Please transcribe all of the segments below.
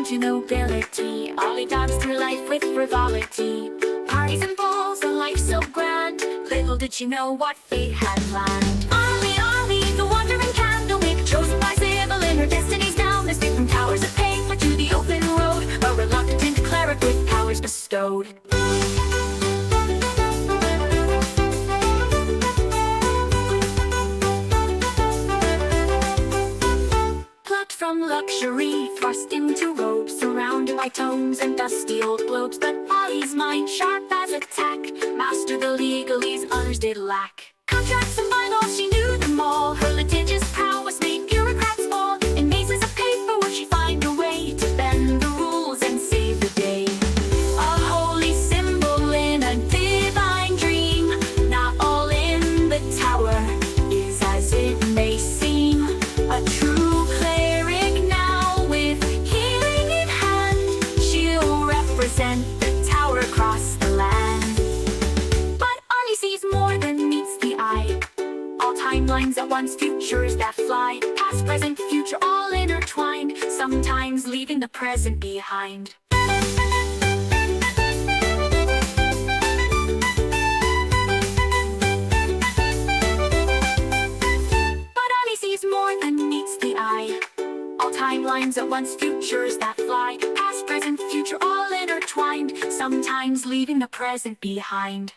to nobility. Ollie danced through life with frivolity. Parties and balls, a life so grand. Little did she know what fate had planned. Ollie, Ollie, the wandering candlemaker, chosen by Sybil in her destiny's down. Escape from towers of paper to the open road, a reluctant cleric with powers bestowed. From luxury, thrust into robes, surrounded by tomes and dusty old globes. But Ollie's mind, sharp as a tack, mastered the legalese others did lack. Contracts and bylaws, she knew them all. Her litigious prowess made bureaucrats fall. In mazes of paper would she find a way to bend the rules and save the day. A holy symbol in a divine dream. Not all in the tower is as it may seem. A true the tower across the land. But Ollie sees more than meets the eye. All timelines at once, futures that fly. Past, present, future, all intertwined, sometimes leaving the present behind. But Ollie sees more than meets the eye. All timelines at once, futures that fly. Past, present, future, all intertwined, sometimes leaving the present behind.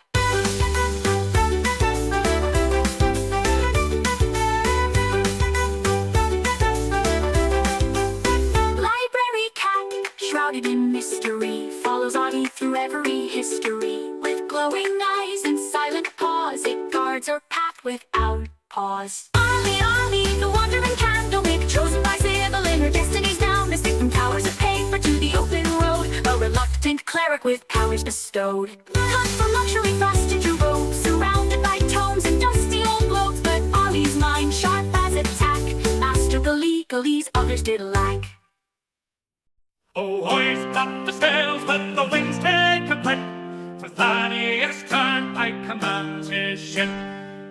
Library cat, shrouded in mystery, follows Ollie through every history. With glowing eyes and silent paws, it guards her path without pause. Ollie, Ollie, the wandering candlemaker, chosen by Sybil in her destiny's down. Escape from towers of paper to the open road, a reluctant cleric with powers bestowed. Cut from luxury, thrust into robes, surrounded by tomes and dusty old globes. But Ollie's mind, sharp as a tack, mastered the legalese others did lack. Oh, hoist up the sails, let the winds take a clip. For Thaddeus Turnpike commands his ship.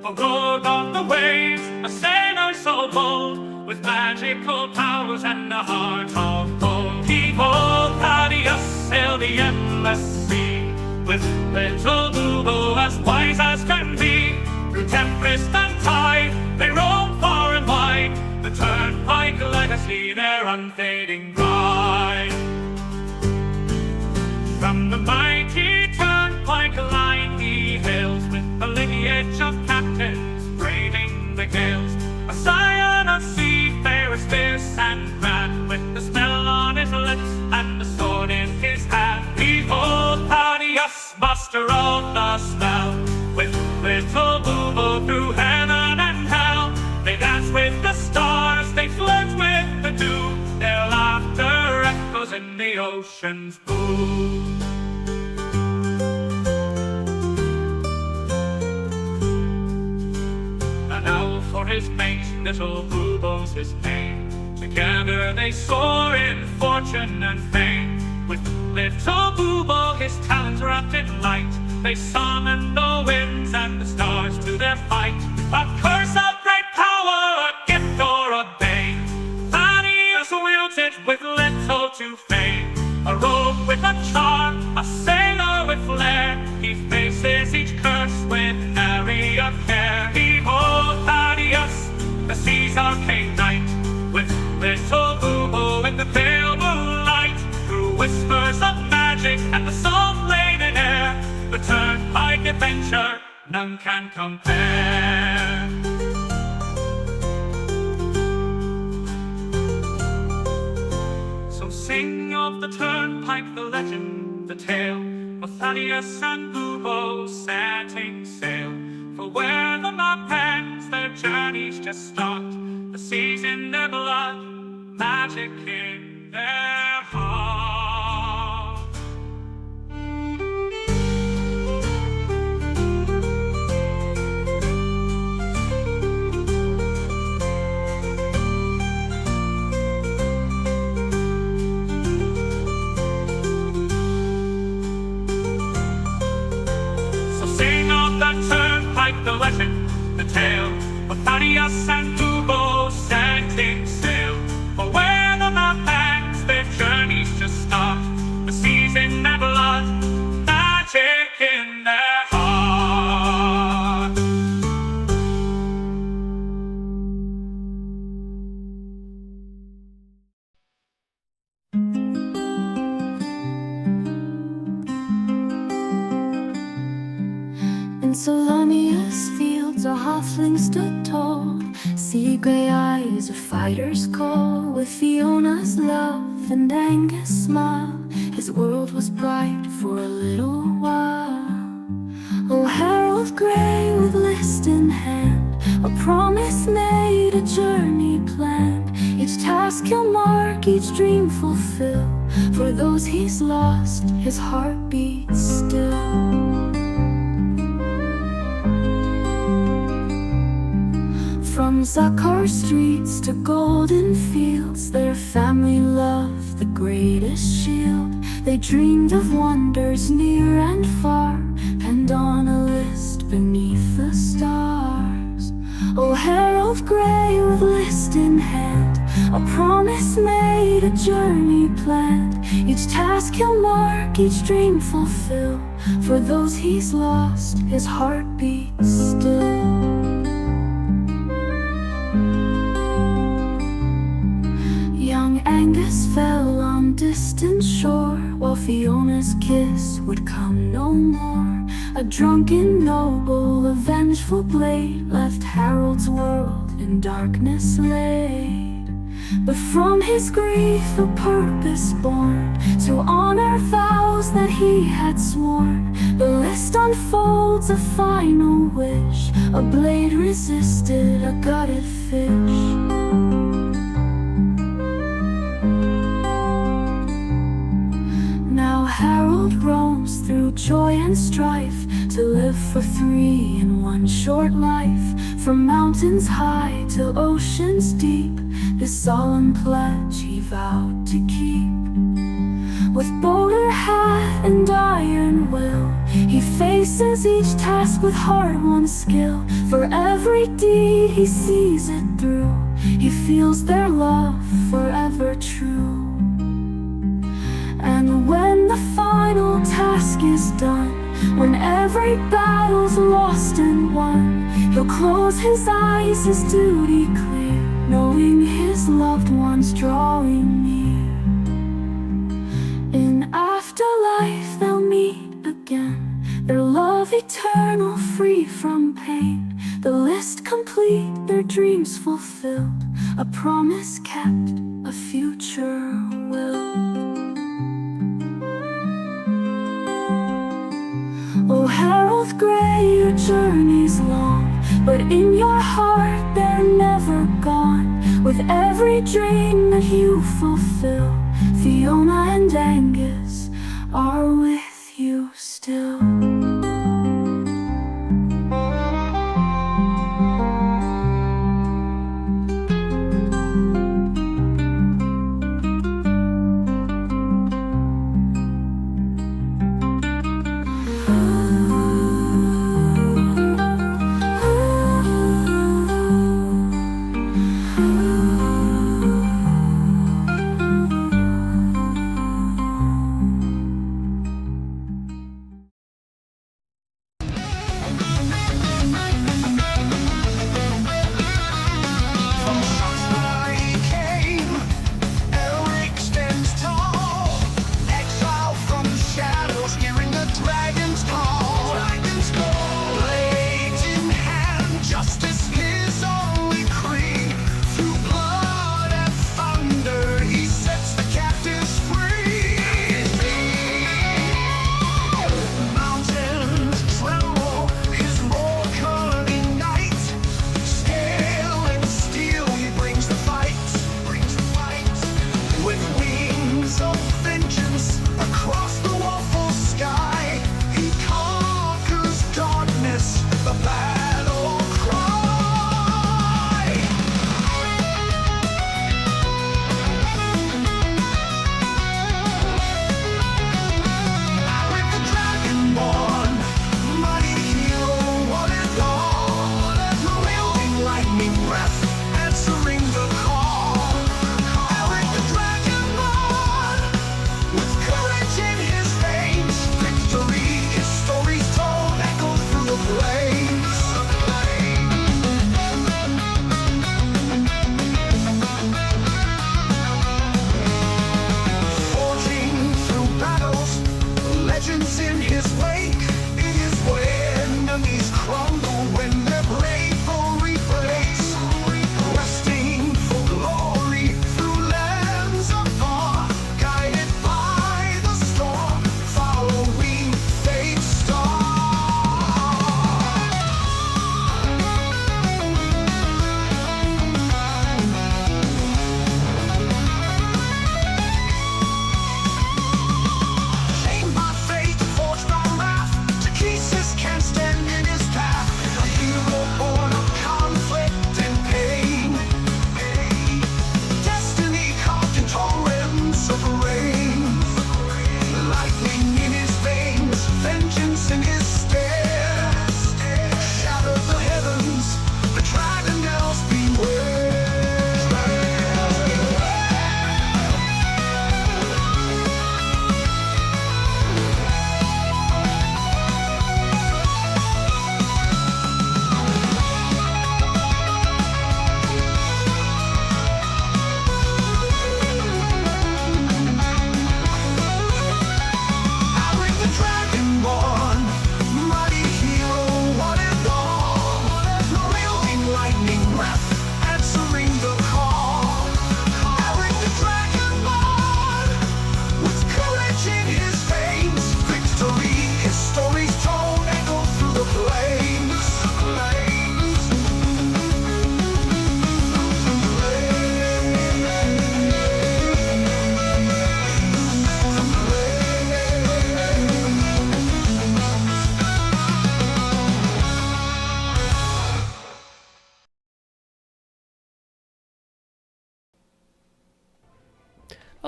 A lord of the waves, a sailor so bold, with magical powers and a heart of gold. Behold, Thaddeus sailed the endless sea, with little Boo as wise as can be. Through tempest and tide, they roam far and wide. The turnpike legacy, their unfading pride. From the mighty turnpike line he hails, with a lineage of captains braving the gales. A scion of seafarers fierce and grand, with the smell on his lips and the sword in his hand. Behold, Thaddeus, master of the spell, with little Boo through heaven and hell. They dance with the stars, they flirt with the dew. Their laughter echoes in the ocean's blue. For his mate, little Boo's his name. Together they soar in fortune and fame. With little Boo, his talents wrapped in light, they summon the winds and the stars to their fight. A curse of great power, a gift or a bane, Thaddeus wields it with little to fame. A rogue with a charm, a sailor with flair, he faces each curse with nary a care. Behold, Thaddeus, the sea's arcane knight, with little Boo in the pale moonlight. Through whispers of magic and the salt-laden air, the turnpike adventure none can compare. So sing of the turnpike, the legend, the tale, of Thaddeus and Boo setting sail. For where the map ends, their journeys just start. The sea's in their blood, magic in their heart. So sing of that turnpike, the legend, the tale, of Thaddeus and Boo setting sail. For where the map ends, their journeys Solonia's fields a halfling stood tall, sea gray eyes a fighter's call. With Fiona's love and Angus' smile, his world was bright for a little while. Oh, Harold Grey with list in hand, a promise made, a journey planned. Each task he'll mark, each dream fulfill. For those he's lost, his heart beats still. From Zakar streets to golden fields, their family loved the greatest shield. They dreamed of wonders near and far, and on a list beneath the stars. Oh, Harold Grey with list in hand, a promise made, a journey planned. Each task he'll mark, each dream fulfill. For those he's lost, his heart beats still. Young Angus fell on distant shore, while Fiona's kiss would come no more. A drunken noble, a vengeful blade, left Harold's world in darkness laid. But from his grief a purpose born, to honor vows that he had sworn. The list unfolds a final wish, a blade resisted a gutted fish. Now Harold roams through joy and strife, to live for three in one short life. From mountains high to oceans deep, this solemn pledge he vowed to keep. With bowler hat and iron will, he faces each task with hard-won skill. For every deed he sees it through, he feels their love forever true. And when the final task is done, when every battle's lost and won, he'll close his eyes, his duty clear, knowing his loved ones drawing near. In afterlife they'll meet again, their love eternal, free from pain. The list complete, their dreams fulfilled, a promise kept, a future will. Oh, Harold Grey, your journey's long, but in your heart they're never gone. With every dream that you fulfill, Fiona and Angus are with you still.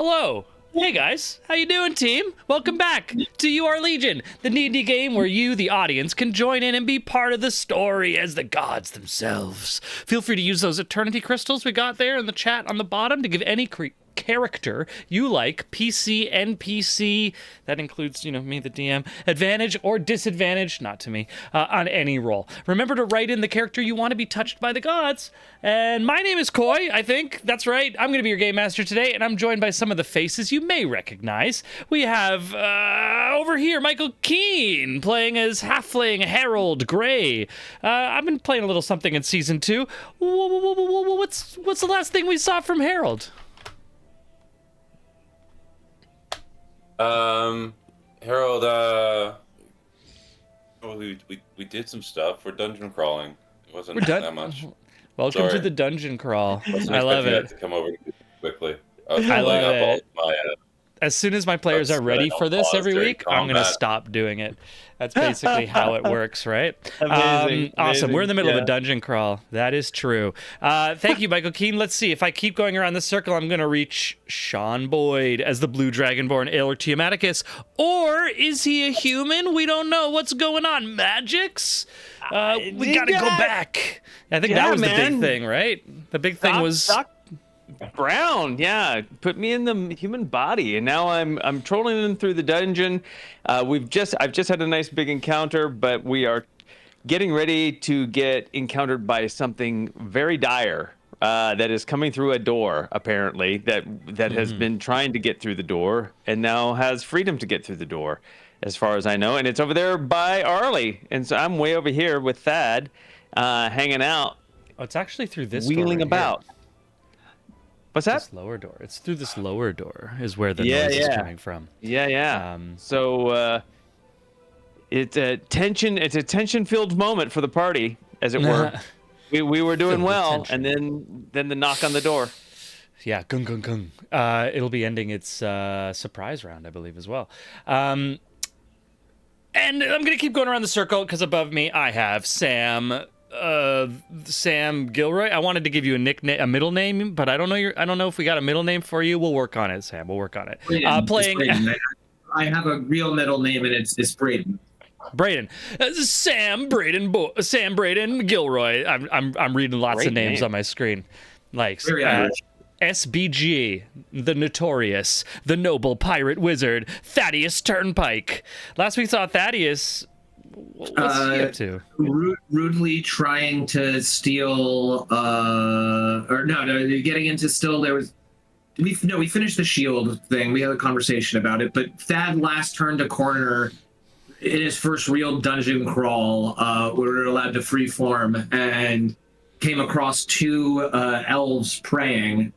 Hello. Hey guys, how you doing, team? Welcome back to You Are Legion, the D&D game where you, the audience, can join in and be part of the story as the gods themselves. Feel free to use those eternity crystals we got there in the chat on the bottom to give any character you like, PC, NPC, that includes, me, the DM, advantage or disadvantage, not to me, on any roll. Remember to write in the character you want to be touched by the gods. And my name is Coy, I think. That's right. I'm going to be your game master today, and I'm joined by some of the faces you may recognize. We have, over here, Michael Keane, playing as Halfling Harold Gray. I've been playing a little something in Season 2. What's the last thing we saw from Harold? Harold, we did some stuff. We're dungeon crawling. It wasn't that much. Welcome to the dungeon crawl. I love it. To come over quickly. I love it. As soon as my players are ready for this every week, I'm going to stop doing it. That's basically how it works, right? Amazing. Awesome. We're in the middle of a dungeon crawl. That is true. Thank you, Michael Keane. Let's see. If I keep going around the circle, I'm going to reach Sean Boyd as the Blue Dragonborn Aelor Tiamaticus. Or is he a human? We don't know. What's going on? Magics? We got to go back. I think that was the big thing, right? The big thing was... Doc Brown, put me in the human body, and now I'm trolling them through the dungeon. I've just had a nice big encounter, but we are getting ready to get encountered by something very dire that is coming through a door, apparently, that has been trying to get through the door and now has freedom to get through the door, as far as I know. And it's over there by Arlie, and so I'm way over here with Thad, hanging out. Oh, it's actually through this wheeling door about. What's that? This lower door. It's through this lower door is where the noise is coming from. Yeah. So it's a tension-filled moment for the party, as it were. we were doing well, and then the knock on the door. Yeah, gung gung gung. It'll be ending its surprise round, I believe, as well. And I'm gonna keep going around the circle because above me I have Sam Gilroy. I wanted to give you a middle name, but I don't know if we got a middle name for you. We'll work on it, Sam. We'll work on it. Playing. I have a real middle name, and it's Braden. Braden, Sam Braden Gilroy. I'm reading lots of names on my screen, like SBG, the Notorious, the Noble Pirate Wizard, Thaddeus Turnpike. Last we saw Thaddeus. What's he up to? Rudely trying to steal, getting into still. We finished the shield thing. We had a conversation about it, but Thad last turned a corner in his first real dungeon crawl. We were allowed to freeform and came across two elves praying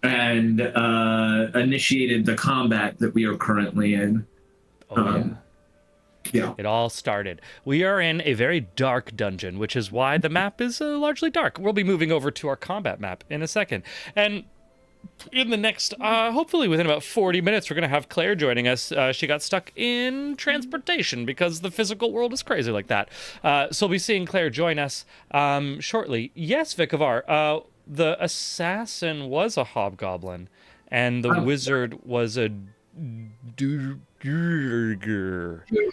and initiated the combat that we are currently in. Yeah. It all started. We are in a very dark dungeon, which is why the map is largely dark. We'll be moving over to our combat map in a second. And in the next, hopefully within about 40 minutes, we're going to have Claire joining us. She got stuck in transportation because the physical world is crazy like that. So we'll be seeing Claire join us shortly. Yes, Vikavar, the assassin was a hobgoblin, and the wizard was a...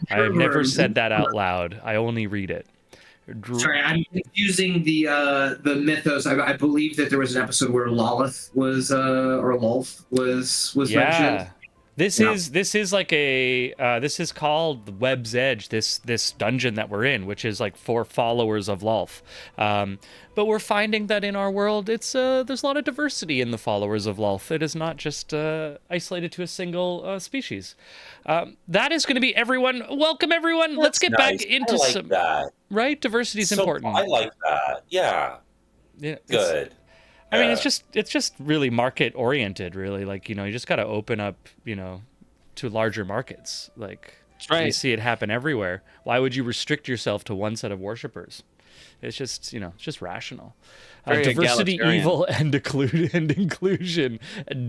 I've never said that out loud. I only read it. Sorry, I'm confusing the mythos. I believe that there was an episode where Lolith was or Lolth was mentioned. This is like this is called the Web's Edge, this dungeon that we're in, which is like for followers of Lolth. But we're finding that in our world, there's a lot of diversity in the followers of Lolth. It is not just isolated to a single species. That is going to be everyone. Welcome everyone. Let's get back into some that. Right? Diversity is important. I like that. Yeah. Good. I mean, it's just really market oriented, really. Like, you just got to open up, to larger markets. Like, you see it happen everywhere. Why would you restrict yourself to one set of worshipers? It's just, it's just rational. Diversity, evil, and inclusion.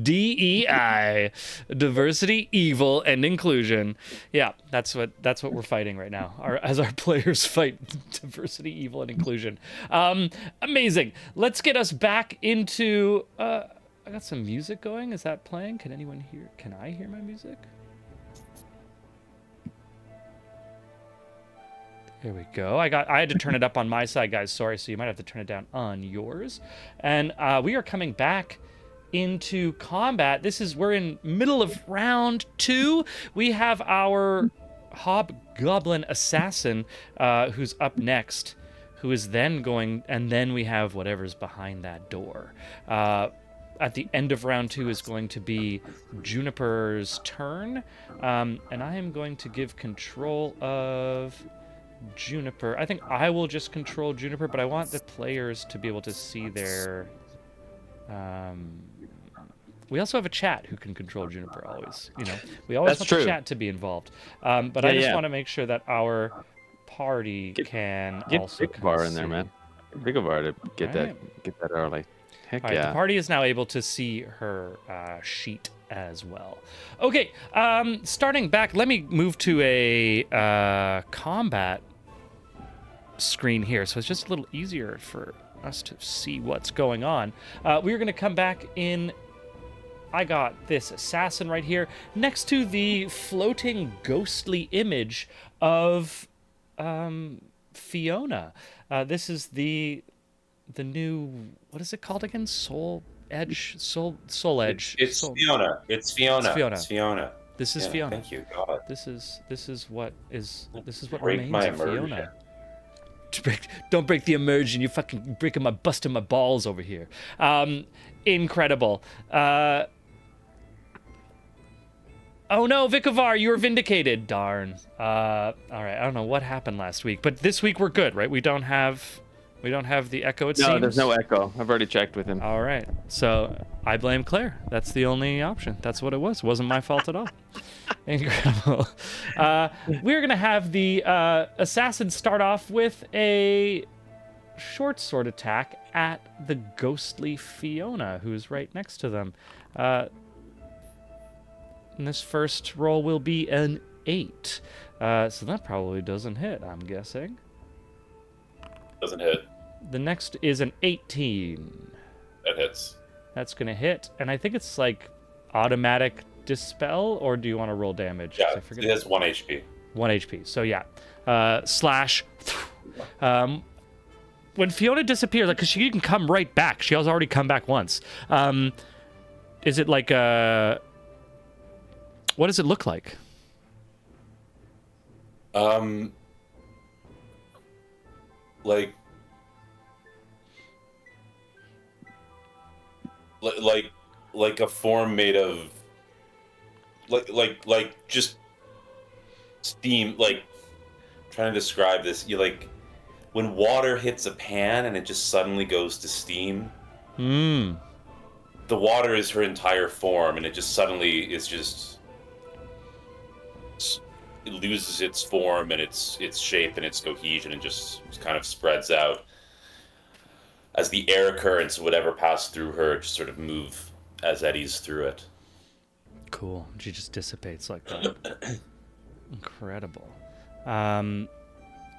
DEI. Diversity, evil, and inclusion. Yeah, that's what we're fighting right now. As our players fight diversity, evil, and inclusion. Amazing. Let's get us back into I got some music going. Is that playing? Can anyone hear? Can I hear my music? There we go. I had to turn it up on my side, guys. Sorry, so you might have to turn it down on yours. And we are coming back into combat. We're in middle of round 2. We have our hobgoblin assassin who's up next, who is then going, and then we have whatever's behind that door. At the end of round 2 is going to be Juniper's turn, and I am going to give control of Juniper. I think I will just control Juniper, but I want the players to be able to see their... we also have a chat who can control Juniper always. We always want the chat to be involved. But I just want to make sure that our party can also Big Bar in there, man. Big Bar to get that early. Heck all right, yeah. the party is now able to see her sheet as well. Okay, starting back, let me move to a combat screen here, so it's just a little easier for us to see what's going on. We're going to come back in. I got this assassin right here next to the floating ghostly image of Fiona. This is the new, what is it called again? Soul Edge. It's Fiona. It's Fiona. This is Fiona. Thank you, God. This is what Break remains my of immersion. Fiona. Don't break the immersion. You're fucking busting my balls over here. Incredible. Oh no, Vikavar, you were vindicated. Darn. All right, I don't know what happened last week, but this week we're good, right? We don't have the echo, it seems. No, there's no echo. I've already checked with him. All right. So I blame Claire. That's the only option. That's what it was. It wasn't my fault at all. Incredible. We're going to have the assassin start off with a short sword attack at the ghostly Fiona, who's right next to them. And this first roll will be an 8. So that probably doesn't hit, I'm guessing. Doesn't hit. The next is an 18. That hits. That's going to hit. And I think it's like automatic dispel, or do you want to roll damage? Yeah, it has 1 HP. 1 HP. So yeah. Slash. When Fiona disappears, because she can come right back. She has already come back once. Is it like a... What does it look like? Like a form made of like just steam. Like, trying to describe this, you like when water hits a pan and it just suddenly goes to steam. The water is her entire form, and it just suddenly is just, it loses its form and its shape and its cohesion, and just kind of spreads out as the air currents, whatever pass through her, just sort of move as eddies through it. Cool. She just dissipates like that. Incredible. And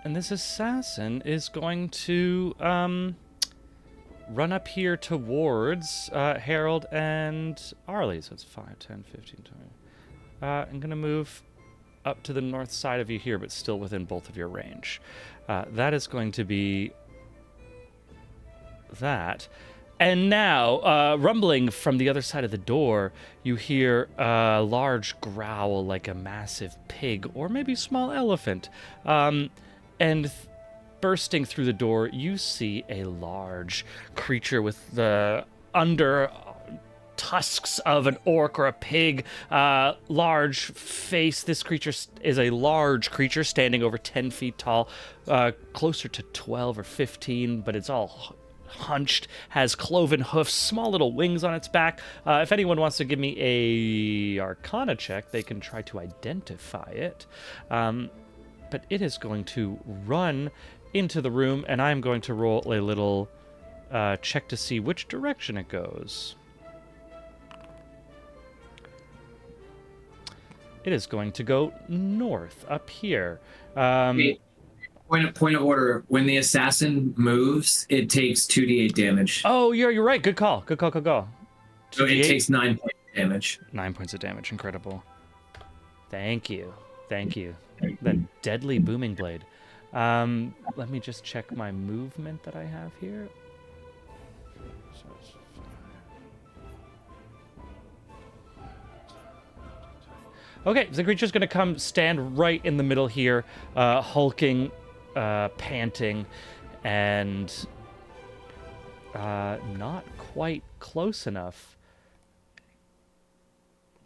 this assassin is going to run up here towards Harold and Arlie. So it's 5, 10, 15, 20. I'm going to move up to the north side of you here, but still within both of your range. That is going to be that. And now, rumbling from the other side of the door, you hear a large growl like a massive pig or maybe small elephant. And bursting through the door, you see a large creature with the under tusks of an orc or a pig, large face. This creature is a large creature standing over 10 feet tall, closer to 12 or 15, but it's all hunched, has cloven hoofs, small little wings on its back. If anyone wants to give me a Arcana check, they can try to identify it. But it is going to run into the room, and I'm going to roll a little check to see which direction it goes. It is going to go north, up here. Point of order. When the assassin moves, it takes 2d8 damage. Oh, you're right. Good call. 2d8 So it takes 9 points of damage. 9 points of damage. Incredible. Thank you. Thank you. The deadly booming blade. Let me just check my movement that I have here. Okay, the creature's going to come stand right in the middle here, hulking, panting, and not quite close enough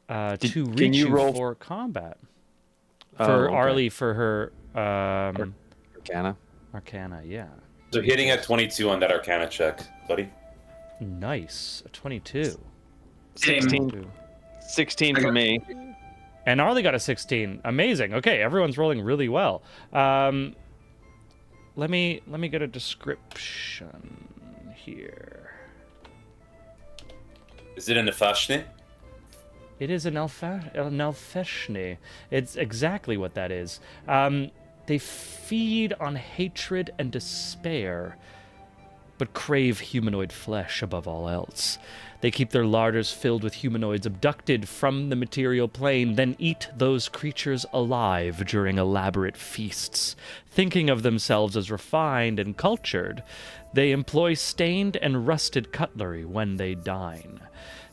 to reach you roll for combat. For Arlie, for her Arcana. Arcana, yeah. So hitting at 22 on that Arcana check, buddy. Nice. A 22. 16. 16 for me. And Arlie got a 16. Amazing. Okay, everyone's rolling really well. Let me get a description here. Is it in the Fashne? It is an Elfeshne. It's exactly what that is. They feed on hatred and despair, but crave humanoid flesh above all else. They keep their larders filled with humanoids abducted from the material plane, then eat those creatures alive during elaborate feasts. Thinking of themselves as refined and cultured, they employ stained and rusted cutlery when they dine.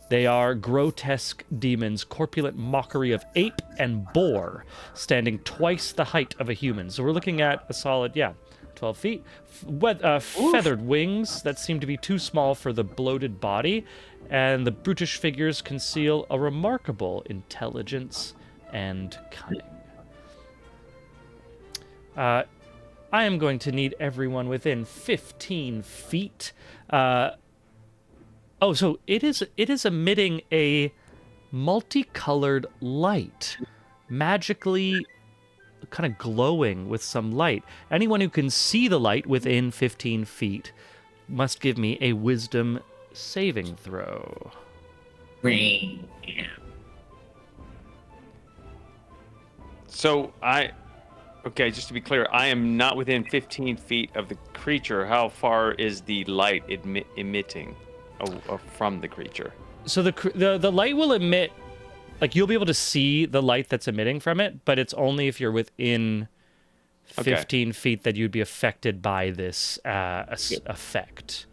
They are grotesque demons, corpulent mockery of ape and boar, standing twice the height of a human. So we're looking at a solid, 12 feet. Feathered wings that seem to be too small for the bloated body, and the brutish figures conceal a remarkable intelligence and cunning. I am going to need everyone within 15 feet. So it is emitting a multicolored light, magically kind of glowing with some light. Anyone who can see the light within 15 feet must give me a wisdom saving throw. So okay, just to be clear, I am not within 15 feet of the creature. How far is the light emitting from the creature? So the light will emit, like you'll be able to see the light that's emitting from it, but it's only if you're within 15 feet that you'd be affected by this effect.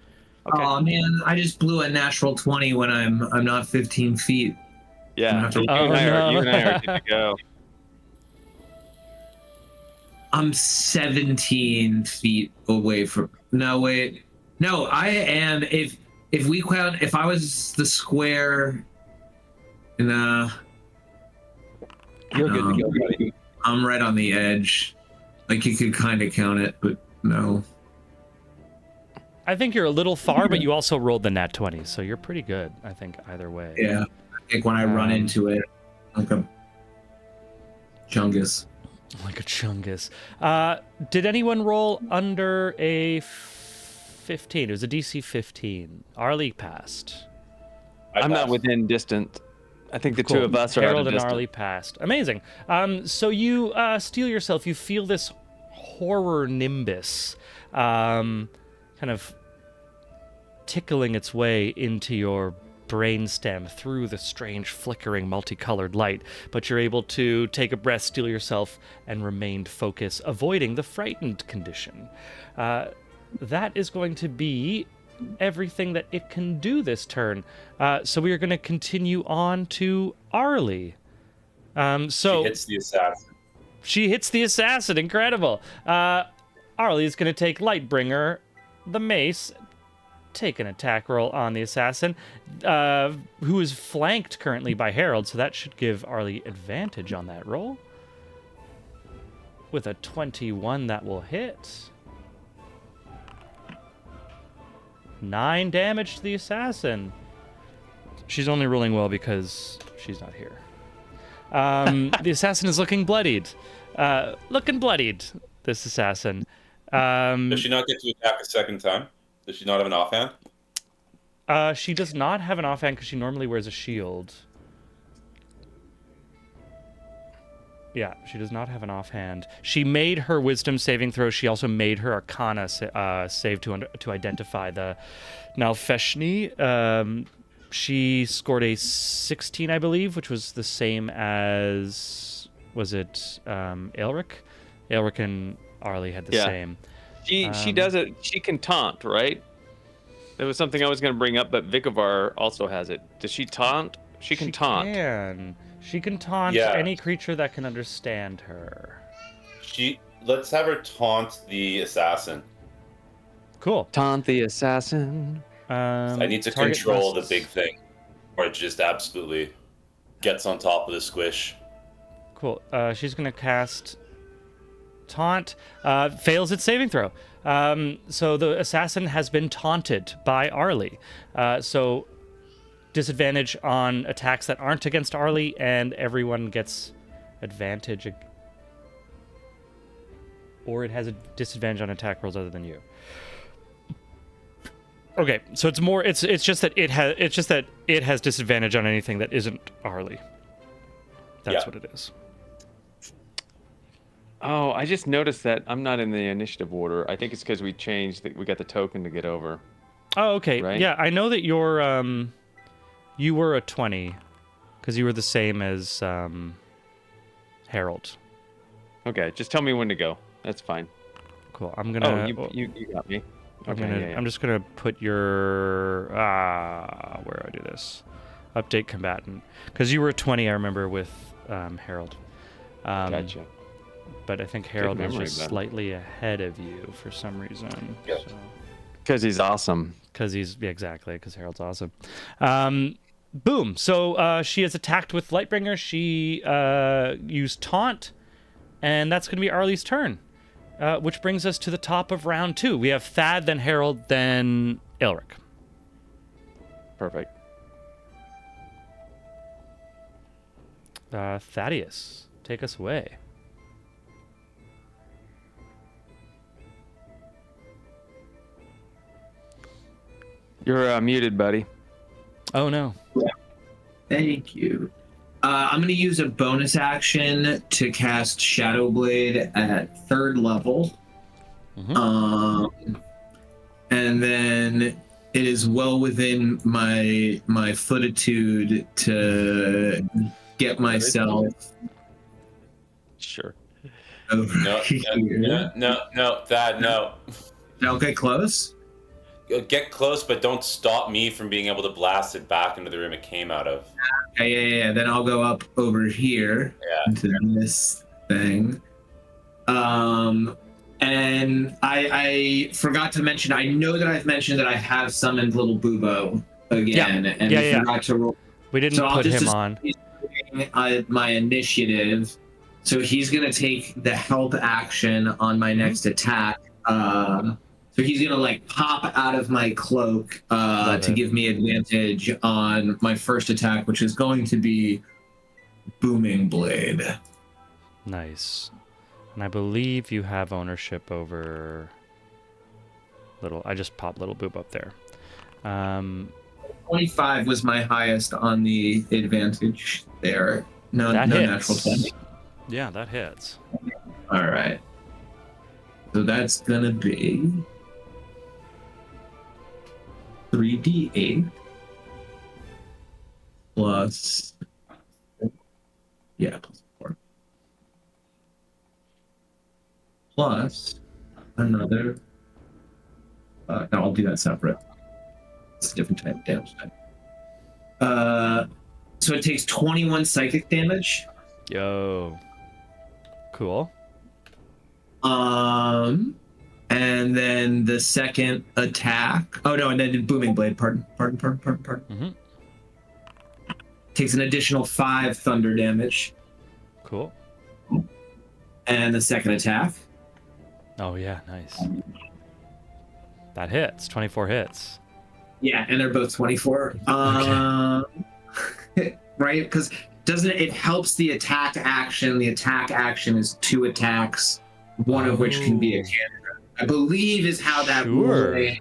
Okay. Oh man, I just blew a natural 20 when I'm not 15 feet. Yeah, you Oh, and I no. are good to go. I'm 17 feet away from. No, wait. No, I am. If we count, if I was the square. Nah. You're good to go, buddy. I'm right on the edge. Like you could kind of count it, but no. I think you're a little far, but you also rolled the nat 20, so you're pretty good, I think, either way. Yeah. I think when I run into it, like a chungus. Like a chungus. Did anyone roll under a 15? It was a DC 15. Arlie passed. I'm not within distance. I think the Cool. two of us are Harold at a and distance. Arlie passed. Amazing. So you steel yourself. You feel this horror nimbus kind of tickling its way into your brainstem through the strange flickering multicolored light, but you're able to take a breath, steel yourself, and remain focused, avoiding the frightened condition. That is going to be everything that it can do this turn. So we are going to continue on to Arlie. She hits the assassin. She hits the assassin. Incredible. Arlie is going to take Lightbringer, the mace, take an attack roll on the assassin, who is flanked currently by Harold, so that should give Arlie advantage on that roll. With a 21, that will hit. 9 damage to the assassin. She's only rolling well because she's not here. The assassin is looking bloodied. This assassin. Does she not get to attack a second time? Does she not have an offhand? She does not have an offhand because she normally wears a shield. Yeah, she does not have an offhand. She made her wisdom saving throw. She also made her arcana save to identify the Nalfeshni She scored a 16, I believe, which was the same as, was it Aelric? Aelric and Arlie had the same. She does it. She can taunt, right? That was something I was going to bring up, but Vikavar also has it. Does she taunt? She can taunt. She can taunt any creature that can understand her. Let's have her taunt the assassin. Cool. Taunt the assassin. I need to control the big thing, or it just absolutely gets on top of the squish. Cool. She's going to cast Taunt. Fails its saving throw. So the assassin has been taunted by Arlie. So disadvantage on attacks that aren't against Arlie, and everyone gets advantage. Or it has a disadvantage on attack rolls other than you. Okay, so it's just that it has disadvantage on anything that isn't Arlie. That's what it is. Oh, I just noticed that I'm not in the initiative order. I think it's because we changed we got the token to get over. Oh, okay. Right? Yeah, I know that you were a 20 because you were the same as Harold. Okay, just tell me when to go. That's fine. Cool. I'm gonna. Oh, you got me. Okay, I'm just gonna put your where do I do this? Update combatant, because you were a 20. I remember with Harold. Gotcha. But I think Harold was just slightly ahead of you for some reason. Because he's awesome. Because Harold's awesome. Boom. So she is attacked with Lightbringer. She used Taunt, and that's going to be Arlie's turn. Which brings us to the top of round 2. We have Thad, then Harold, then Aelric. Perfect. Thaddeus, take us away. You're muted, buddy. Oh, no. Thank you. I'm going to use a bonus action to cast Shadow Blade at 3rd level. And then it is well within my fortitude to get myself over here. No, Thad, no. Don't get close? Get close, but don't stop me from being able to blast it back into the room it came out of. Yeah. Then I'll go up over here into this thing. And I forgot to mention, I know that I've mentioned that I have summoned Little Boobo again. I forgot to roll. We didn't put him on. My initiative. So he's going to take the help action on my next attack. So he's going to pop out of my cloak to give me advantage on my first attack, which is going to be Booming Blade. Nice. And I believe you have ownership over I just popped Little Boob up there. 25 was my highest on the advantage there. No natural 20. Yeah, that hits. All right. So that's going to be 3d8 plus 4 plus another no, I'll do that separate. It's a different type of damage type. So it takes 21 psychic damage. Yo, cool. And then the second attack. Oh no, and then Booming Blade. Pardon. Takes an additional 5 thunder damage. Cool. And the second attack. Oh yeah, nice. That hits. 24 hits. Yeah, and they're both 24. Okay. Right? Because it helps the attack action. The attack action is 2 attacks, one of which can be a cantrip. I believe is how that works.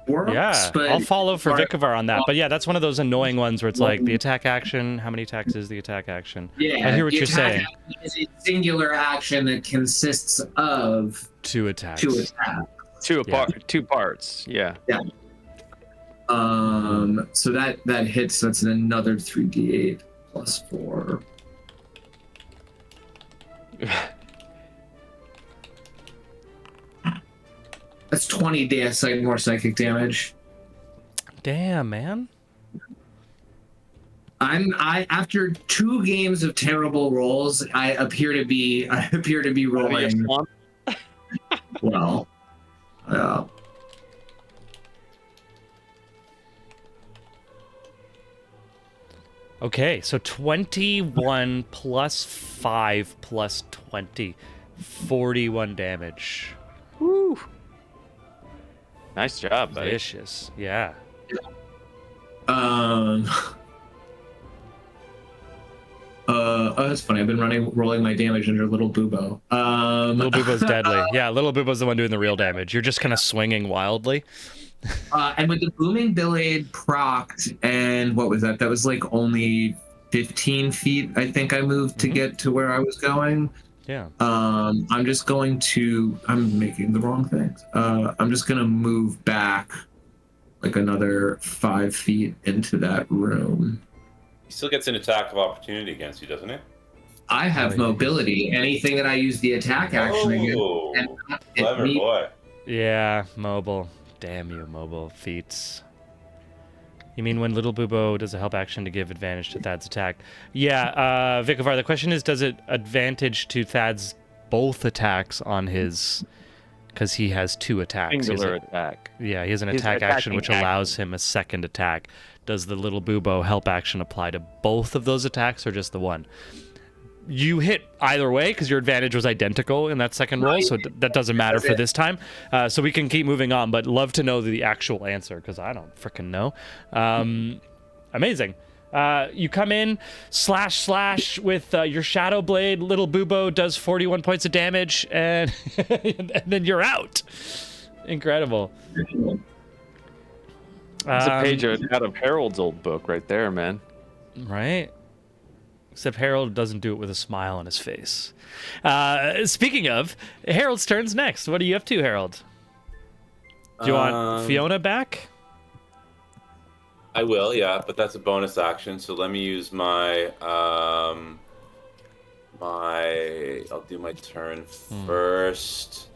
Yeah, but I'll follow for Vikavar on that. But yeah, that's one of those annoying ones where it's the attack action. How many attacks is the attack action? Yeah, I hear what you're saying. It's a singular action that consists of 2 attacks. 2 attacks. Two parts. Yeah. Yeah. So that hits. That's another 3d8 plus 4. That's 20 more psychic damage. Damn, man. I after 2 games of terrible rolls, I appear to be rolling well. Okay, so 21 plus 5 plus 20. 41 damage. Woo. Nice job, buddy. Vicious. Yeah. Oh, that's funny. I've been rolling my damage under Little Bubo. Little Bubo's deadly. Yeah, Little Bubo's the one doing the real damage. You're just kind of swinging wildly. And with the Booming Blade procced, and what was that? That was like only 15 feet, I think I moved to get to where I was going. Yeah. I'm making the wrong things. I'm just gonna move back like another 5 feet into that room. He still gets an attack of opportunity against you, doesn't he? I have mobility. Anything that I use the attack action against. And Clever boy. Yeah, mobile. Damn you, mobile feats. You mean when Little Bubo does a help action to give advantage to Thad's attack? Yeah, Vikavar, the question is, does it advantage to Thad's both attacks on his... Because he has 2 attacks. Singular attack. Yeah, he has an His attack action which attacking allows him a second attack. Does the Little Bubo help action apply to both of those attacks or just the one? You hit either way because your advantage was identical in that second roll, so that doesn't matter for this time. So we can keep moving on, but love to know the actual answer because I don't freaking know. Amazing. You come in, slash with your Shadow Blade. Little Bubo does 41 points of damage, and, and then you're out. Incredible. It's a page out of Harold's old book right there, man. Right? Except Harold doesn't do it with a smile on his face. Speaking of, Harold's turn's next. What are you up to, Harold? Do you want Fiona back? I will, yeah, but that's a bonus action. So let me use my I'll do my turn first.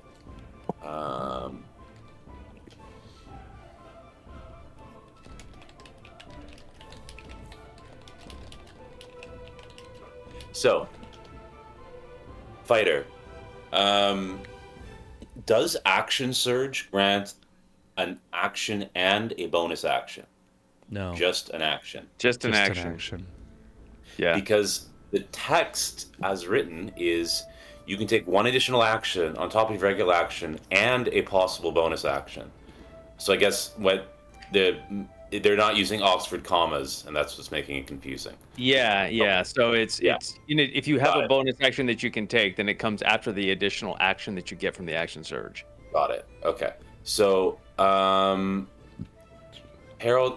So, fighter, does action surge grant an action and a bonus action? No. Just an action. Just an action. Yeah. Because the text as written is you can take 1 additional action on top of your regular action and a possible bonus action. So I guess what they're not using Oxford commas, and that's what's making it confusing. Yeah. So it's if you have a bonus action that you can take, then it comes after the additional action that you get from the action surge. Got it. Okay. So Harold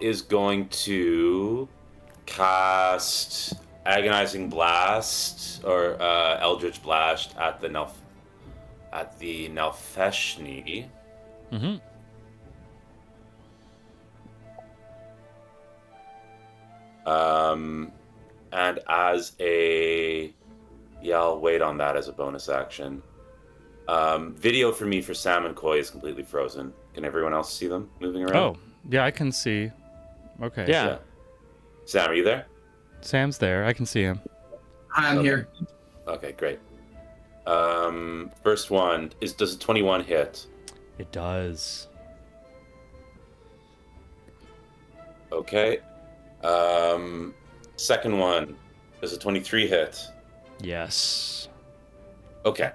is going to cast Agonizing Blast or Eldritch Blast at the Nalfeshni. Mm-hmm. And I'll wait on that as a bonus action. Video for me for Sam and Koi is completely frozen. Can everyone else see them moving around? Oh, yeah, I can see. Okay. Yeah. Sam, are you there? Sam's there. I can see him. I'm here. Okay, great. First one does a 21 hit? It does. Okay. Second one, does a 23 hit? Yes. Okay.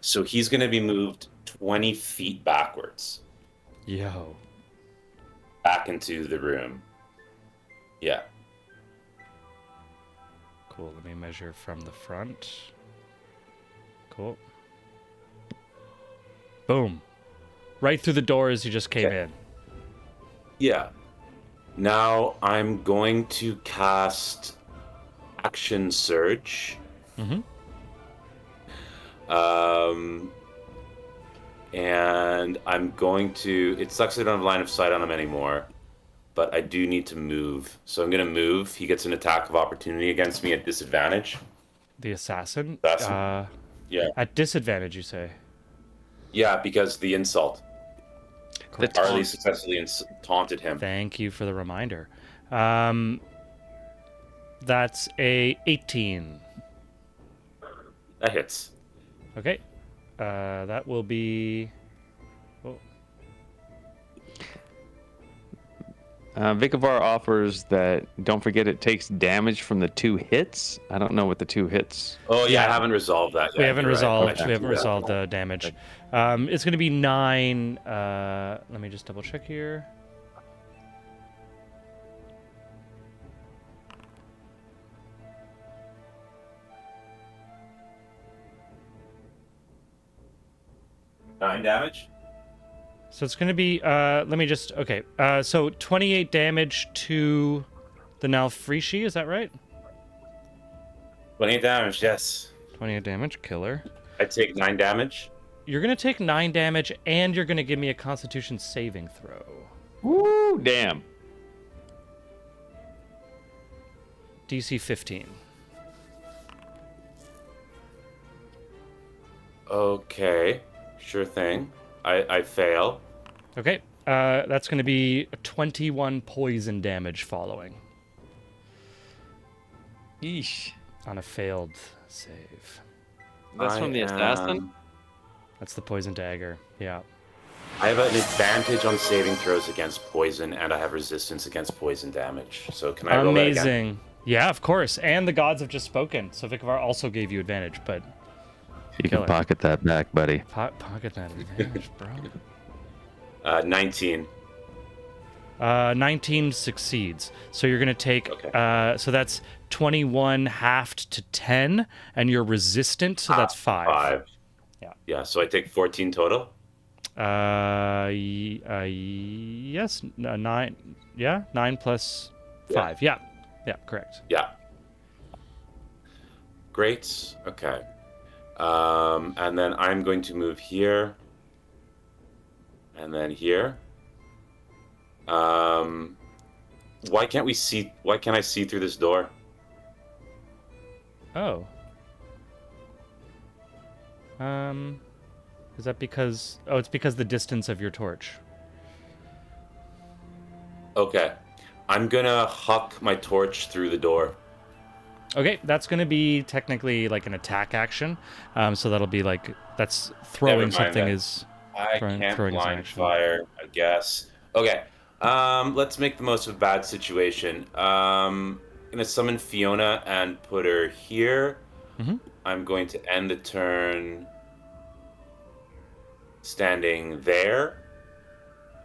So he's going to be moved 20 feet backwards. Yo. Back into the room. Yeah. Cool. Let me measure from the front. Cool. Boom. Right through the door as you just came in. Yeah. Now I'm going to cast Action Surge. Mm-hmm. And I'm going to... It sucks I don't have line of sight on him anymore. but I do need to move. So I'm gonna move. He gets an attack of opportunity against me at disadvantage. The assassin? Yeah. At disadvantage, you say? Yeah, because the insult. The Harley taunt. successfully taunted him. Thank you for the reminder. That's a 18. That hits. Okay. That will be... Oh, Vikavar offers that, don't forget it takes damage from the 2 hits. I don't know what the 2 hits. Oh yeah, Yeah. I haven't resolved that yet. we haven't You're right. resolved. Okay. We haven't resolved the damage. It's going to be 9. Let me just double check here. Nine damage. So it's going to be. Let me just. Okay. So 28 damage to the Nalfrishi. Is that right? 28 damage. Yes. 28 damage. Killer. I take 9 damage. You're going to take 9 damage, and you're going to give me a Constitution saving throw. Woo, damn. DC 15. Okay. Sure thing. I fail. Okay. That's going to be 21 poison damage following Yeesh. on a failed save. That's from the assassin? That's the poison dagger. Yeah. I have an advantage on saving throws against poison, and I have resistance against poison damage. So can I roll that again? Amazing. Yeah, of course. And the gods have just spoken. So Vikavar also gave you advantage, but You Killer. can pocket that back, buddy. pocket that advantage, bro. 19. 19 succeeds. So you're going to take, Okay. so that's 21 halved to 10, and you're resistant, so that's 5. 5. Yeah. Yeah, so I take 14 total. Yes, 9. Yeah, 9 plus 5. Yeah, correct. Yeah. Great. Okay. And then I'm going to move here. And then here. Why can't I see through this door? Oh. Is that because... Oh, it's because the distance of your torch. Okay. I'm gonna huck my torch through the door. Okay, that's going to be technically like an attack action. So that'll be like... That's throwing mind something that. is... I Throwing can't is an blind action. fire, I guess. Okay. Let's make the most of a bad situation. Gonna summon Fiona and put her here. Mhm. I'm going to end the turn standing there.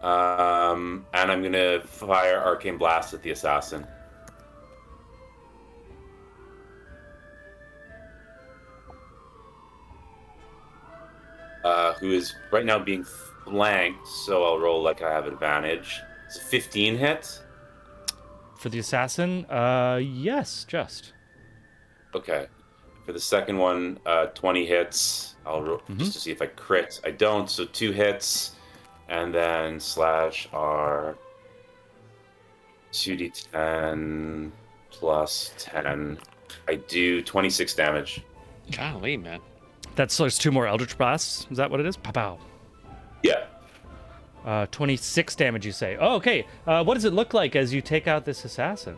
And I'm gonna fire Arcane Blast at the assassin. Who is right now being flanked, so I'll roll like I have advantage. It's a 15 hit. For the assassin, yes, just. Okay. For the second one, 20 hits. I'll roll just to see if I crit. I don't, so 2 hits. And then slash R 2d10 plus 10. I do 26 damage. Golly, man. That's so it's 2 more Eldritch Blasts. Is that what it is? Pow Yeah. 26 damage, you say. Oh, okay. What does it look like as you take out this assassin?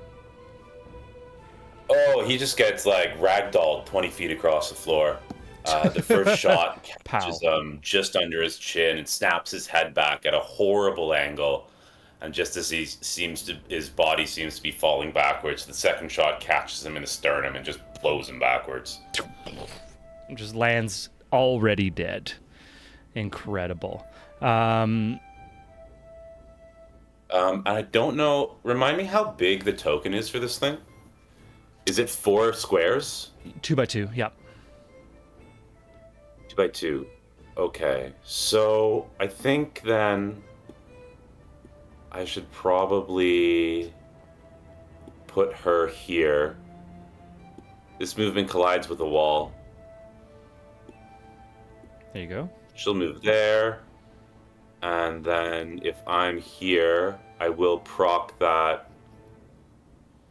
Oh, he just gets like ragdolled 20 feet across the floor. The first shot catches just under his chin and snaps his head back at a horrible angle. And just as his body seems to be falling backwards, the second shot catches him in the sternum and just blows him backwards. It just lands already dead. Incredible. And I don't know. Remind me how big the token is for this thing. Is it 4 squares? 2 by 2. Yep. 2 by 2. Okay. So I think then I should probably put her here. This movement collides with a wall. There you go. She'll move there. And then if I'm here, I will proc that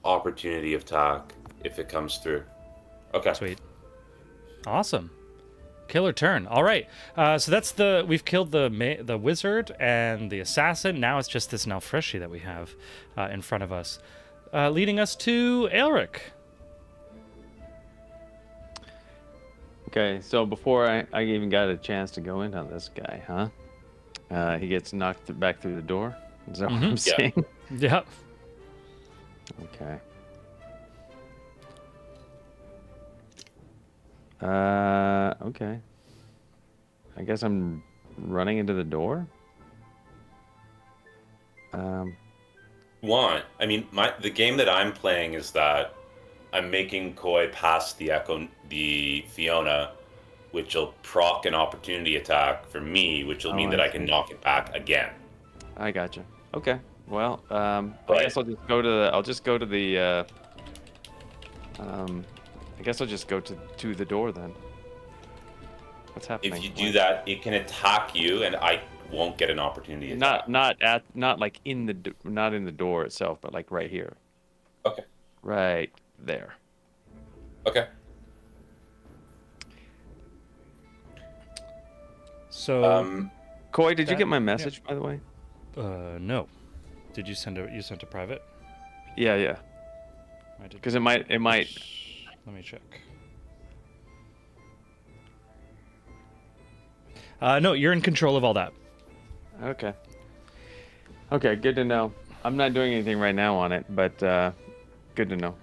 opportunity attack if it comes through. Okay. Sweet. Awesome. Killer turn. All right. So that's we've killed the wizard and the assassin. Now it's just this Nalfreshi that we have in front of us, leading us to Aelric. Okay, so before I even got a chance to go in on this guy, huh? He gets knocked back through the door. Is that what I'm saying? Yep. Okay. Okay. I guess I'm running into the door. I mean, the game that I'm playing is that I'm making Koi pass the Fiona, which will proc an opportunity attack for me, which will mean that I can knock it back again. I gotcha. Okay. Well, I But- guess I'll just go to the. I guess I'll just go to the door then. What's happening? If you do that, it can attack you, and I won't get an opportunity attack. Not like not in the door itself, but like right here. Okay. Right there. Okay. So, Koi, did you get my message, by the way? no. Did you send a private? Yeah. I did. Because it might. Let me check. No, you're in control of all that. Okay. Okay, good to know. I'm not doing anything right now on it, but good to know.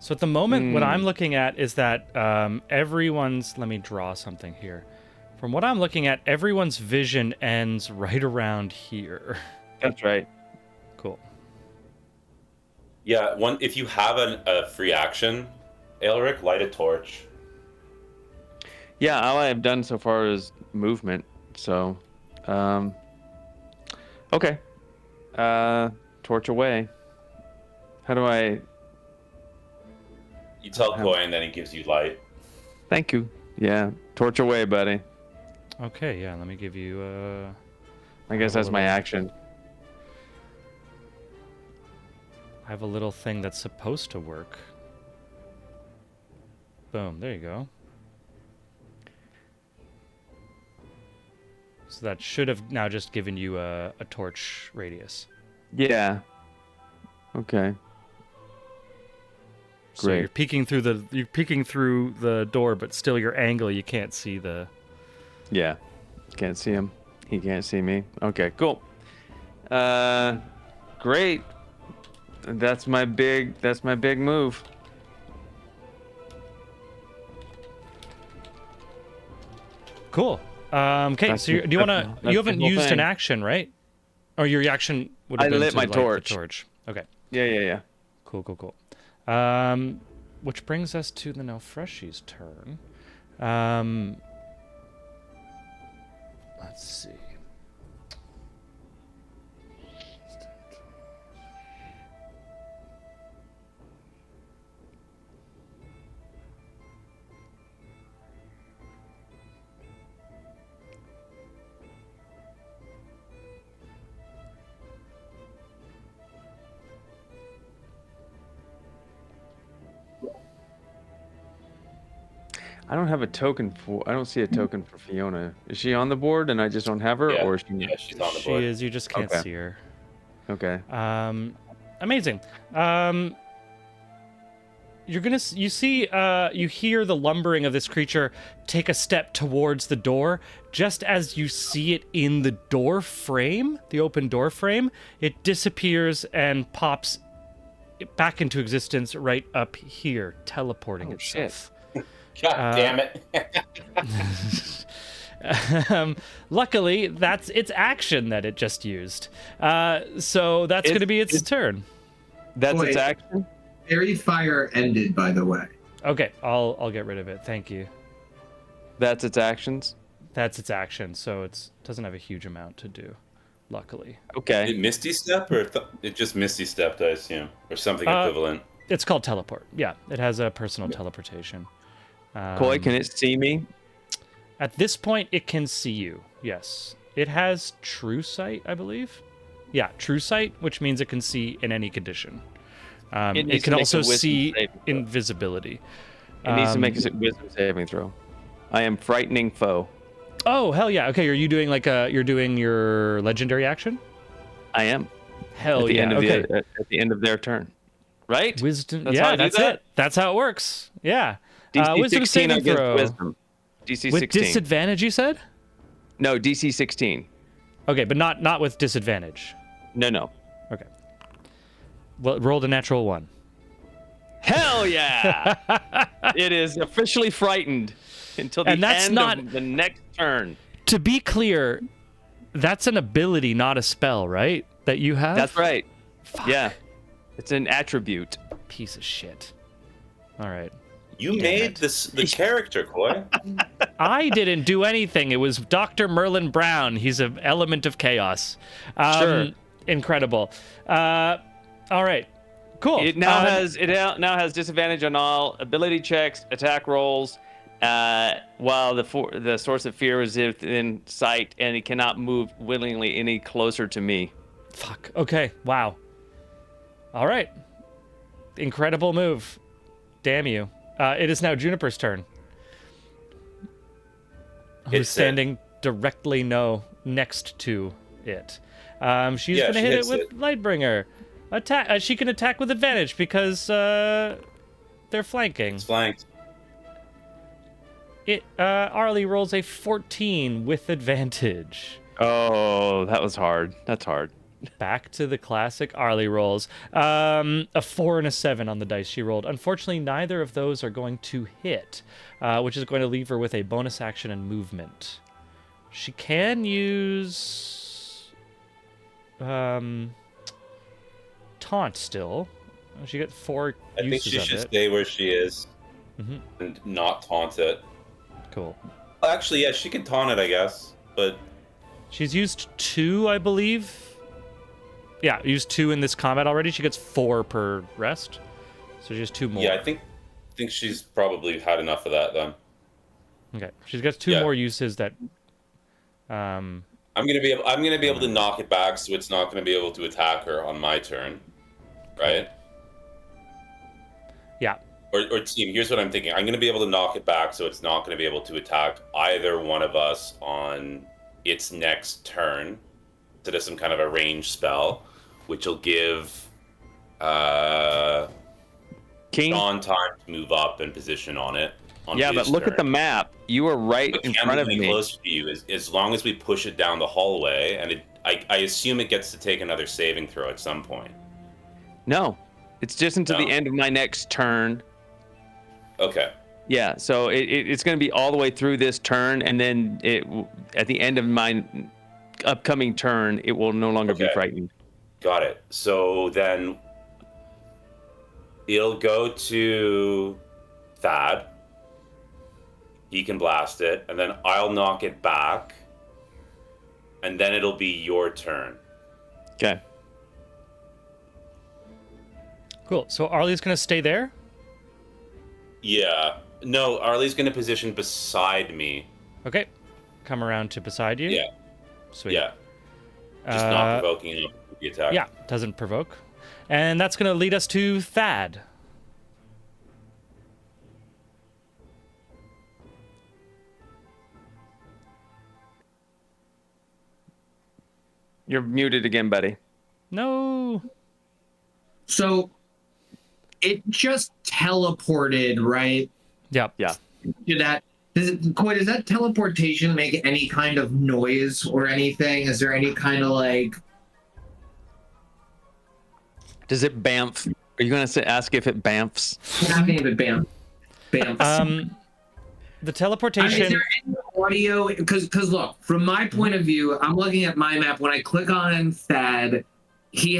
So at the moment, what I'm looking at is that everyone's. Let me draw something here. From what I'm looking at, everyone's vision ends right around here. That's right. Cool. Yeah, if you have a free action, Aelric, light a torch. Yeah, all I have done so far is movement. So, okay. Torch away. How do I? You tell Koi, and then he gives you light. Thank you. Yeah, torch away, buddy. Okay, yeah. Let me give you. I guess that's my action. I have a little thing that's supposed to work. Boom. There you go. So that should have now just given you a torch radius. Yeah. Okay. So Great. you're peeking through the door, but still your angle, you can't see the. Yeah. Can't see him. He can't see me. Okay, cool. Great. That's my big move. Cool. Okay, so do you want to? You haven't used an action, right? Or your action would have I been lit to my light torch. the torch. Okay. Yeah. Cool. Which brings us to the Nalfreshi's turn. Let's see. I don't have a token for. I don't see a token for Fiona. Is she on the board and I just don't have her, Yeah, or is she? yeah, she's on the She board. is. You just can't Okay. see her. Okay. Amazing. You hear the lumbering of this creature take a step towards the door. Just as you see it in the door frame, the open door frame, it disappears and pops back into existence right up here, teleporting Oh, itself. God damn it. Luckily, that's its action that it just used. So that's going to be its turn. That's its Wait. action. Fairy fire ended, by the way. Okay, I'll get rid of it. Thank you. That's its actions. That's its action, so it doesn't have a huge amount to do. Luckily, Okay. Did Misty Step, or it just Misty Stepped, I assume, or something equivalent? it's called teleport. Yeah, it has a personal teleportation. Koi, can it see me? At this point, it can see you. Yes. It has true sight, I believe. Yeah, true sight, which means it can see in any condition. It It needs can to make also a wisdom see saving throw. invisibility. It needs to make a wisdom saving throw. I am frightening foe. Oh, hell yeah. Okay, are you doing you're doing your legendary action? I am. Hell At the yeah. end of Okay. at the end of their turn. Right? Wisdom. That's how Yeah, I do that's that? it. That's how it works. Yeah. DC Wisdom 16 saving against throw. wisdom. DC With 16. disadvantage, you said? No, DC 16. Okay, but not with disadvantage. No. Okay. Well, rolled a natural 1. Hell yeah! It is officially frightened until the And that's end not- of the next turn. To be clear, that's an ability, not a spell, right? That you have? That's right. Yeah. It's an attribute. Piece of shit. All right. You made the character, Coy. I didn't do anything. It was Dr. Merlin Brown. He's an element of chaos. Sure. Incredible. All right. Cool. It now has disadvantage on all ability checks, attack rolls, while the source of fear is within sight, and it cannot move willingly any closer to me. Fuck. Okay. Wow. All right. Incredible move. Damn you. It is now Juniper's turn. Who's Hits it. standing directly next to it. She's Yeah, gonna she hit it hits with it. Lightbringer. Attack. She can attack with advantage because they're flanking. It's flanked. Arlie rolls a 14 with advantage. Oh, that was hard. That's hard. Back to the classic Arlie rolls. A 4 and a 7 on the dice she rolled. Unfortunately, neither of those are going to hit, which is going to leave her with a bonus action and movement. She can use taunt still. She got 4 I think uses she of should it. stay where she is Mhm. and not taunt it. Cool. Actually, yeah, she can taunt it, I guess. But She's used 2, I believe. Yeah, used 2 in this combat already. She gets 4 per rest, so she has 2 more. yeah, I think she's probably had enough of that then. Okay, she's got 2 Yeah. more uses that. I'm gonna be able to knock it back, so it's not gonna be able to attack her on my turn, right? Yeah. Or team. Here's what I'm thinking. I'm gonna be able to knock it back, so it's not gonna be able to attack either one of us on its next turn. So there's some kind of a range spell, which will give King. Dawn time to move up and position on it. On Yeah, but his look turn. at the map. You are right But in can't front move of any me. closer to you as long as we push it down the hallway, and I assume it gets to take another saving throw at some point. No, it's just until No. the end of my next turn. Okay. Yeah, so it's going to be all the way through this turn, and then at the end of my upcoming turn, it will no longer be Okay. frightened. Got it. So then it'll go to Thad. He can blast it, and then I'll knock it back, and then it'll be your turn. Okay. Cool. So Arlie's gonna stay there. Yeah. No, Arlie's going to position beside me. Okay. Come around to beside you. Yeah. Sweet. Yeah. Just not Uh, provoking enough to the attack. Yeah. Doesn't provoke, and that's gonna lead us to Thad. You're muted again, buddy. No. So it just teleported, right? Yep. Yeah. To that. Does that teleportation make any kind of noise or anything? Is there any kind of like? Does it bamf? Are you going to ask if it bamfs? Not even bam, bam. The Is teleportation. there any audio? Because look, from my point of view, I'm looking at my map. When I click on Thad, he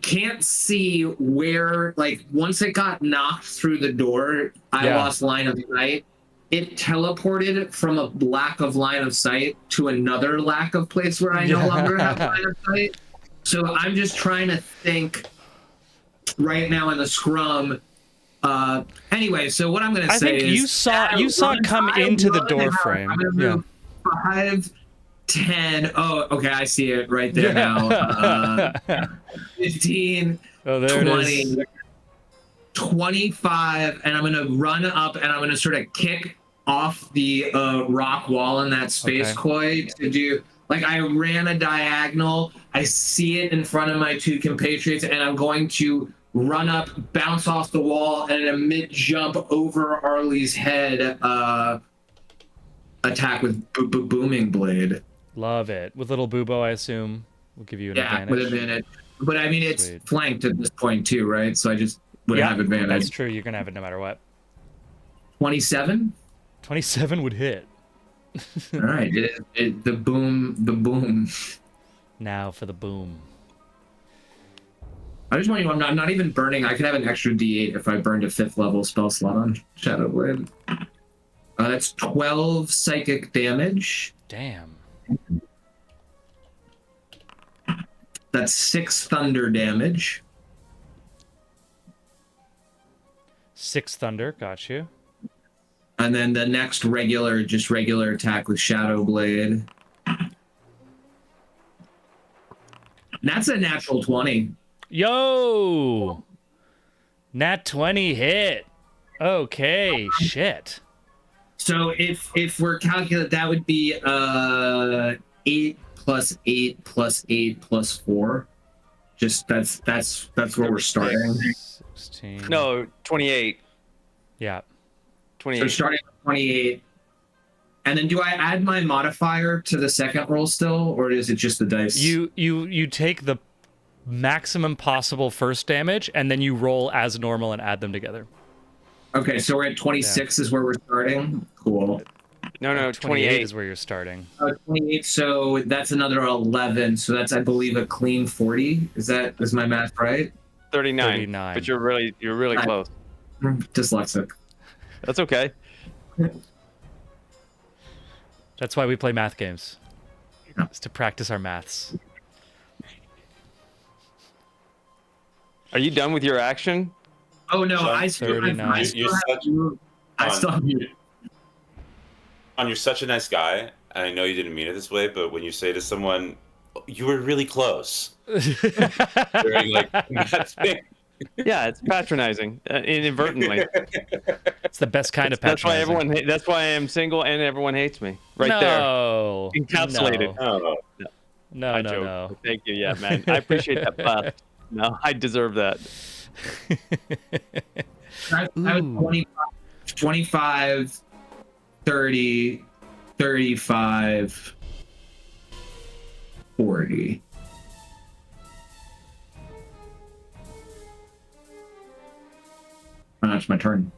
can't see where. Like once it got knocked through the door, I Yeah. lost line of sight. It teleported from a lack of line of sight to another lack of place where I no longer have line of sight. So I'm just trying to think right now in the scrum. Anyway, so what I'm going to I say think is you saw it come into the door frame. I'm going to move 5, 10. Oh, okay, I see it right there now. 15, Oh, there 20, it is. 25, and I'm going to run up and I'm going to sort of kick off the rock wall in that space koi to do. Like, I ran a diagonal. I see it in front of my 2 compatriots, and I'm going to run up, bounce off the wall, and in a mid jump over Arlie's head, attack with booming blade. Love it. With little Boobo, I assume, will give you an advantage. With advantage. But I mean, it's flanked at this point too, right? So I just would have advantage. That's true. You're gonna have it no matter what. 27. 27 would hit. All right. The boom. Now for the boom. I just want you to know I'm not even burning. I could have an extra D8 if I burned a 5th level spell slot on Shadow Blade. That's 12 psychic damage. Damn. That's 6 thunder damage. 6 thunder, got you. And then the next regular attack with Shadow Blade. And that's a natural 20. Yo! Nat 20 hit. Okay, shit. So if we're calculating, that would be 8 plus 8 plus 8 plus 4. Just that's where we're starting. 16. No, 28. Yeah. 28. So starting at 28. And then do I add my modifier to the second roll still, or is it just the dice? You take the maximum possible first damage, and then you roll as normal and add them together. Okay, so we're at 26 is where we're starting. Cool. No, 28 is where you're starting. 28, so that's another 11. So that's, I believe, a clean 40. Is my math right? 39. But you're really close. Dyslexic. That's okay. That's why we play math games. It's to practice our maths. Are you done with your action? Oh no, I still have you. You're such a nice guy, and I know you didn't mean it this way, but when you say to someone, "You were really close," during like that thing. Yeah, it's patronizing inadvertently. It's the best kind of patronizing. That's why I am single and everyone hates me. Right there, encapsulated. No. Thank you, yeah, man. I appreciate that path. No, I deserve that. I was 25, 30, 35, 40. That's my turn.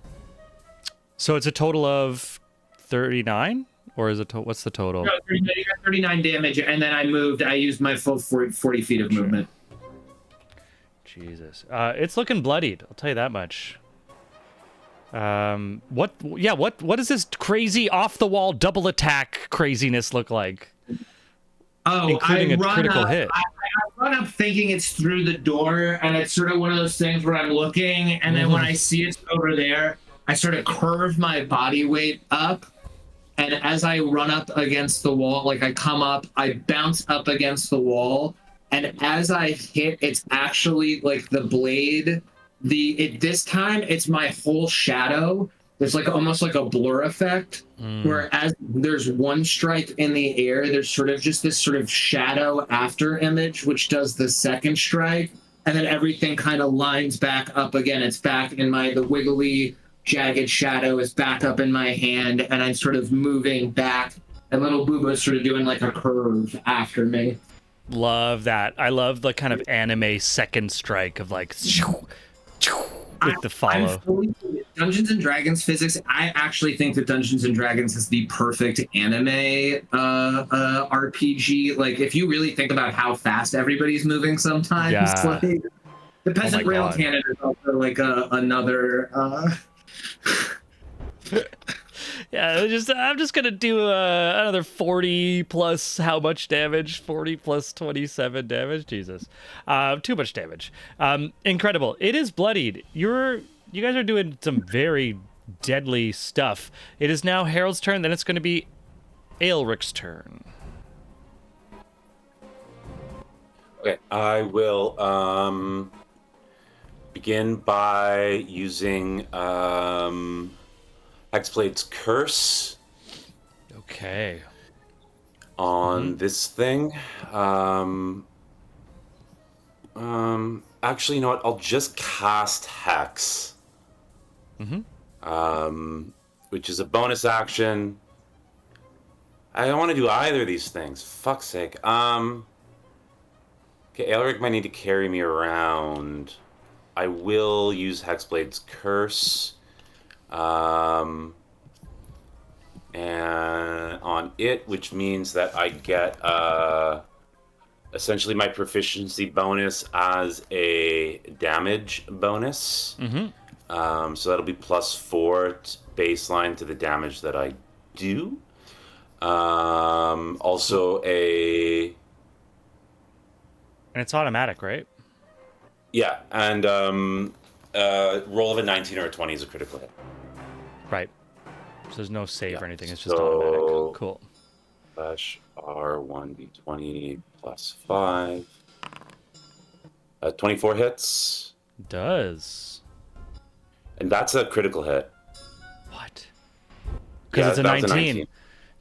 So it's a total of 39? Or is it what's the total? No, you got 39 damage, and then I used my full 40 feet of movement. Jesus. It's looking bloodied, I'll tell you that much. What does this crazy off-the-wall double attack craziness look like? Oh, including a critical hit. I run up thinking it's through the door, and it's sort of one of those things where I'm looking, and then when I see it's over there, I sort of curve my body weight up, and as I run up against the wall, like I come up, I bounce up against the wall, and as I hit, it's actually like the blade. This time it's my whole shadow. There's like almost like a blur effect, whereas there's one strike in the air, there's sort of just this sort of shadow after image, which does the second strike, and then everything kind of lines back up again. It's back in the wiggly, jagged shadow is back up in my hand, and I'm sort of moving back, and little Booba's sort of doing like a curve after me. Love that. I love the kind of anime second strike of like with the follow. Dungeons and Dragons physics. I actually think that Dungeons and Dragons is the perfect anime RPG. Like, if you really think about how fast everybody's moving, sometimes like, the Peasant Rail Cannon is also like another. Yeah, I'm just gonna do another 40 plus how much damage? 40 plus 27 damage. Jesus, too much damage. Incredible. It is bloodied. You're You guys are doing some very deadly stuff. It is now Harold's turn, then it's going to be Aelric's turn. Okay, I will begin by using Hexblade's Curse Okay. on this thing. Actually, you know what? I'll just cast Hex. Which is a bonus action. I don't want to do either of these things. Fuck's sake. Okay, Aelric might need to carry me around. I will use Hexblade's Curse. And on it, which means that I get essentially my proficiency bonus as a damage bonus. So that'll be +4 baseline to the damage that I do. Also a... And it's automatic, right? Yeah, and roll of a 19 or a 20 is a critical hit. Right. So there's no save Yeah, or anything. It's just so- automatic. Cool. Slash R1d20 +5. 24 hits. Does. And that's a critical hit. What? Because Yeah, it's a that was 19.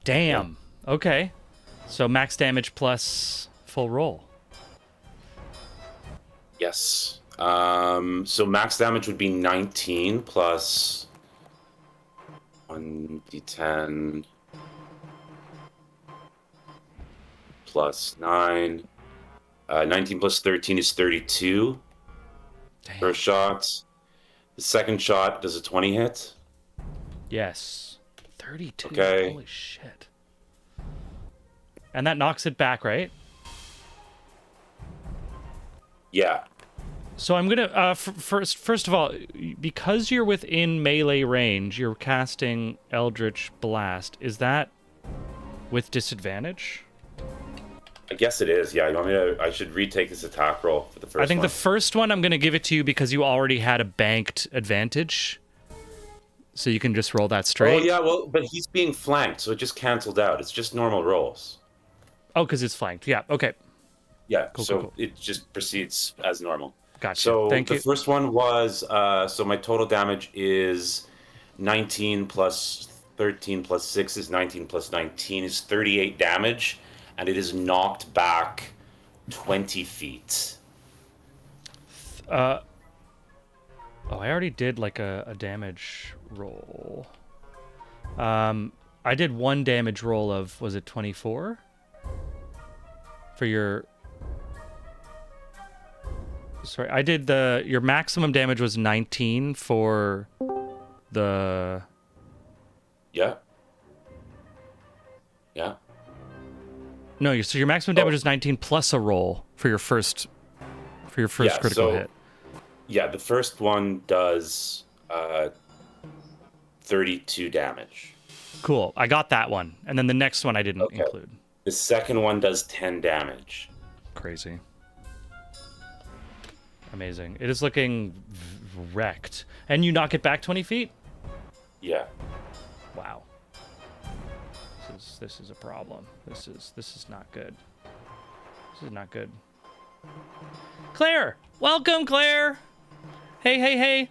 Damn. Okay. So max damage plus full roll. Yes. So max damage would be 19 plus 1d10 plus 9. 19 plus 13 is 32. Damn. First shot. The second shot does a 20 hit. Yes. 32. Okay. Holy shit. And that knocks it back, right? Yeah. So I'm gonna first of all, because you're within melee range, you're casting Eldritch Blast. Is that with disadvantage? I guess it is. Yeah. You want me to? I should retake this attack roll for the first I think one. the first one I'm gonna give it to you because you already had a banked advantage, so you can just roll that straight. Oh yeah. Well, but he's being flanked, so it just canceled out. It's just normal rolls. Oh, because it's flanked. Yeah. Okay. Yeah. Cool, so cool, cool. it just proceeds as normal. Gotcha. So Thank the you. first one was so my total damage is 19 plus 13 plus 6 is 19 plus 19 is 38 damage, and it is knocked back 20 feet. Oh, I already did like a damage roll. I did one damage roll of, was it 24? For your... Sorry, I did your maximum damage was 19 for the... Yeah. Yeah. No, so your maximum damage is 19 plus a roll for your first Yeah, critical so- hit. Yeah, the first one does 32 damage. Cool. I got that one. And then the next one I didn't Okay. include. The second one does 10 damage. Crazy. Amazing. It is looking wrecked. And you knock it back 20 feet? Yeah. Wow. This is a problem. This is not good. This is not good. Claire! Welcome, Claire! Hey.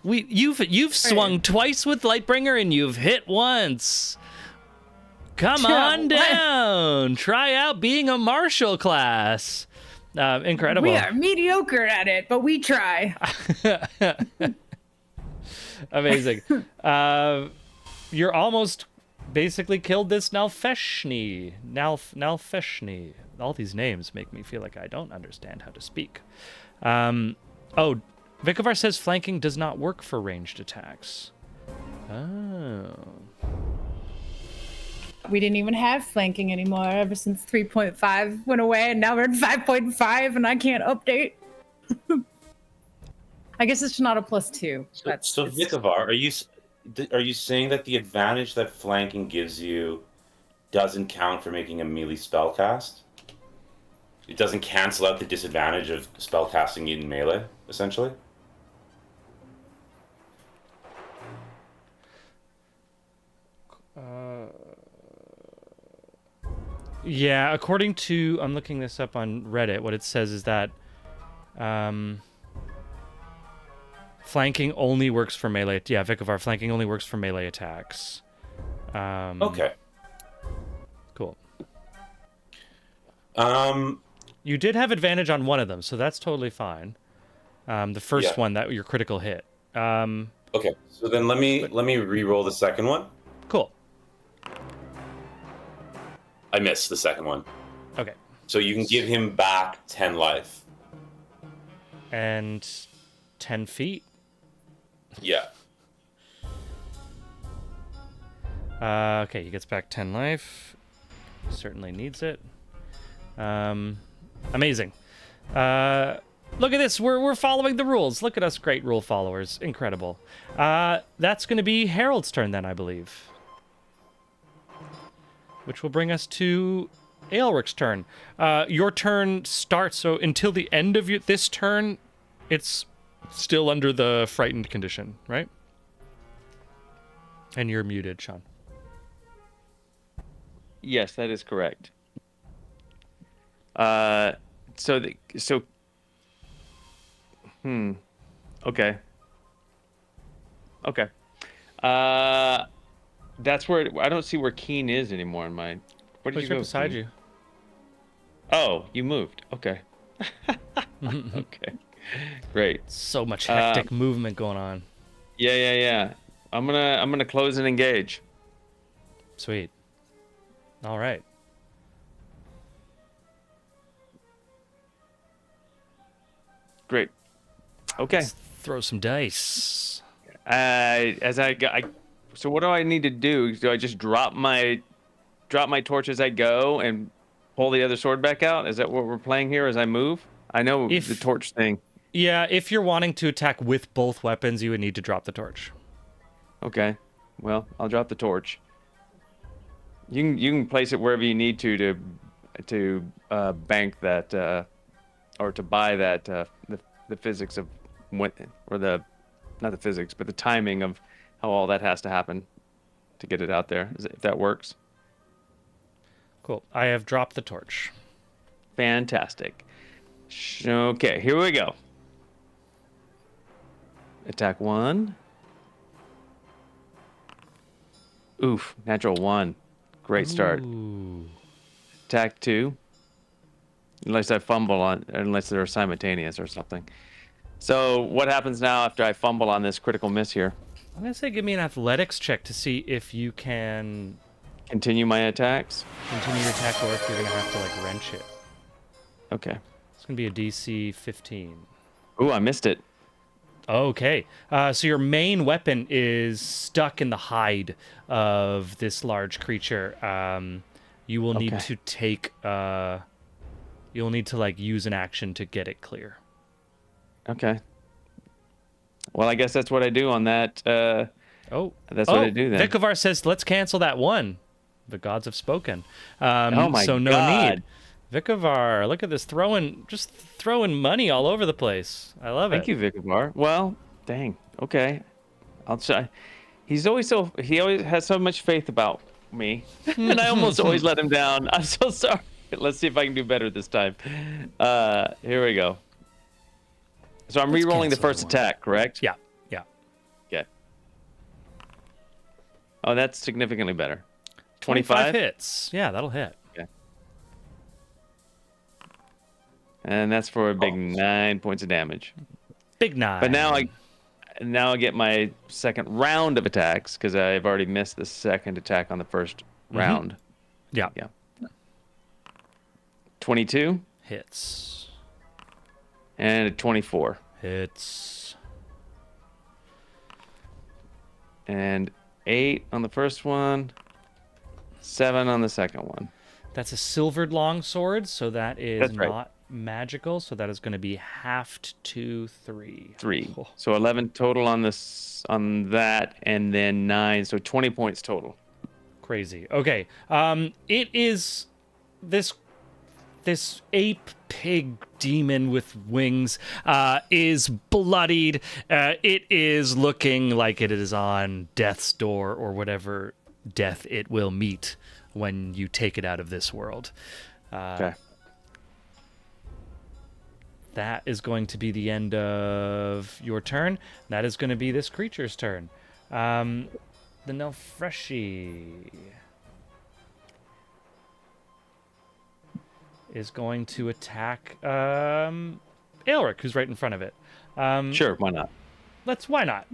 You've swung twice with Lightbringer and you've hit once. Come on what? down. Try out being a martial class. Incredible. We are mediocre at it, but we try. Amazing. You're almost basically killed this Nalfeshni. Nalfeshni. All these names make me feel like I don't understand how to speak. Oh, Vikovar says flanking does not work for ranged attacks. Oh. We didn't even have flanking anymore ever since 3.5 went away, and now we're at 5.5, and I can't update. I guess it's not a +2. So Vikovar, are you saying that the advantage that flanking gives you doesn't count for making a melee spell cast? It doesn't cancel out the disadvantage of spell casting in melee, essentially? Yeah, according to, I'm looking this up on Reddit, what it says is that flanking only works for melee. Yeah, Vikavar, flanking only works for melee attacks. Okay. Cool. Um. You did have advantage on one of them, so that's totally fine. The first Yeah. one, that your critical hit. Okay. So then let me re-roll the second one. Cool. I missed the second one. Okay. So you can give him back 10 life. And 10 feet. Yeah. Okay, he gets back 10 life. Certainly needs it. Amazing. Look at this. We're following the rules. Look at us, great rule followers. Incredible. That's going to be Harold's turn then, I believe. Which will bring us to Aelric's turn. Your turn starts, so until the end of this turn, it's still under the frightened condition, right? And you're muted, Sean. Yes, that is correct. Okay. Okay. That's where I don't see where Keen is anymore in mine. Where did He's you right go? beside Keen? you. Oh, you moved. Okay. Okay. Great. So much hectic movement going on. Yeah. I'm gonna close and engage. Sweet. All right. Great. Okay. Let's throw some dice. So what do I need to do? Do I just drop my torch as I go and pull the other sword back out? Is that what we're playing here as I move? I know the torch thing. Yeah, if you're wanting to attack with both weapons, you would need to drop the torch. Okay. Well, I'll drop the torch. You can place it wherever you need to bank that or to buy that the physics of what, or the not the physics but the timing of how all that has to happen to get it out there, if that works. Cool. I have dropped the torch. Fantastic. Okay, here we go. Attack 1. Oof, natural 1. Great start. Ooh. Attack 2. Unless I fumble unless they're simultaneous or something. So what happens now after I fumble on this critical miss here? I'm going to say give me an athletics check to see if you can Continue my attacks? continue your attack or if you're going to have to, like, wrench it. Okay. It's going to be a DC 15. Ooh, I missed it. Okay. So your main weapon is stuck in the hide of this large creature. You will need to take... you'll need to, like, use an action to get it clear. Okay. Well, I guess that's what I do on that. That's what I do then. Vikavar says, let's cancel that one. The gods have spoken. Oh my so no God. need. Vikavar, look at this, just throwing money all over the place. I love Thank it. you, Vikavar. Well, dang. Okay. I'll try. He always has so much faith about me, and I almost always let him down. I'm so sorry. Let's see if I can do better this time. Here we go. So I'm re-rolling the cancel first one. attack, correct? Yeah. Okay. Oh, that's significantly better. 25 hits. Yeah, that'll hit. Okay. And that's for a big 9 points of damage. Big 9. But now I get my second round of attacks because I've already missed the second attack on the first round. Yeah. 22 Hits. and a 24 Hits. and 8 on the first one, 7 on the second one. That's a silvered longsword, so that is That's right. not magical. So that is going to be halved to 3. 3. Oh, So 11 total on that, and then 9. So 20 points total. crazy. Okay. It is this ape pig demon with wings is bloodied. It is looking like it is on death's door or whatever death it will meet when you take it out of this world. Okay. That is going to be the end of your turn. That is going to be this creature's turn. The Nelfreshi is going to attack Aelric, who's right in front of it. Sure, why not? Why not?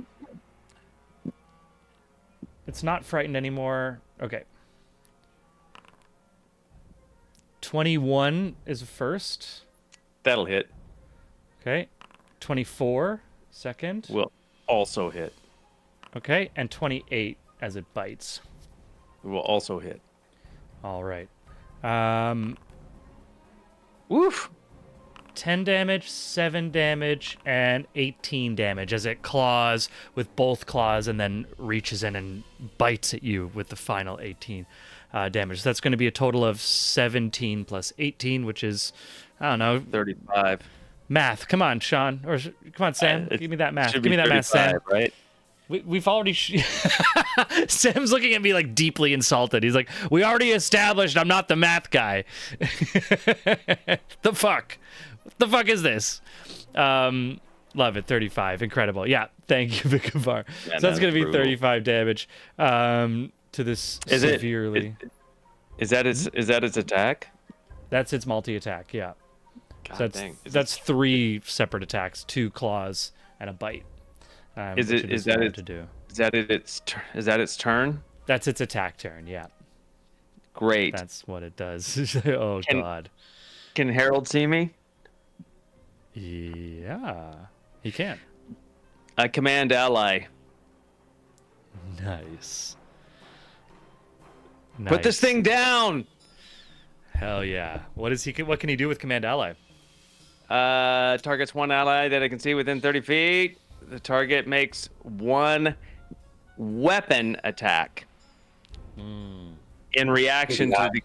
It's not frightened anymore. Okay. 21 is a first. That'll hit. Okay. 24, second. Will also hit. Okay. And 28 as it bites. Will also hit. All right. Woof. 10 damage, 7 damage, and 18 damage as it claws with both claws and then reaches in and bites at you with the final 18 damage. So that's going to be a total of 17 plus 18, which is, I don't know, 35. math. Come on, Sean. Or come on, Sam. Give me that math. Should Give me be that math, Sam. 35, right? We've already... Sam's looking at me like deeply insulted. He's like, we already established I'm not the math guy. The fuck? What the fuck is this? Love it. 35. Incredible. Yeah. Thank you, Vikavar. Yeah, So that's going to be brutal. 35 damage to this severely. Is that its attack? That's its multi-attack, yeah. God So dang. that's 3 separate attacks, 2 claws and a bite. Is which it- it is allowed that it- to do? Is that its turn? That's its attack turn, yeah. Great. That's what it does. Oh, Can- God. Can Harold see me? Yeah, he can. I command ally. Nice. Put this Nice. thing down. Hell yeah. What can he do with command ally? Targets one ally that I can see within 30 feet. The target makes 1 weapon attack. In reaction to the.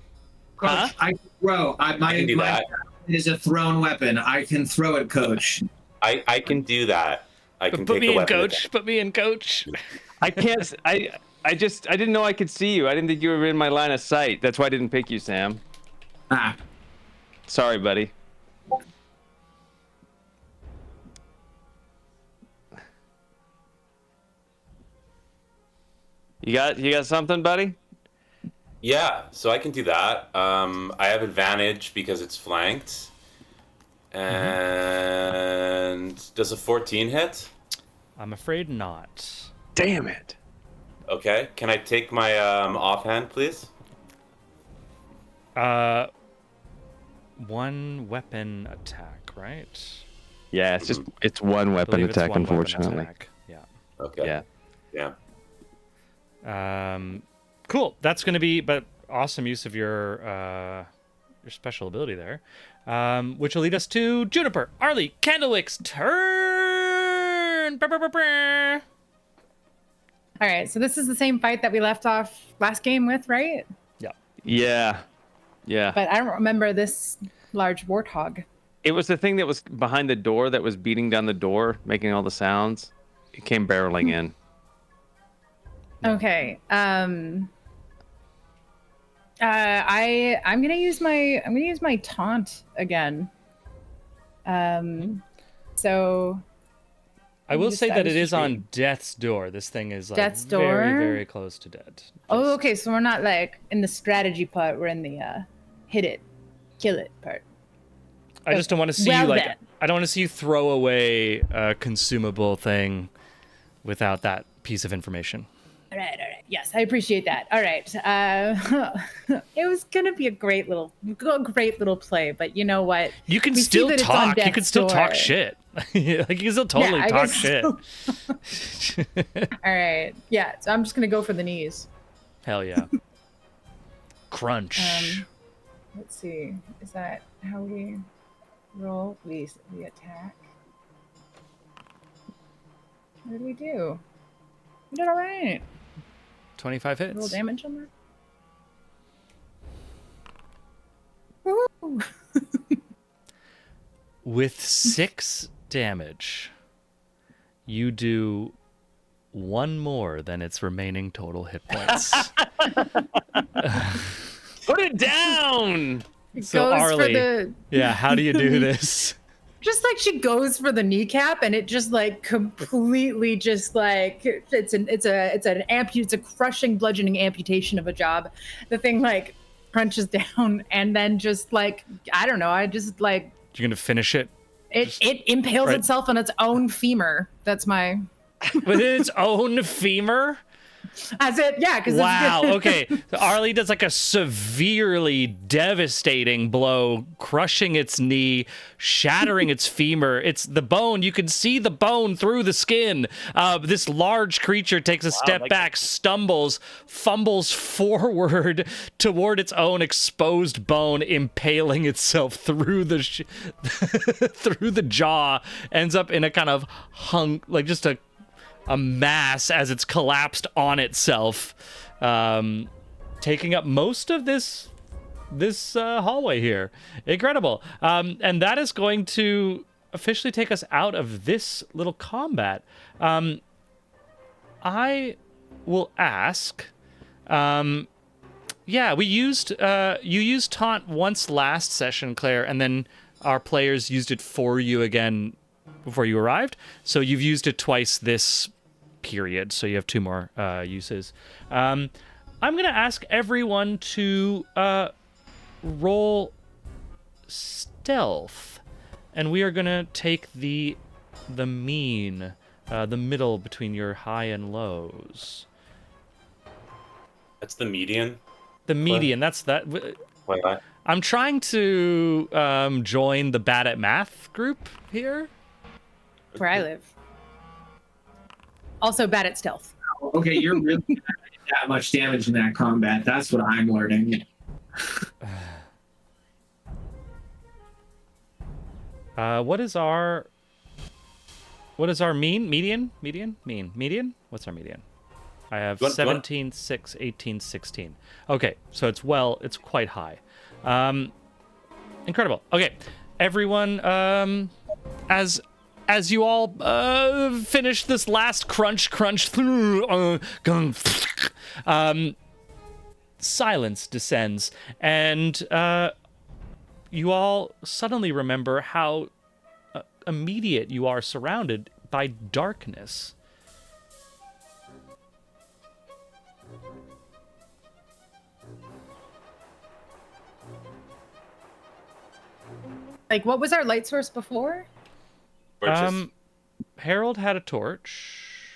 Coach, Huh? I can throw. My can do that. weapon is a thrown weapon. I can throw it, Coach. I can do that. I can Put take me a in, weapon coach. attack. Put me in, coach. I can't. I didn't know I could see you. I didn't think you were in my line of sight. That's why I didn't pick you, Sam. Ah, Sorry, buddy. You got something, buddy? Yeah, so I can do that. I have advantage because it's flanked. And does a 14 hit? I'm afraid not. Damn it. Okay. Can I take my offhand, please? 1 weapon attack, right? Yeah, it's one I weapon believe it's attack, 1 weapon unfortunately. attack. Yeah. Okay. Yeah. Yeah. Cool. That's going to be, but awesome use of your special ability there, which will lead us to Juniper, Arlie, Candlewick's turn. Brr, brr, brr, brr. All right, so this is the same fight that we left off last game with, right? Yeah. Yeah. Yeah. But I don't remember this large warthog. It was the thing that was behind the door that was beating down the door, making all the sounds. It came barreling in. Okay. I'm gonna use my taunt again. So I will Just say that out it of is on stream. death's door. This thing is like Death's very, door? very close to dead. oh, Just- okay. So we're not like in the strategy part. We're in the hit it, kill it part. I just don't want to see Well you like. then. I don't want to see you throw away a consumable thing without that piece of information. All right. Yes, I appreciate that. All right. It was gonna be a great little play, but you know what? You can We see still that it's on talk. You can death's still talk door. shit. Like you can still totally I talk guess shit. so. All right. Yeah. So I'm just gonna go for the knees. Hell yeah. Crunch. Let's see. Is that how we roll? We attack. What did we do? We did all right. 25 hits. Roll damage on that. Woo! With 6 damage, you do 1 more than its remaining total hit points. Put it down. So goes Arlie, for the yeah, how do you do this? just like she goes for the kneecap and it just like completely just like it's a crushing bludgeoning amputation of a job. The thing like crunches down and then just like I don't know, I just like You're gonna finish it it impales right- itself on its own femur. That's my with its own femur? as it yeah because Wow. Okay. So Arlie does like a severely devastating blow, crushing its knee, shattering its femur. It's the bone. You can see the bone through the skin. This large creature takes a step back, stumbles, fumbles forward toward its own exposed bone, impaling itself through the through the jaw. Ends up in a kind of like just a mass as it's collapsed on itself, taking up most of this hallway here. Incredible. And that is going to officially take us out of this little combat. I will ask, yeah, we used you used taunt once last session, Claire, and then our players used it for you again before you arrived. So you've used it twice this period, so you have 2 more uses. I'm gonna ask everyone to roll stealth, and we are gonna take the mean, the middle between your high and lows. That's the median. The median. That's that. Why? I'm trying to join the bad at math group here. where I live. Also bad at stealth. Okay, you're really not getting that much damage in that combat. That's what I'm learning. What is our median? What's our median? I have 17, 6, 18, 16. Okay, so it's quite high. Incredible. Okay, everyone, as you all finish this last crunch, silence descends, and you all suddenly remember how immediate you are surrounded by darkness. Like, what was our light source before? Harold had a torch.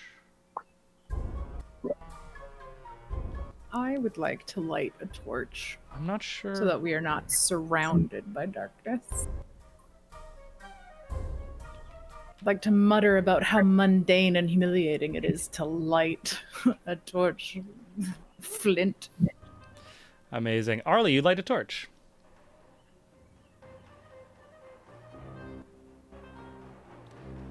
I would like to light a torch I'm not sure. so that we are not surrounded by darkness. I'd like to mutter about how mundane and humiliating it is to light a torch. Flint. Amazing. Arlie, you light a torch.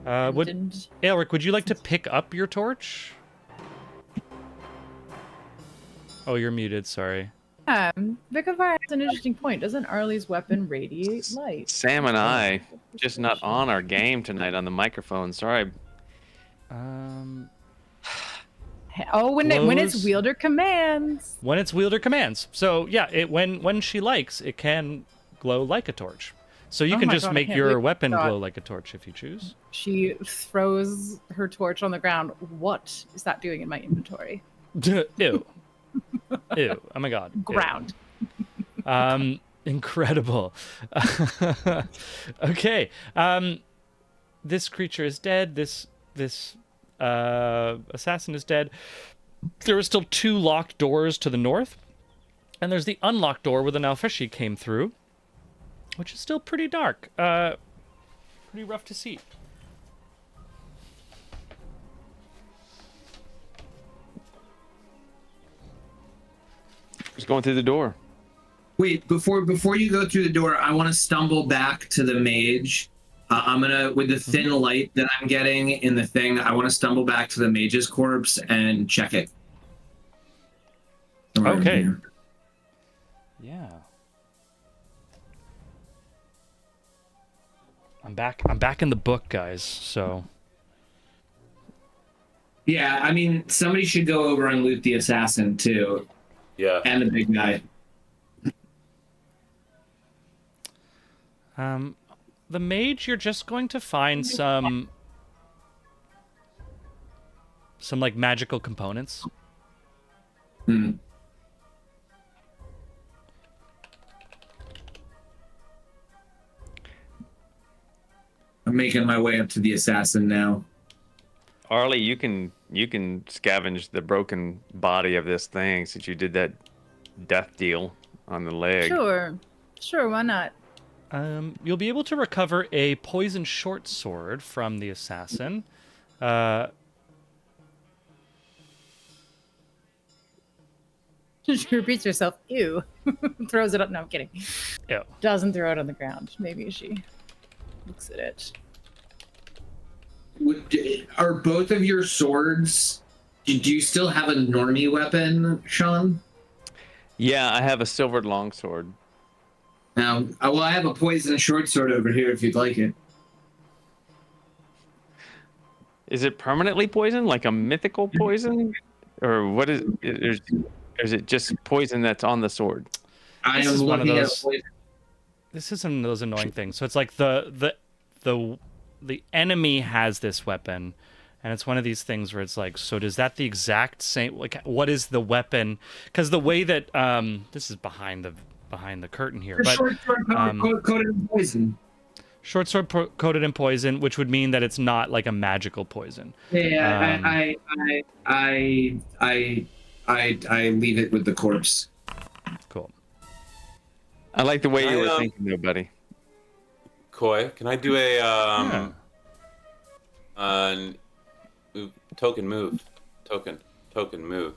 Aelric, would you like to pick up your torch? Oh, you're muted, sorry. Vicavar has an interesting point. Doesn't Arlie's weapon radiate light? Sam and I just not on our game tonight on the microphone. Sorry. Oh, when it's Glows. wielder commands. When it's wielder commands. So yeah, when she likes, it can glow like a torch. So you Oh can my just God, I make can't your believe weapon that. glow like a torch if you choose. She throws her torch on the ground. What is that doing in my inventory? Ew. Ew. Oh my god. Ew. Ground. Incredible. Okay. This creature is dead. This assassin is dead. There are still 2 locked doors to the north. And there's the unlocked door where the Nalfeshi came through, which is still pretty dark. Pretty rough to see. Just going through the door. Wait, before you go through the door, I want to stumble back to the mage. I'm gonna, with the thin light that I'm getting in the thing, I want to stumble back to the mage's corpse and check it. Okay. Yeah. I'm back in the book, guys. So Yeah, I mean, somebody should go over and loot the assassin too, Yeah. and the big guy. The mage, you're just going to find some like magical components. Hmm. I'm making my way up to the assassin now. Arlie, you can scavenge the broken body of this thing since you did that death deal on the leg. Sure, why not? You'll be able to recover a poison short sword from the assassin. She repeats herself. Ew. Throws it up. No, I'm kidding. Ew. Doesn't throw it on the ground. Maybe she looks at it. Are both of your swords? Do you still have a normie weapon, Sean? Yeah, I have a silvered longsword. Well, I have a poison short sword over here if you'd like it. Is it permanently poison, like a mythical poison, or what is? Or is it just poison that's on the sword? I This am is one of looking at those- poison. This is one of those annoying things. So it's like the enemy has this weapon, and it's one of these things where it's like, so does that the exact same? Like, what is the weapon? Because the way that this is behind the curtain here, The but short sword coated in poison. short sword coated in poison, which would mean that it's not like a magical poison. Yeah, I leave it with the corpse. Cool. I like the way Can you I, were thinking, though, buddy. Koi, can I do a Yeah. token move? Token move.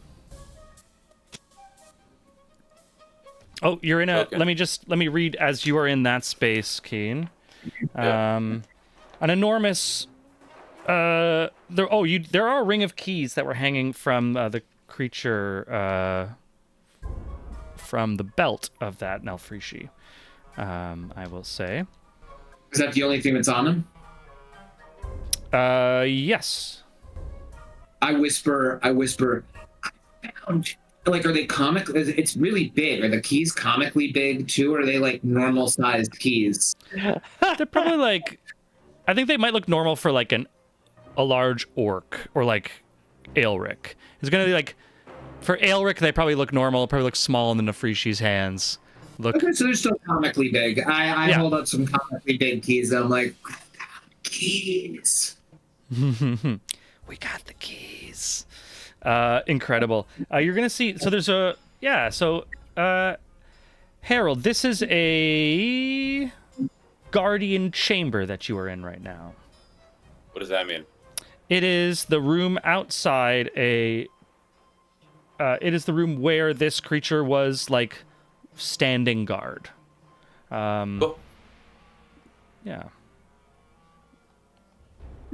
Oh, you're in a. Okay. Let me read as you are in that space, Keen. Yeah. An enormous. There are a ring of keys that were hanging from the creature from the belt of that Nelfrishi. I will say. Is that the only thing that's on him? Yes. I whisper. I found. Like, are they comic? It's really big. Are the keys comically big too? Or are they like normal sized keys? They're probably like. I think they might look normal for like a large orc or like Aelric. It's gonna be like. For Aelric, they probably look normal. Probably look small in the Nefrishi's hands. Look. Okay, so they're still comically big. I Yeah. hold up some comically big keys. And I'm like, I found keys. We got the keys. Incredible. You're gonna see. So there's a So Harold, this is a guardian chamber that you are in right now. What does that mean? It is the room outside a. It is the room where this creature was like standing guard. Oh, Yeah.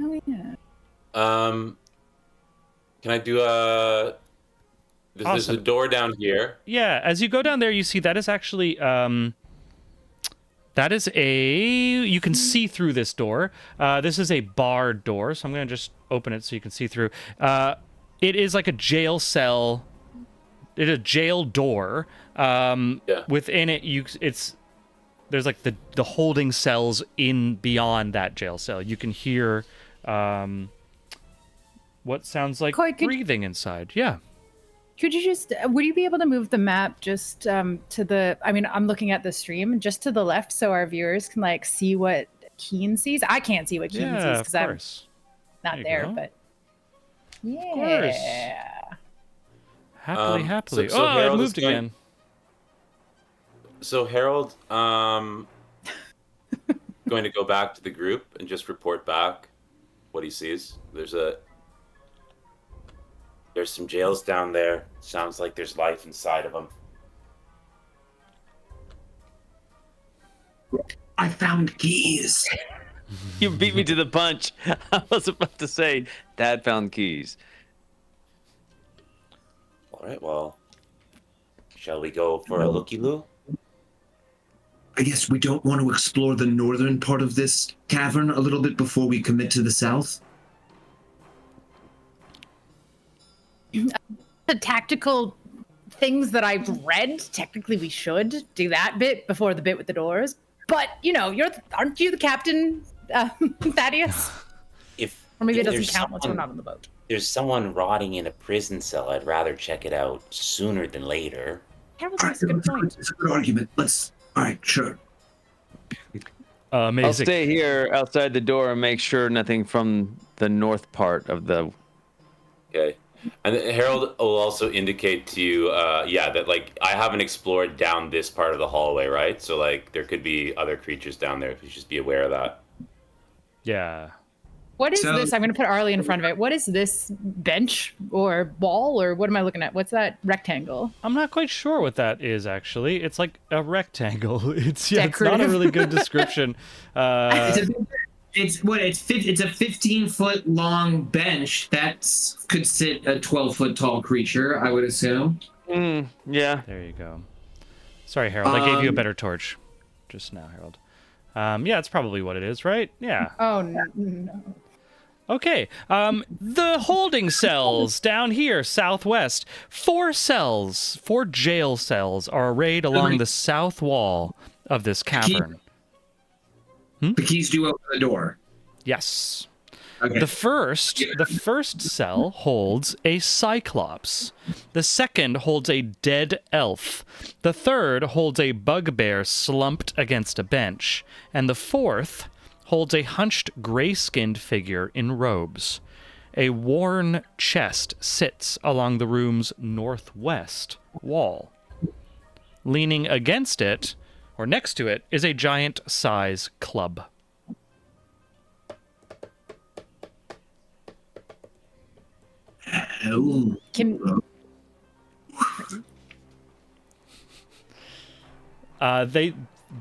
Oh yeah. can I do a? There's a Awesome. door down here. Yeah, as you go down there, you see that is actually that is you can see through this door. This is a barred door, so I'm gonna just open it so you can see through. It is like a jail cell. It's a jail door. Within it, there's like the holding cells in beyond that jail cell. You can hear what sounds like Koi, breathing inside. Yeah. Could you would you be able to move the map just to the, I mean, I'm looking at the stream, just to the left so our viewers can like see what Keen sees? I can't see what Keen sees Yeah, of because I'm course. not you there, go. but course. yeah. Happily, happily. so It Harold is moved going- again. So Harold, going to go back to the group and just report back what he sees. There's some jails down there. Sounds like there's life inside of them. I found keys. You beat me to the punch. I was about to say, Dad found keys. All right, well, shall we go for a looky-loo? I guess we don't want to explore the northern part of this cavern a little bit before we commit to the south? The tactical things that I've read, technically we should do that bit before the bit with the doors. But aren't you the captain, Thaddeus? If Or maybe if it doesn't there's count once we're someone- not on the boat. There's someone rotting in a prison cell. I'd rather check it out sooner than later. Harold All right, makes a good point. it's a good argument. Let's. All right, sure. Amazing. I'll stay here outside the door and make sure nothing from the north part of the. Okay. And Harold will also indicate to you, that like I haven't explored down this part of the hallway, right? So like there could be other creatures down there. You should just be aware of that. Yeah. What is So- this? I'm going to put Arlie in front of it. What is this bench or wall or what am I looking at? What's that rectangle? I'm not quite sure what that is actually. It's like a rectangle. It's not a Decorative. really good description. It's a 15-foot long bench that could sit a 12-foot tall creature, I would assume. Yeah. There you go. Sorry, Harold. I gave you a better torch just now, Harold. Yeah, it's probably what it is, right? Yeah. Oh, no. Okay. The holding cells down here, southwest. 4 jail cells are arrayed along the south wall of this cavern. The keys do open the door. Yes. Okay. The first cell holds a cyclops. The second holds a dead elf. The third holds a bugbear slumped against a bench. And the fourth holds a hunched gray-skinned figure in robes. A worn chest sits along the room's northwest wall. Leaning against it, or next to it, is a giant size club. Oh. Can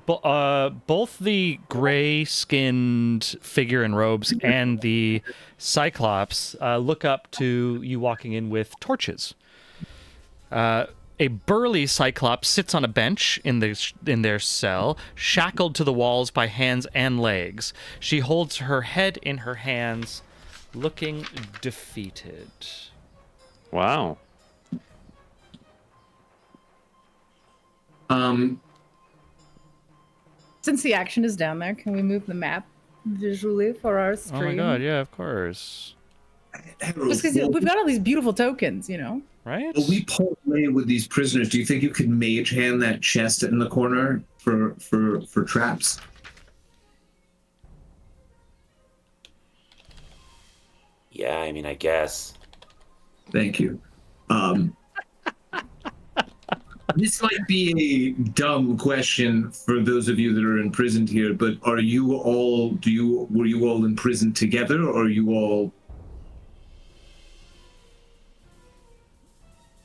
Both the gray-skinned figure in robes and the Cyclops look up to you walking in with torches. A burly Cyclops sits on a bench in their cell, shackled to the walls by hands and legs. She holds her head in her hands, looking defeated. Wow. Since the action is down there, can we move the map visually for our stream? Oh my god, yeah, of course. Harold, Just because we've got all these beautiful tokens, Right? will we pull away with these prisoners? Do you think you could mage hand that chest in the corner for traps? Yeah, I mean, I guess. Thank you. This might be a dumb question for those of you that are imprisoned here, but were you all imprisoned together, or are you all?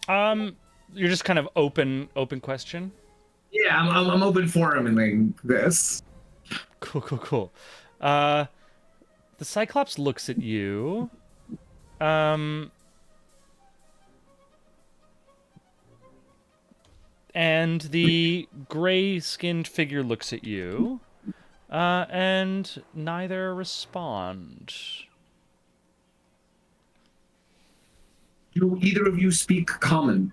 You're just kind of open question. Yeah, I'm open forum this. Cool. The Cyclops looks at you. And the gray-skinned figure looks at you. And neither respond. Do either of you speak common?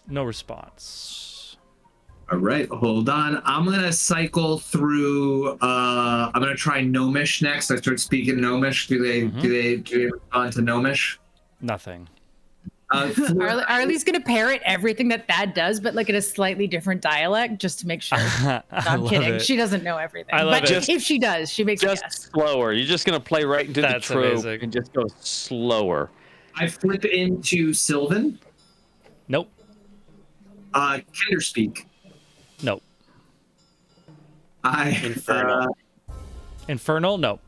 No response. All right, hold on. I'm gonna cycle through. I'm gonna try Gnomish next. I start speaking Gnomish. Do they respond to Gnomish? Nothing. Arlie's gonna parrot everything that Thad does, but like in a slightly different dialect, just to make sure. I'm love kidding. it. She doesn't know everything. I love but it. if she does, she makes a Just guess. slower. You're just gonna play right into That's the trope amazing. and just go slower. I flip into Sylvan. Nope. Kinderspeak. Nope. Infernal. Infernal? Nope.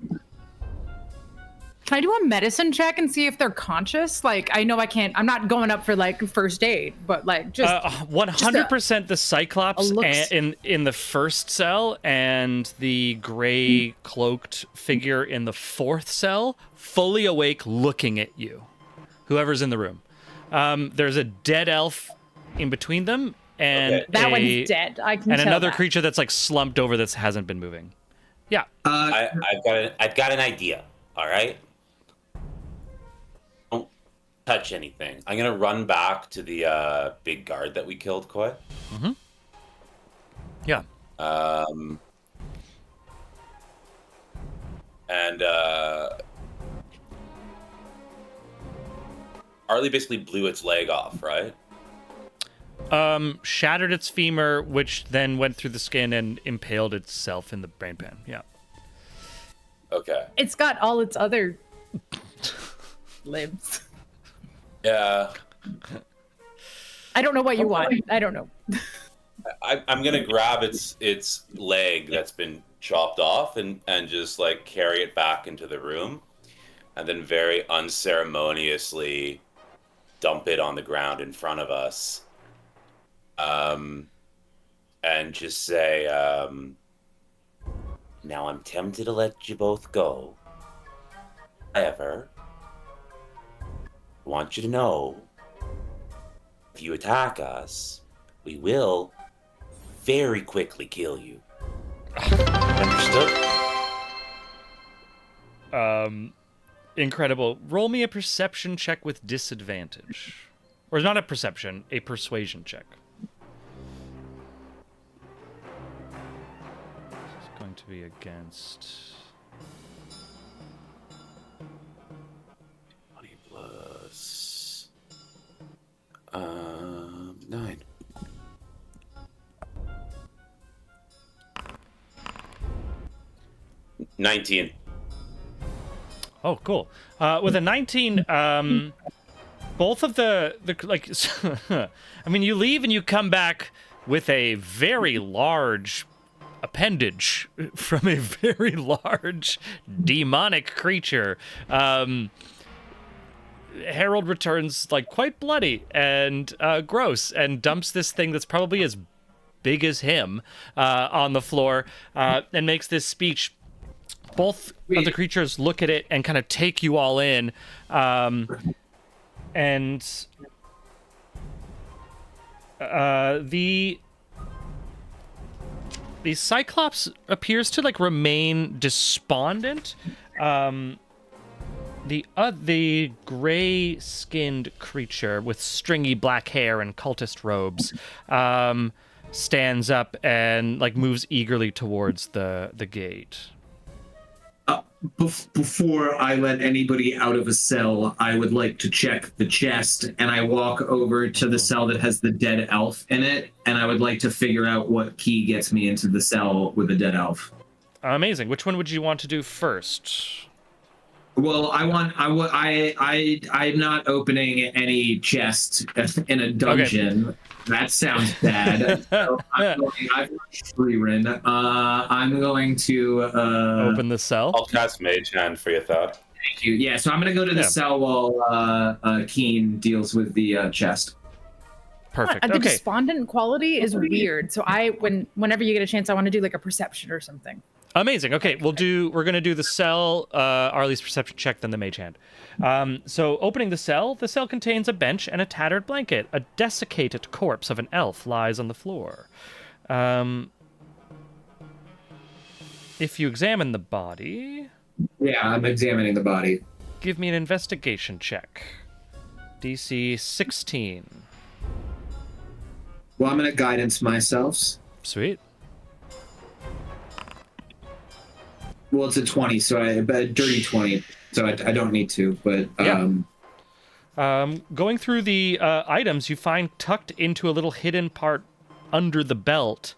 Can I do a medicine check and see if they're conscious? Like, I know I can't. I'm not going up for like first aid, but like just 100% the Cyclops a looks- in the first cell and the gray cloaked figure in the fourth cell, fully awake, looking at you. Whoever's in the room. There's a dead elf in between them, and Okay. that one's dead. I can and tell another that. creature that's like slumped over that hasn't been moving. Yeah. I've got an idea. All right. Don't touch anything. I'm gonna run back to the big guard that we killed, Koi. Yeah. And Arlie basically blew its leg off, right? Shattered its femur, which then went through the skin and impaled itself in the brain pan. Yeah. Okay. It's got all its other limbs. Yeah. I don't know what you want. I don't know. I'm gonna grab its leg that's been chopped off and just like carry it back into the room, and then very unceremoniously dump it on the ground in front of us. And just say, now I'm tempted to let you both go. However, I want you to know, if you attack us, we will very quickly kill you. Understood? Incredible. Roll me a perception check with disadvantage. Or not a perception, a persuasion check. This is going to be against... 20 plus... 9. $19. Oh, cool. With a 19, both of the like, I mean, you leave and you come back with a very large appendage from a very large demonic creature. Harold returns like quite bloody and gross and dumps this thing that's probably as big as him on the floor and makes this speech. Both of the creatures look at it and kind of take you all in, and the Cyclops appears to like remain despondent. The gray-skinned creature with stringy black hair and cultist robes stands up and like moves eagerly towards the gate. Before I let anybody out of a cell, I would like to check the chest, and I walk over to the cell that has the dead elf in it, and I would like to figure out what key gets me into the cell with the dead elf. Amazing. Which one would you want to do first? Well, I'm not opening any chest in a dungeon. Okay. That sounds bad. So I've watched Freerin. I'm going to open the cell. I'll cast Mage Hand for your thought. Thank you. Yeah, so I'm going to go to the cell while Keen deals with the chest. Perfect. The despondent quality is weird. So whenever you get a chance, I want to do like a perception or something. Amazing. Okay, we're gonna do the cell, Arlie's perception check, then the mage hand. So opening the cell contains a bench and a tattered blanket. A desiccated corpse of an elf lies on the floor. If you examine the body... Yeah, I'm examining the body. Give me an investigation check. DC 16. Well, I'm gonna guidance myself. Sweet. Well, it's a 20, so a dirty 20, so I don't need to, but... Going through the items, you find tucked into a little hidden part under the belt,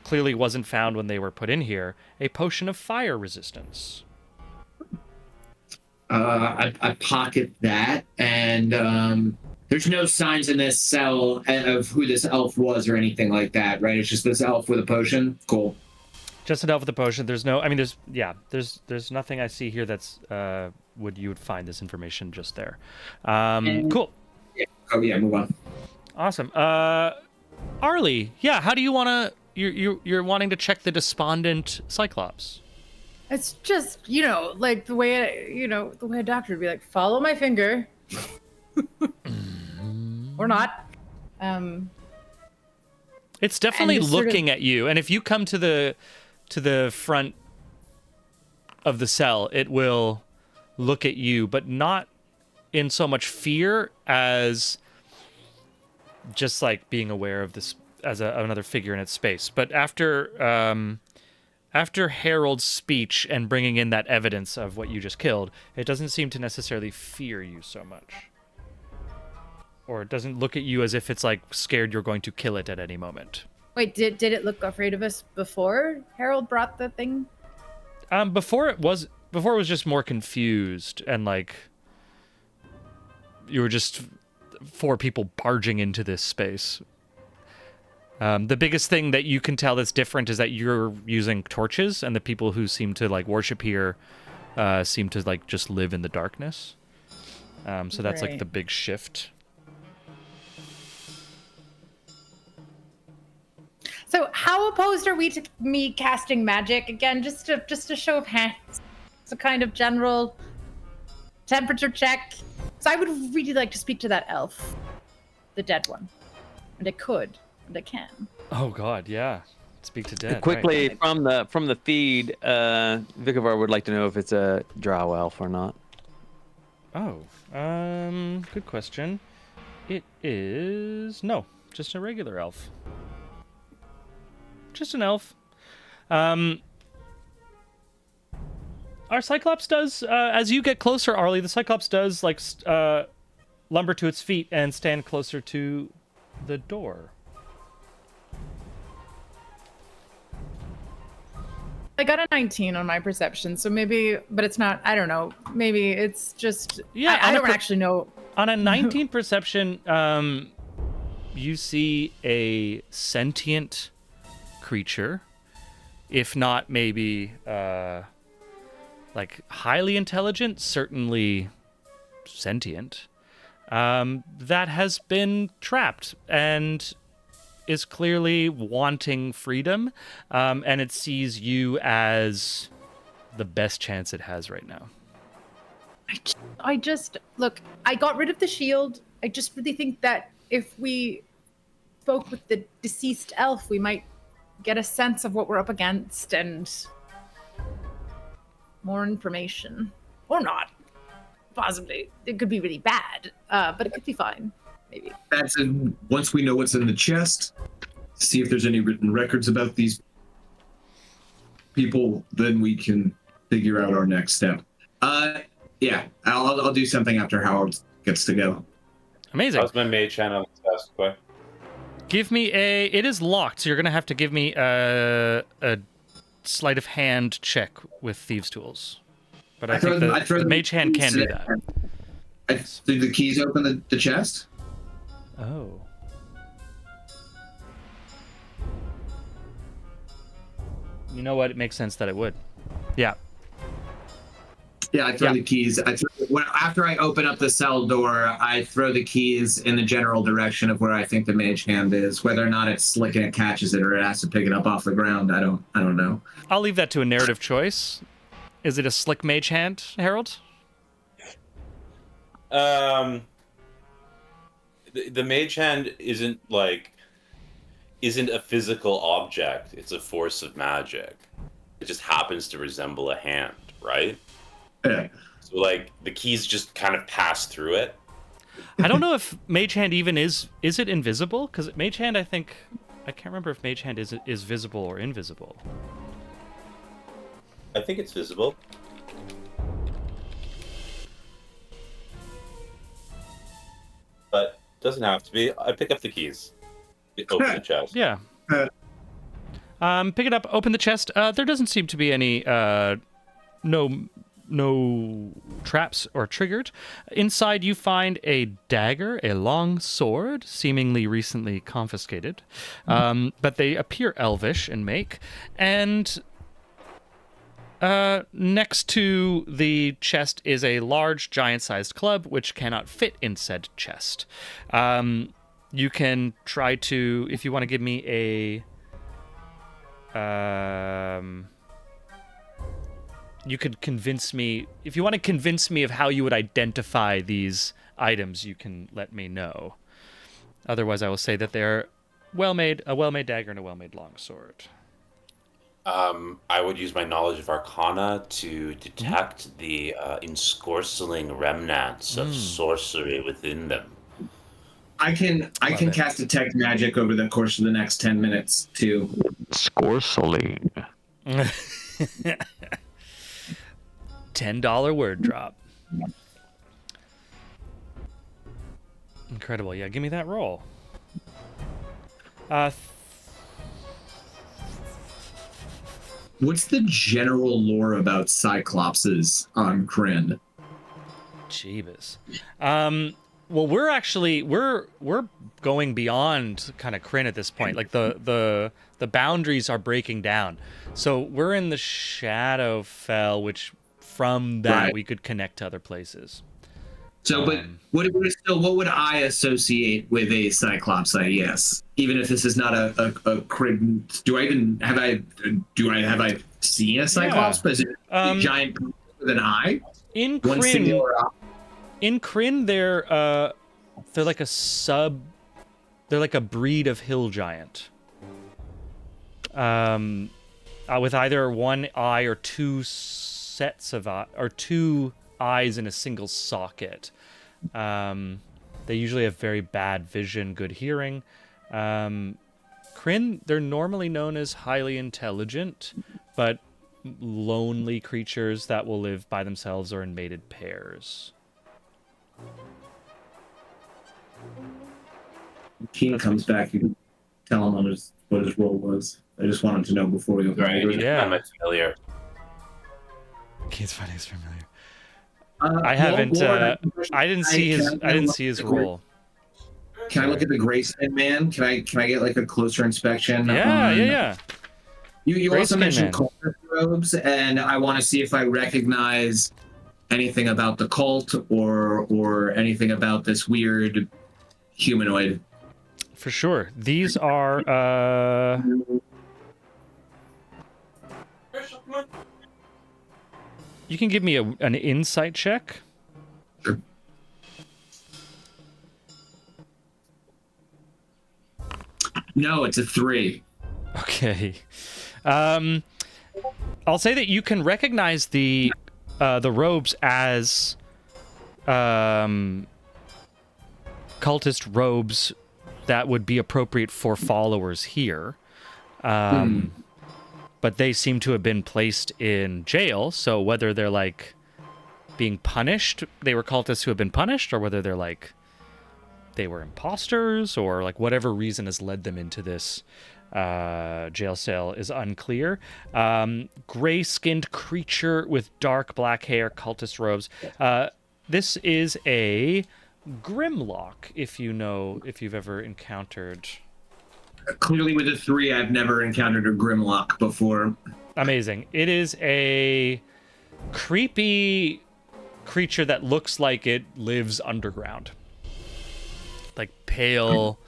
clearly wasn't found when they were put in here, a potion of fire resistance. I pocket that, and there's no signs in this cell of who this elf was or anything like that, right? It's just this elf with a potion? Cool. Just an elf with a potion. There's no. I mean, there's nothing I see here that's you would find this information just there. Cool. Yeah. Oh yeah, move on. Awesome. Arlie, yeah. How do you want to? You're wanting to check the despondent Cyclops. It's just like the way a doctor would be like, follow my finger, or not. It's definitely looking at you, and if you come to the front of the cell, it will look at you, but not in so much fear as just like being aware of this another figure in its space. But after Harold's speech and bringing in that evidence of what you just killed, it doesn't seem to necessarily fear you so much. Or it doesn't look at you as if it's like scared you're going to kill it at any moment. Wait, did it look afraid of us before Harold brought the thing? Before it was just more confused and like you were just 4 people barging into this space. The biggest thing that you can tell that's different is that you're using torches, and the people who seem to like worship here seem to like just live in the darkness. So that's like Right. the big shift. So how opposed are we to me casting magic again? Just a show of hands. It's a kind of general temperature check. So I would really like to speak to that elf, the dead one, and I could, and I can. Oh God, yeah. Speak to dead. Quickly from the feed, Vicavar would like to know if it's a drow elf or not. Right. Oh, good question. It is just a regular elf. Just an elf. Our Cyclops does, as you get closer, Arlie, the Cyclops does like lumber to its feet and stand closer to the door. I got a 19 on my perception, so maybe, but it's not. I don't know. Maybe it's just. Yeah, I don't actually know. On a 19 perception, you see a sentient creature, if not maybe like highly intelligent, certainly sentient, that has been trapped and is clearly wanting freedom, and it sees you as the best chance it has right now. I just look. I got rid of the shield. I just really think that if we spoke with the deceased elf, we might get a sense of what we're up against and more information, or not. Possibly, it could be really bad, but it could be fine. Maybe. Once we know what's in the chest, see if there's any written records about these people, then we can figure out our next step. Yeah, I'll do something after Howard gets to go. Amazing. How's my mage hand on this task, boy? Give me it is locked, so you're going to have to give me a sleight of hand check with Thieves' Tools. But I think the mage hand can do that. Did the keys open the chest? Oh. You know what? It makes sense that it would. Yeah. Yeah, I throw the keys. After I open up the cell door, I throw the keys in the general direction of where I think the mage hand is. Whether or not it's slick and it catches it, or it has to pick it up off the ground, I don't know. I'll leave that to a narrative choice. Is it a slick mage hand, Harold? The mage hand isn't a physical object. It's a force of magic. It just happens to resemble a hand, right? Yeah. So like the keys just kind of pass through it. I don't know if mage hand even is it invisible? Because mage hand, I can't remember if mage hand is visible or invisible. I think it's visible. But it doesn't have to be. I pick up the keys. Open the chest. Yeah. Pick it up, open the chest. There doesn't seem to be any no traps or triggered. Inside you find a dagger, a long sword, seemingly recently confiscated. But they appear elvish in make. And next to the chest is a large, giant-sized club, which cannot fit in said chest. You can try to, if you want to give me a... you could convince me, if you want to convince me of how you would identify these items, you can let me know. Otherwise, I will say that they're a well-made dagger and a well-made longsword. I would use my knowledge of Arcana to detect the ensorceling remnants of sorcery within them. I can it. cast detect magic over the course of the next 10 minutes too. Scorceling. $10 word drop. Incredible. Yeah, give me that roll. What's the general lore about Cyclopses on Kryn? Jeebus. Well, we're going beyond kind of Kryn at this point. Like the boundaries are breaking down. So we're in the Shadowfell, which from that Right. we could connect to other places. So, but what would I associate with a Cyclops? I guess, even if this is not a Kryn, have I seen a Cyclops? But is it a giant with an eye? In One Kryn, singular eye? in Kryn, they're like they're like a breed of hill giant. With either one eye or two sets of or two eyes in a single socket. They usually have very bad vision, good hearing. Kryn, they're normally known as highly intelligent, but lonely creatures that will live by themselves or in mated pairs. Keen comes back, you can tell him what his role was. I just wanted to know before we go. Right. Yeah. I'm familiar. Keith's finding is familiar. I I didn't see his role. Can I look at the Grayskin man? Can I get like a closer inspection? Yeah. You also Grayskin mentioned man. cultist robes, and I want to see if I recognize anything about the cult or anything about this weird humanoid. For sure. These are you can give me an insight check. Sure. No, it's a 3. Okay. I'll say that you can recognize the robes as cultist robes that would be appropriate for followers here. But they seem to have been placed in jail, so whether they're like being punished, they were cultists who have been punished, or whether they're like they were imposters, or like whatever reason has led them into this jail cell is unclear. Gray-skinned creature with dark black hair, cultist robes. This is a Grimlock, if you've ever encountered. Clearly, with a 3, I've never encountered a Grimlock before. Amazing. It is a creepy creature that looks like it lives underground. Like pale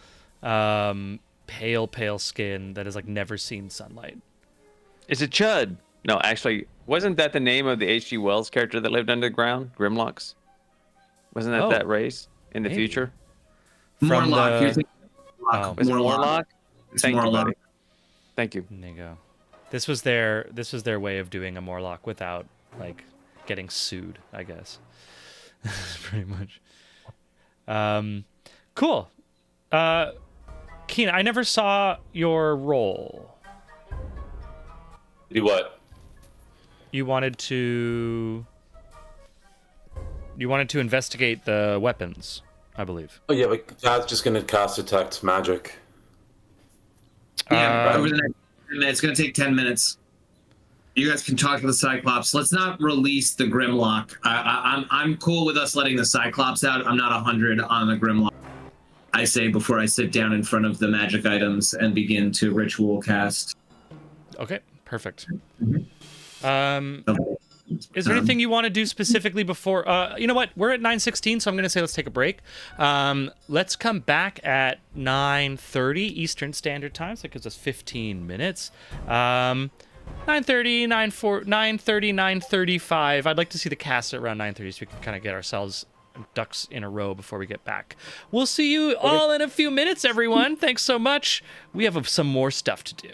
skin that has like never seen sunlight. Is it Chud? No, actually, wasn't that the name of the H.G. Wells character that lived underground? Grimlocks? Wasn't that that race in the future? Morlock. You're thinking Oh. Was it Morlock? It's Thank you, Morlock. buddy. Thank you. There you go. This was their way of doing a Morlock without like getting sued, I guess. Pretty much. Cool. Keen, I never saw your role. Do what? You wanted to investigate the weapons, I believe. Oh yeah, but God's just gonna cast detect magic. Yeah, over the next 10 minutes. It's going to take 10 minutes. You guys can talk to the Cyclops. Let's not release the Grimlock. I'm cool with us letting the Cyclops out. I'm not 100 on the Grimlock. I say before I sit down in front of the magic items and begin to ritual cast. Okay, perfect. Okay. Is there anything you want to do specifically before? You know what? We're at 9:16, so I'm going to say let's take a break. Let's come back at 9:30 Eastern Standard Time, so that gives us 15 minutes. 9:30, 9:35. I'd like to see the cast at around 9:30 so we can kind of get ourselves ducks in a row before we get back. We'll see you all in a few minutes, everyone. Thanks so much. We have some more stuff to do.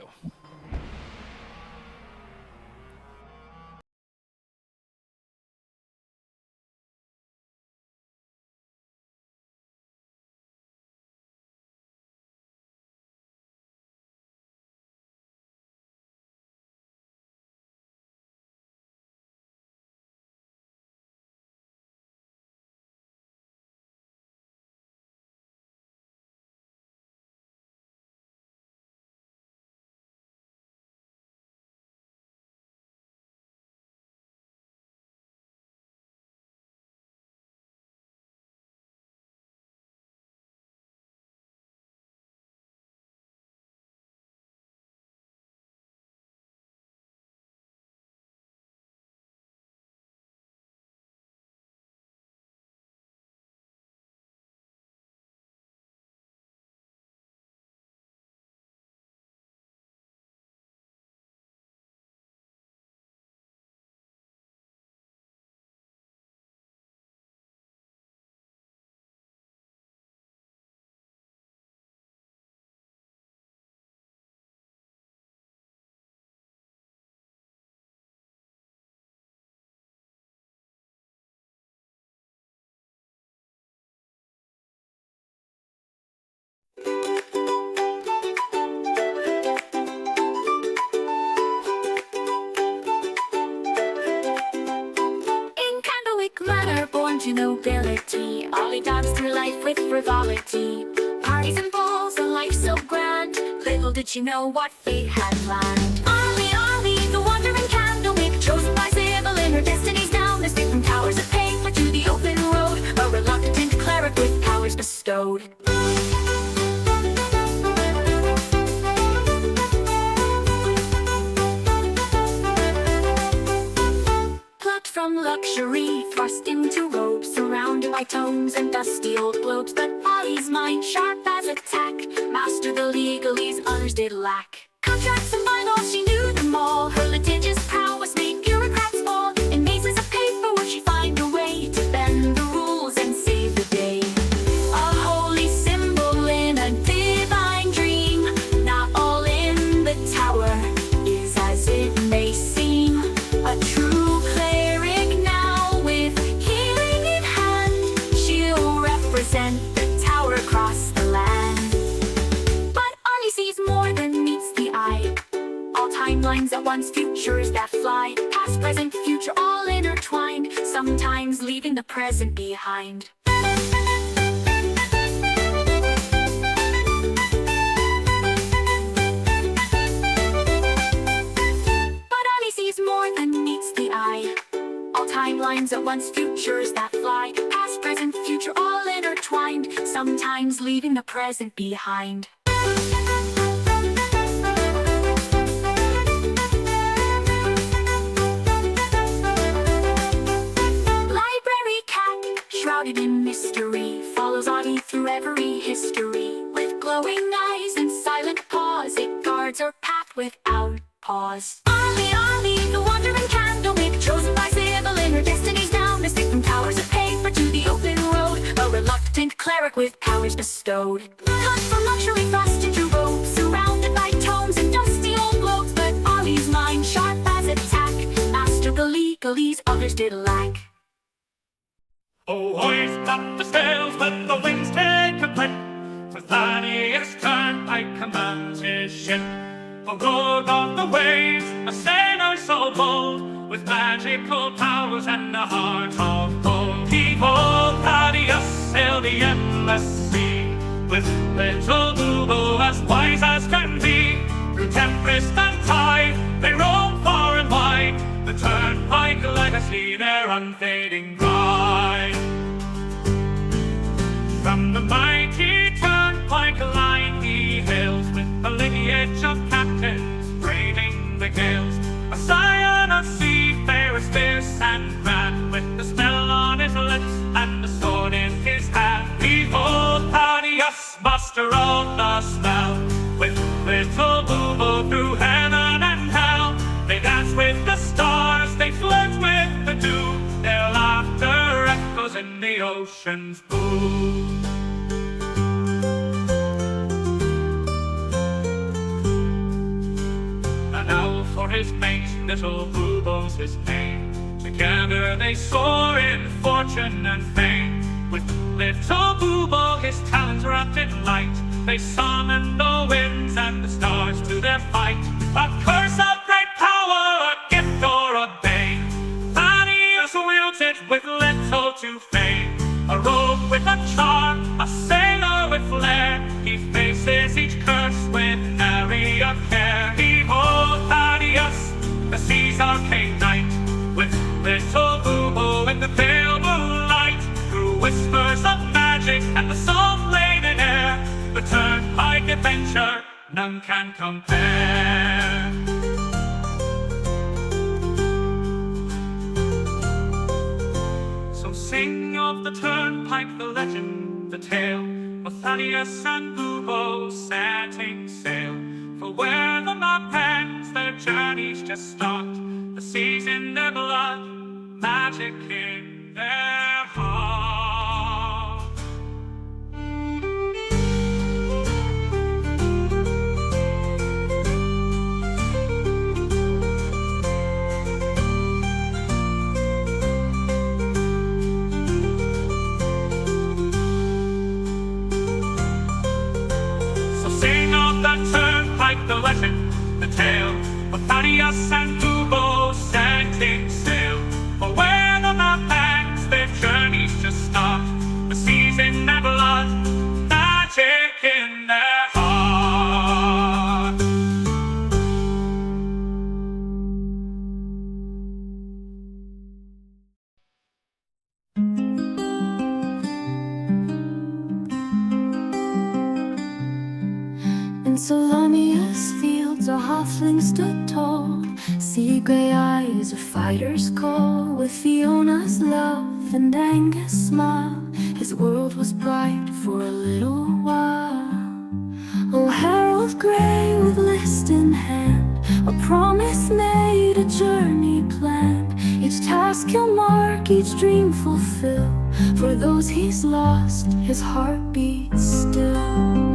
nobility. Ollie dance through life with frivolity. Parties and balls, a life so grand. Little did she know what fate had planned. Ollie, Ollie, the wandering candlewick, chosen by Sybil in her destiny's now. Mystic from towers of paper to the open road, a reluctant cleric with powers bestowed. From luxury, thrust into robes, surrounded by tomes and dusty old globes. But Ollie's mind, sharp as a tack, mastered the legalese others did lack. Contracts and bylaws, she knew them all. Her litigious prowess made bureaucrats fall. In mazes of paper would she find a way to bend the rules and save the day. A holy symbol in a divine dream. Not all in the tower is as it may seem. A true cleric now with healing in hand, she'll represent the tower across the land. But Ollie sees more than meets the eye. All timelines at once, futures that fly. Past, present, future, all intertwined, sometimes leaving the present behind. More than meets the eye. All timelines at once, futures that fly. Past, present, future, all intertwined, sometimes leaving the present behind. Library cat, shrouded in mystery, follows Audie through every history. With glowing eyes and silent paws, it guards her path without pause. Ollie, Ollie, the wandering candlewick, chosen by Sybil in her destiny's now. Mystic from towers of paper to the open road, a reluctant cleric with powers bestowed. Cut from luxury, thrust into robes, surrounded by tomes and dusty old globes. But Ollie's mind, sharp as a tack, mastered the legalese others did lack. Oh, hoist up the sails, let the winds take a clip. For Thaddeus Turnpike commands his ship. For road on the waves, a sailor so bold, with magical powers and a heart of gold. Behold, Thaddeus sailed the endless sea, with little Boobo as wise as can be. Through tempest and tide, they roam far and wide, the Turnpike legacy, their unfading pride. From the mighty Turnpike line he hails, with a lineage of captains braving the gales. A scion of seafarers fierce and grand, with the spell on his lips and the sword in his hand. Behold, Thaddeus, master of the spell, with little Boobo through heaven and hell. They dance with the stars, they flirt with the dew, their laughter echoes in the ocean's blue. For his mate, little Boobo's his name. Together they soar in fortune and fame. With little Boobo, his talents wrapped in light, they summon the winds and the stars to their fight. A curse of great power, a gift or a bane, Thaddeus wields it with little to fame. A rogue with a charm, a sailor with flair, he faces each curse with nary a care. Behold, Thaddeus, the sea's arcane knight, with little Boobo in the pale moonlight. Through whispers of magic and the salt-laden air, the Turnpike adventure none can compare. So sing of the Turnpike, the legend, the tale, of Thaddeus and Boobo setting sail. For where the map ends, their journey's just start. The sea's in their blood, magic in their heart. So sing of that Turnpike, the legend, the tale, of Thaddeus and Boobo setting sail. For where the map ends, their journey's just In Salonia's fields a halfling stood tall, sea gray eyes a fighter's call. With Fiona's love and Angus' smile, his world was bright for a little while. Oh, Harold Grey with list in hand, a promise made, a journey planned. Each task he'll mark, each dream fulfill. For those he's lost, his heart beats still.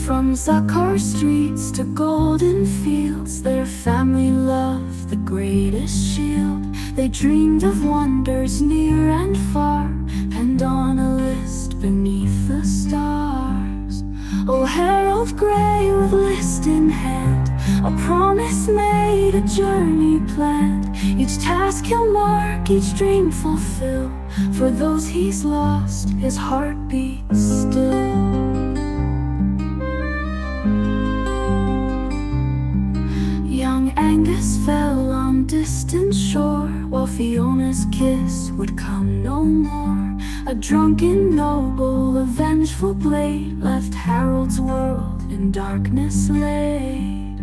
From Zakar streets to golden fields, their family loved the greatest shield. They dreamed of wonders near and far, penned on a list beneath the stars. Oh, Harold Grey with list in hand, a promise made, a journey planned. Each task he'll mark, each dream fulfill. For those he's lost, his heart beats still. Young Angus fell on distant shore, while Fiona's kiss would come no more. A drunken noble, a vengeful blade, left Harold's world in darkness laid.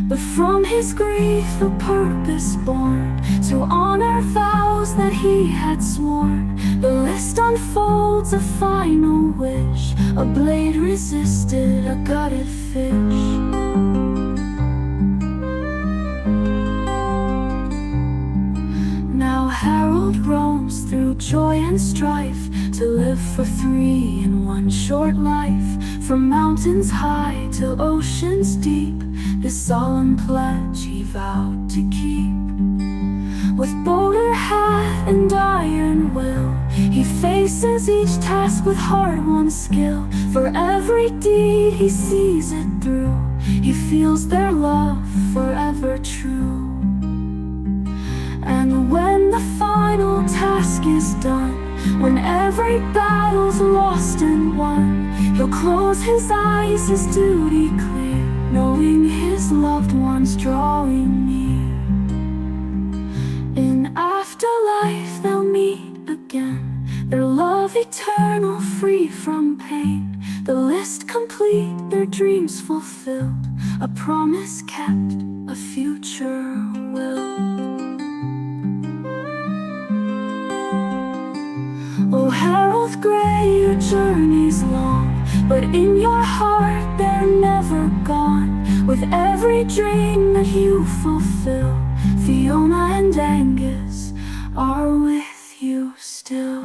But from his grief a purpose born, to honor vows that he had sworn. The list unfolds a final wish, a blade resisted a gutted fish. Now Harold roams through joy and strife, to live for three in one short life. From mountains high to oceans deep, this solemn pledge he vowed to keep. With boulder hat and iron will, he faces each task with hard-won skill. For every deed he sees it through, he feels their love forever true. And when the final task is done, when every battle's lost and won, he'll close his eyes, his duty clear, knowing his loved ones drawing near. In afterlife they'll meet again, their love eternal, free from pain. The list complete, their dreams fulfilled, a promise kept, a future will. Oh, Harold Grey, your journey's long, but in your heart they're never gone. With every dream that you fulfill, Fiona and Angus are with you still.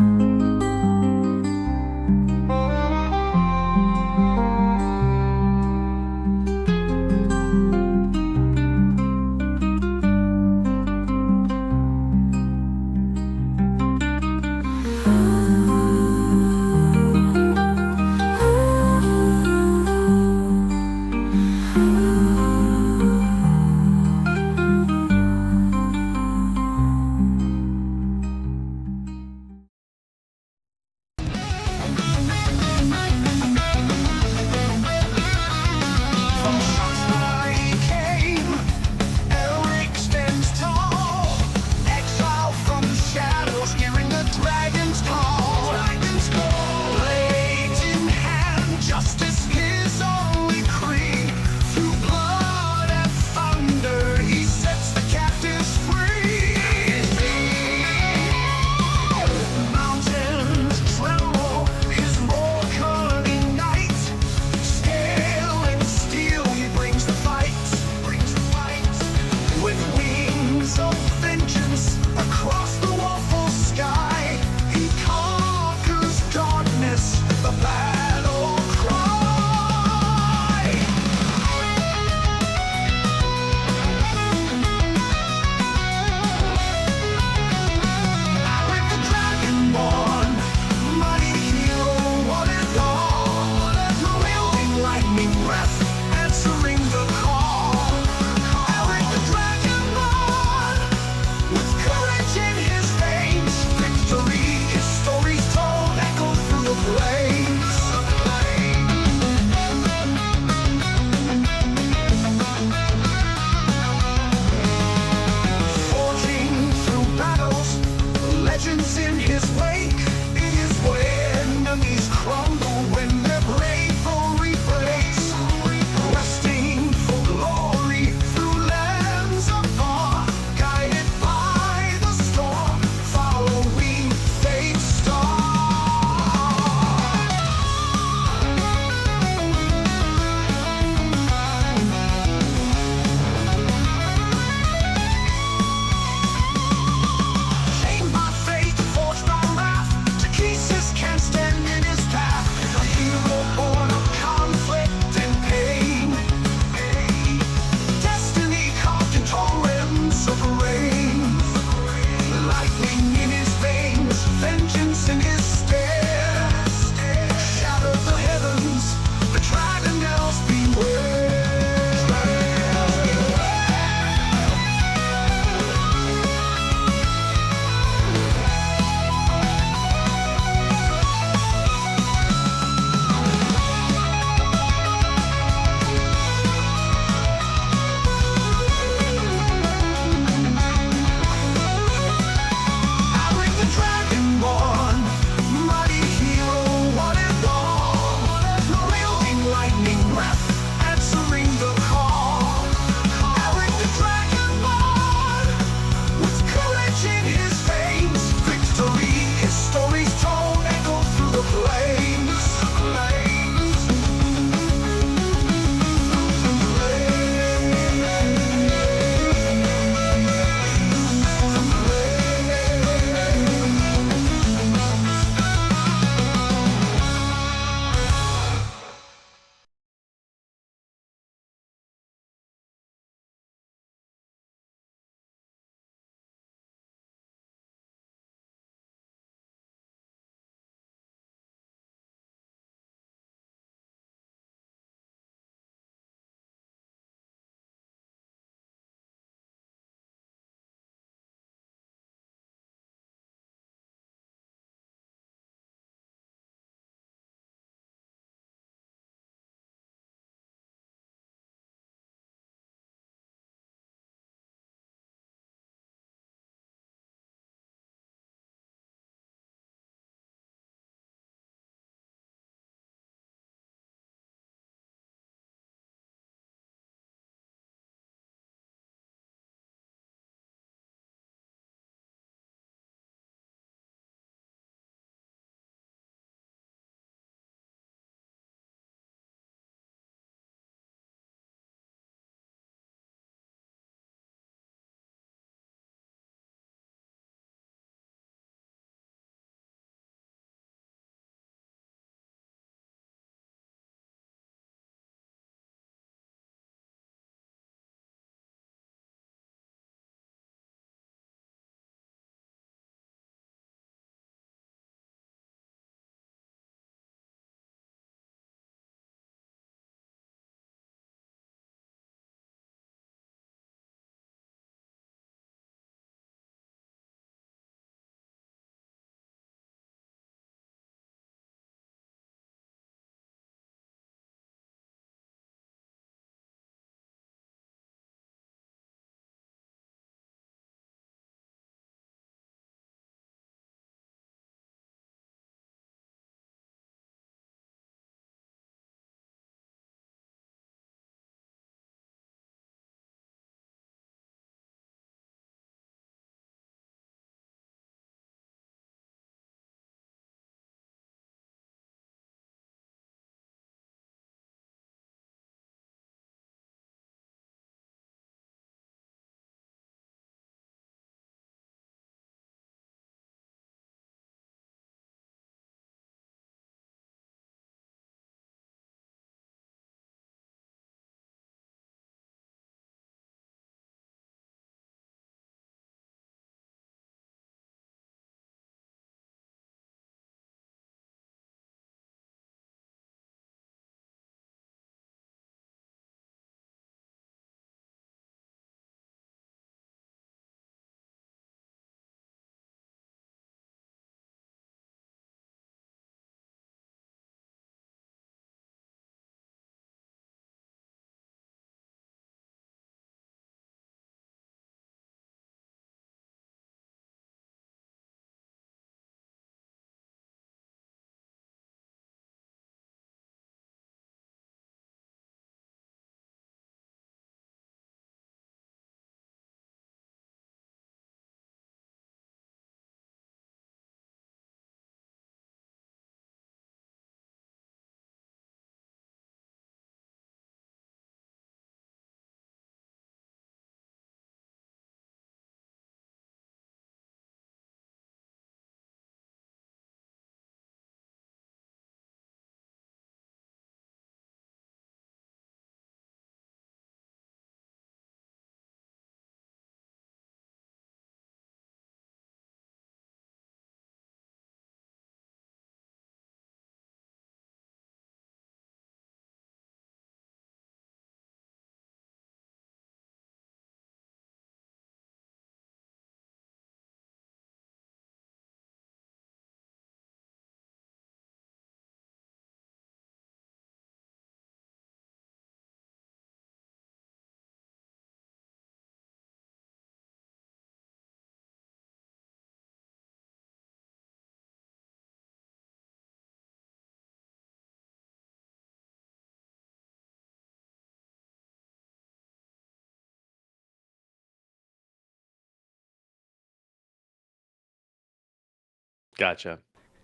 Gotcha.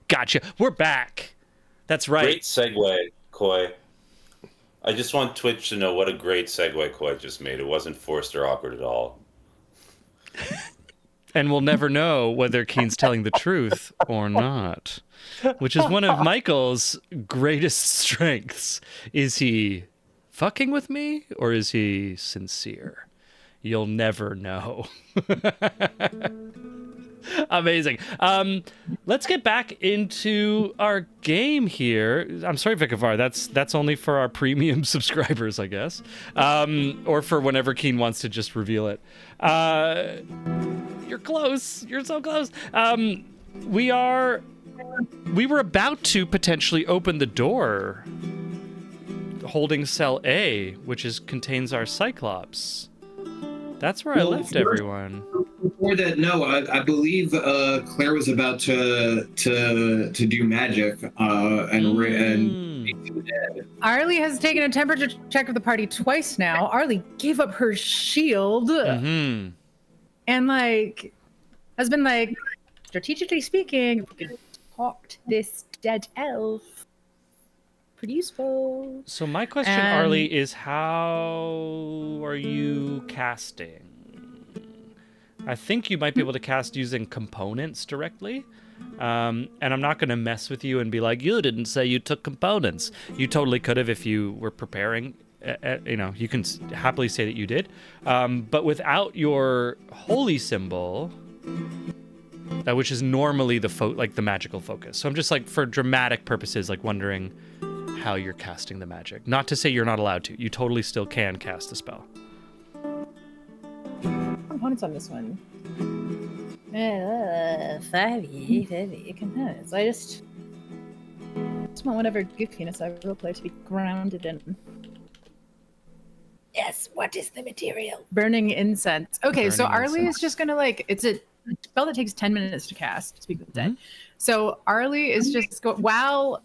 Gotcha. We're back. That's right. Great segue, Koi. I just want Twitch to know what a great segue Koi just made. It wasn't forced or awkward at all. And we'll never know whether Keen's telling the truth or not, which is one of Michael's greatest strengths. Is he fucking with me or is he sincere? You'll never know. Amazing. Let's get back into our game here. I'm sorry, Vikavar. That's only for our premium subscribers, I guess, or for whenever Keen wants to just reveal it. You're close. You're so close. We were about to potentially open the door, holding cell A, which contains our Cyclops. That's where I left everyone. Before that, no, I believe Claire was about to do magic and Arlie has taken a temperature check of the party twice now. Arlie gave up her shield Mm-hmm. and has been strategically speaking, if we could talk to this dead elf. Pretty useful. So my question, Arlie, is how are you casting? I think you might be able to cast using components directly. And I'm not going to mess with you and be like, you didn't say you took components. You totally could have if you were preparing. You can happily say that you did. But without your holy symbol, which is normally the magical focus. So I'm just for dramatic purposes, wondering how you're casting the magic. Not to say you're not allowed to. You totally still can cast the spell. Components on this one. 5 components. I just want whatever goofiness I roleplay to be grounded in. Yes, what is the material? Burning incense. Okay, so Arlie is just gonna it's a spell that takes 10 minutes to cast, Speak with the Dead. So Arlie is just while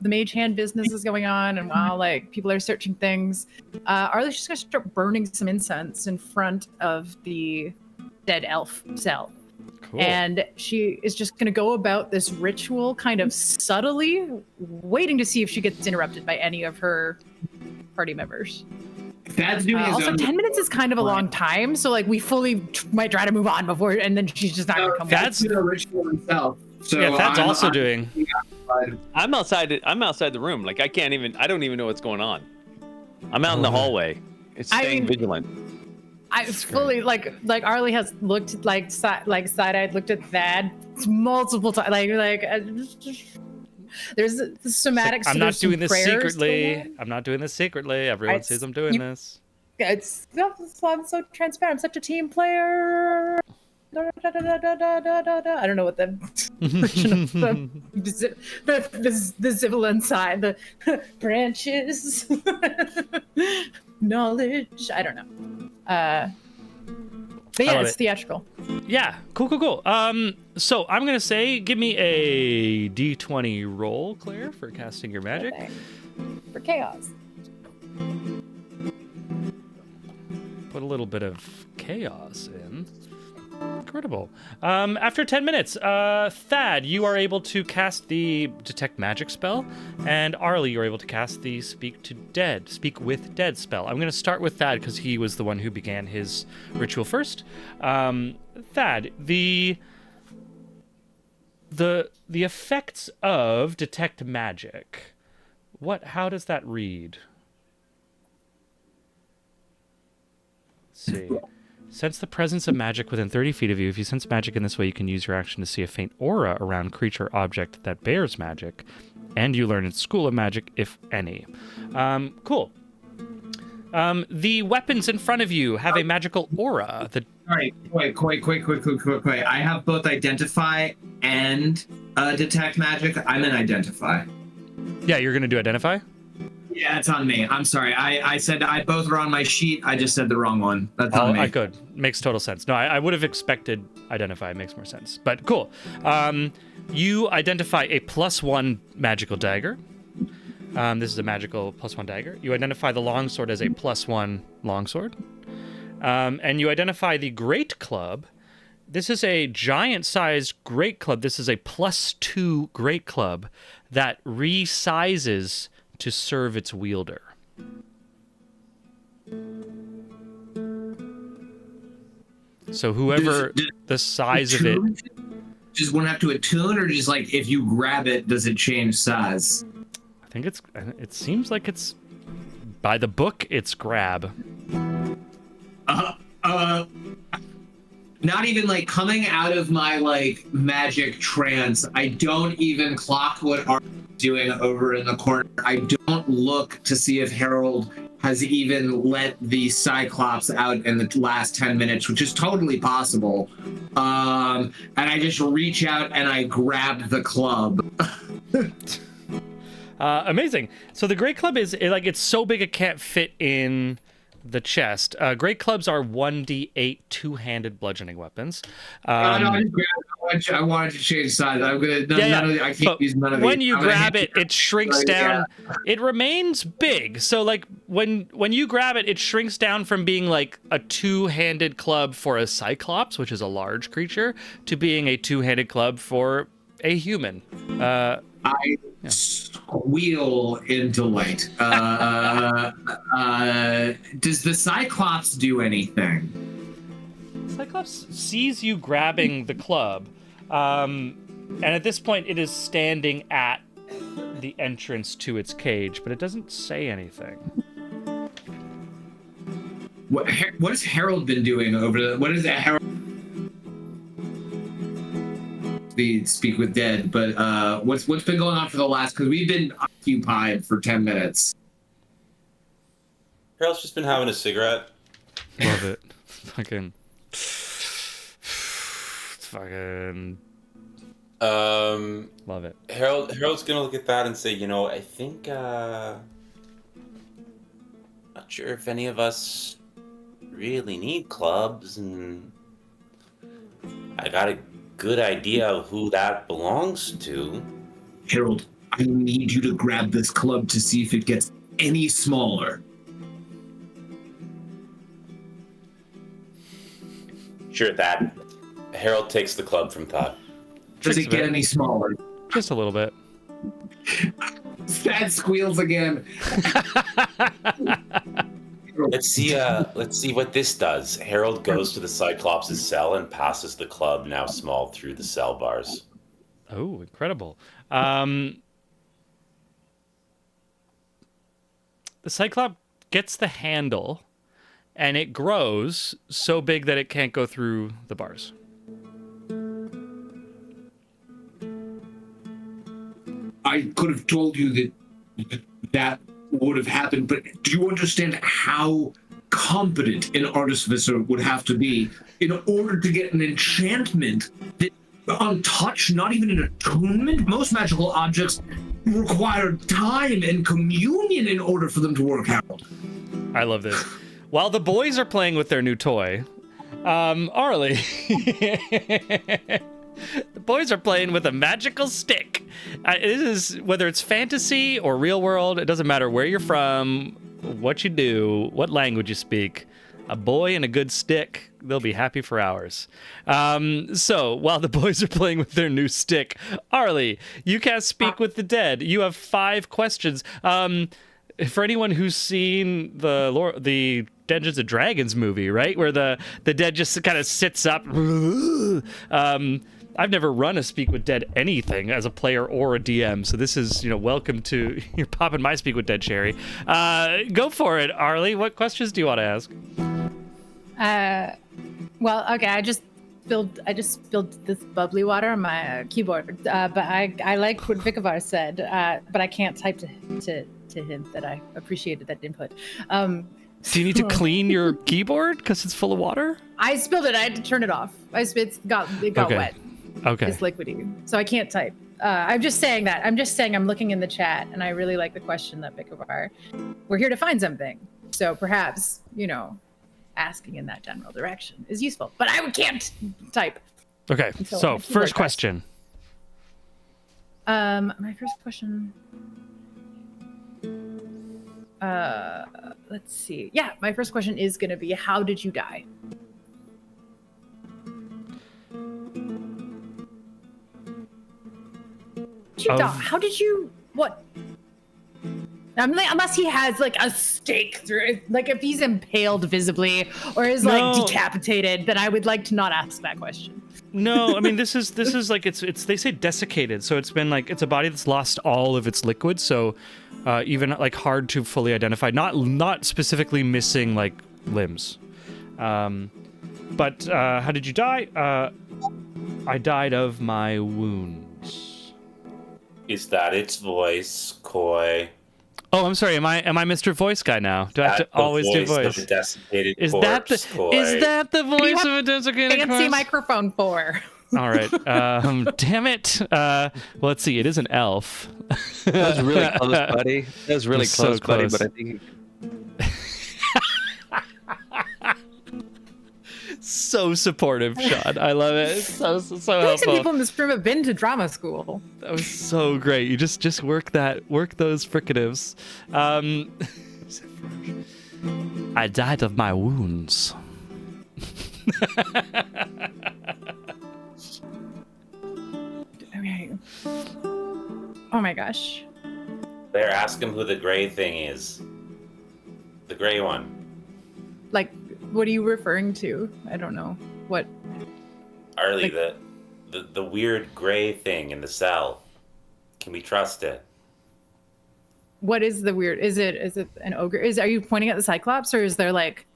the mage hand business is going on and while people are searching things, Arlie's just gonna start burning some incense in front of the dead elf cell. Cool. And she is just gonna go about this ritual kind of subtly, waiting to see if she gets interrupted by any of her party members. Thad's doing his also, own 10 minutes is kind of a long time, so we fully might try to move on before, and then she's just not gonna come back. Thad's doing a ritual himself. So yeah, Thad's also doing. I'm outside the room. I don't even know what's going on. I'm out in the hallway. It's staying vigilant. I fully Arlie has looked side-eyed looked at Thad multiple times. There's somatics. I'm not doing this secretly. I'm not doing this secretly. Everyone sees I'm doing this. I'm so transparent. I'm such a team player. I don't know what the version of the Zivelin side, the branches, knowledge. I don't know. But yeah, it's theatrical. Yeah, cool. So I'm gonna say, give me a D20 roll, Claire, for casting your magic. Okay. For chaos. Put a little bit of chaos in. Incredible. After 10 minutes, Thad, you are able to cast the Detect Magic spell, and Arlie, you're able to cast the Speak with Dead spell. I'm going to start with Thad because he was the one who began his ritual first. Thad, the effects of Detect Magic. How does that read? Let's see. Sense the presence of magic within 30 feet of you. If you sense magic in this way, you can use your action to see a faint aura around creature or object that bears magic, and you learn its school of magic, if any. Cool. The weapons in front of you have a magical aura. All right, quick. I have both Identify and Detect Magic. I'm in Identify. Yeah, you're going to do Identify? Yeah, it's on me. I'm sorry. I said both are on my sheet. I just said the wrong one. That's on me. I could. Makes total sense. No, I would have expected Identify. It makes more sense. But cool. You identify a +1 magical dagger. This is a magical +1 dagger. You identify the longsword as a +1 longsword. And you identify the great club This is a giant-sized great club. This is a +2 great club that resizes to serve its wielder. So whoever the size of it... Does one have to attune, or just like if you grab it, does it change size? I think it seems like it's... By the book, it's grab. Not even like coming out of my like magic trance. I don't even clock what Art's doing over in the corner. I don't look to see if Harold has even let the Cyclops out in the last 10 minutes, which is totally possible. And I just reach out and I grab the club. Amazing. So the great club is like, it's so big it can't fit in the chest. Great clubs are 1d8 two-handed bludgeoning weapons. I wanted to change size. I'm gonna. I can't use none of these. When you grab it, it shrinks down. Yeah. It remains big. So like when you grab it, it shrinks down from being like a two-handed club for a Cyclops, which is a large creature, to being a two-handed club for a human. I squeal in delight. Does the Cyclops do anything? Cyclops sees you grabbing the club, and at this point it is standing at the entrance to its cage, but it doesn't say anything. What has Harold been doing over the... What is Harold... The speak with dead, but what's been going on for the last... Because we've been occupied for 10 minutes. Harold's just been having a cigarette. Love it. Fucking... Love it. Harold's gonna look at that and say, you know, I think not sure if any of us really need clubs, and I got a good idea of who that belongs to. Harold, I need you to grab this club to see if it gets any smaller. Sure, that. Harold takes the club from Thought. Does it get any smaller? Just a little bit. Sad squeals again. Let's see what this does. Harold goes to the Cyclops' cell and passes the club, now small, through the cell bars. Oh, incredible. The Cyclops gets the handle, and it grows so big that it can't go through the bars. I could have told you that would have happened, but do you understand how competent an artificer would have to be in order to get an enchantment that untouched, not even an attunement? Most magical objects require time and communion in order for them to work out. I love this. While the boys are playing with their new toy, Arlie, the boys are playing with a magical stick. This is, whether it's fantasy or real world, it doesn't matter where you're from, what you do, what language you speak. A boy and a good stick, they'll be happy for hours. So while the boys are playing with their new stick, Arlie, you cast Speak with the Dead. You have 5 questions. For anyone who's seen the Dungeons and Dragons movie, right, where the dead just kind of sits up. I've never run a Speak with Dead anything as a player or a DM, so this is, welcome to... You're popping my Speak with Dead cherry. Go for it, Arlie. What questions do you want to ask? Well, okay, I just spilled this bubbly water on my keyboard, but I like what Vikavar said, but I can't type to him that I appreciated that input. Do you need to clean your keyboard because it's full of water? I spilled it. I had to turn it off. It got Okay. wet. Okay. It's liquidy, so I can't type. I'm just saying that. I'm just saying I'm looking in the chat, and I really like the question that Vikavar. We're here to find something, so perhaps asking in that general direction is useful. But I can't type. Okay. So first question. My first question. Let's see. Yeah, my first question is going to be, how did you die? did you die? How did you? What? Unless he has like a stake through it, like if he's impaled visibly or is like decapitated, then I would like to not ask that question. No, I mean this is like it's they say desiccated, so it's been like it's a body that's lost all of its liquid, so even like hard to fully identify. Not specifically missing like limbs. But how did you die? I died of my wounds. Is that its voice, Koi? Oh, I'm sorry. Am I Mr. Voice Guy now? Do I have to always do voice? Of a desiccated Is corpse, Koi? that the voice of a desiccated corpse? Fancy microphone for. All right. Damn it. Well, let's see. It is an elf. That was really close, buddy. That was really close, buddy. But I think so supportive, Sean. I love it. So I helpful. think some people in this room have been to drama school. That was so great. You just work those fricatives. I died of my wounds. Okay. Oh my gosh. There, ask him who the gray thing is. The gray one. Like, what are you referring to? I don't know. What? Arlie, Like- the weird gray thing in the cell. Can we trust it? What is the weird? Is it an ogre? Are you pointing at the Cyclops, or is there like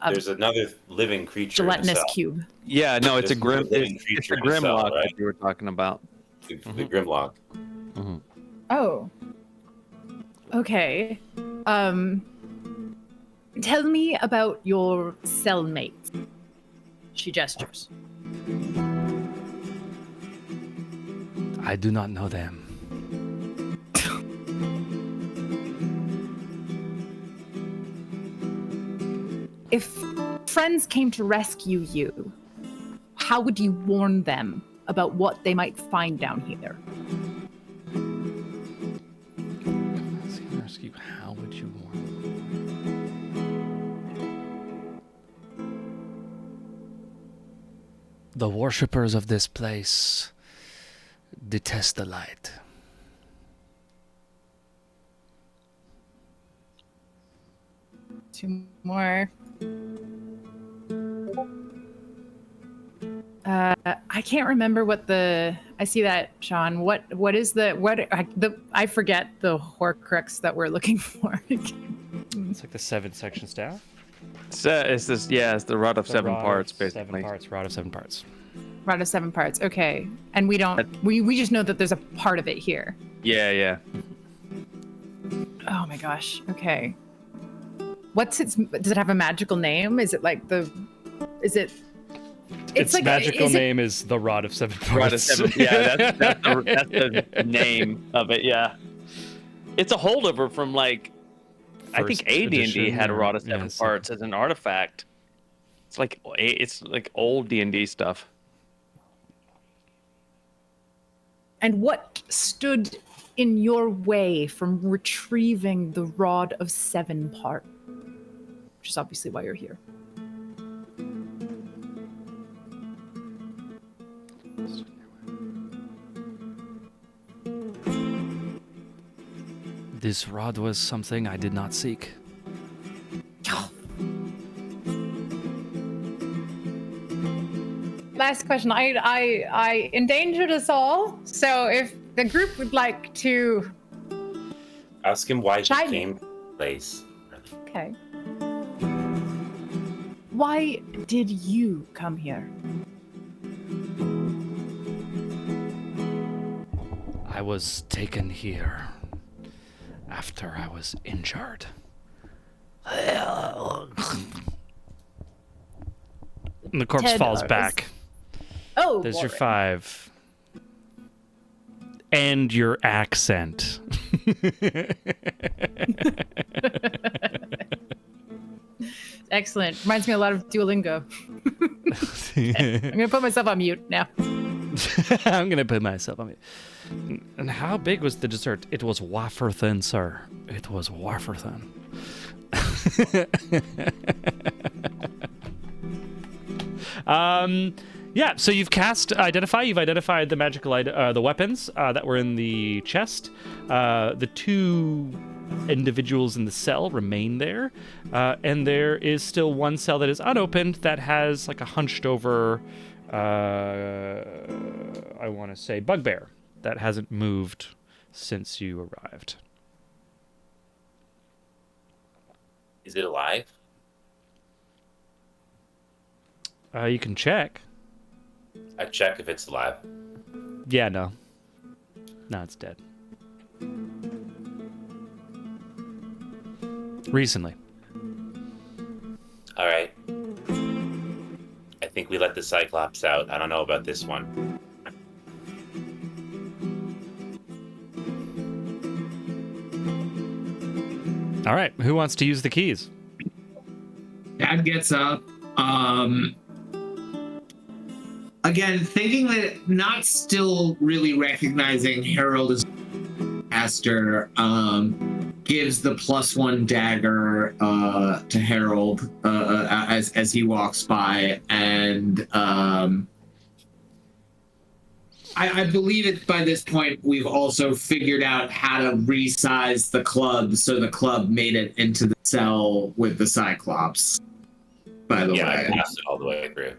There's another living creature in the gelatinous cell. cube? yeah, no, it's a There's grim. another living It's a creature in the cell, Grimlock right? that you were talking about. The Grimlock. Oh. Okay. Tell me about your cellmates. She gestures. I do not know them. If friends came to rescue you, how would you warn them about what they might find down here? Rescue. How would you warn? The worshippers of this place detest the light. Two more. I can't remember what the. I see that, Sean. What is I forget the Horcrux that we're looking for. It's like the 7-section staff. It's this. Yeah, it's the rod of seven parts, basically. 7 parts. Rod of 7 parts. Rod of 7 parts. Okay, and we don't. We just know that there's a part of it here. Yeah, yeah. Oh my gosh. Okay. What's its? Does it have a magical name? Is it like the? Is it? Its like magical is it- name is the Rod of 7 Parts. Rod of seven. Yeah, that's the name of it. Yeah, it's a holdover from like I think First AD&D edition, had a Rod of yeah, seven so- parts as an artifact. It's like old D&D stuff. And what stood in your way from retrieving the Rod of 7 Parts? Which is obviously why you're here. This rod was something I did not seek. Last question. I endangered us all. So if the group would like to, Ask him why he Shiny. came to the place. okay. Why did you come here? I was taken here after I was injured. And the corpse Ted falls Ars. back. Oh, There's your boring. 5. And your accent. Excellent. Reminds me a lot of Duolingo. I'm gonna put myself on mute now. I'm gonna put myself on it. And how big was the dessert? It was wafer thin, sir. It was wafer thin. Yeah, so you've cast Identify. You've identified the magical the weapons that were in the chest. The 2 individuals in the cell remain there. And there is still one cell that is unopened that has like a hunched over, I want to say, bugbear that hasn't moved since you arrived. Is it alive? You can check. I check if it's alive. Yeah, no. No, it's dead. Recently. All right. I think we let the Cyclops out. I don't know about this one. All right, who wants to use the keys? Dad gets up. Again, thinking that not still really recognizing Harold as master, gives the +1 dagger to Harold as he walks by, and I believe it by this point we've also figured out how to resize the club so the club made it into the cell with the Cyclops. By the way, I passed it all the way through.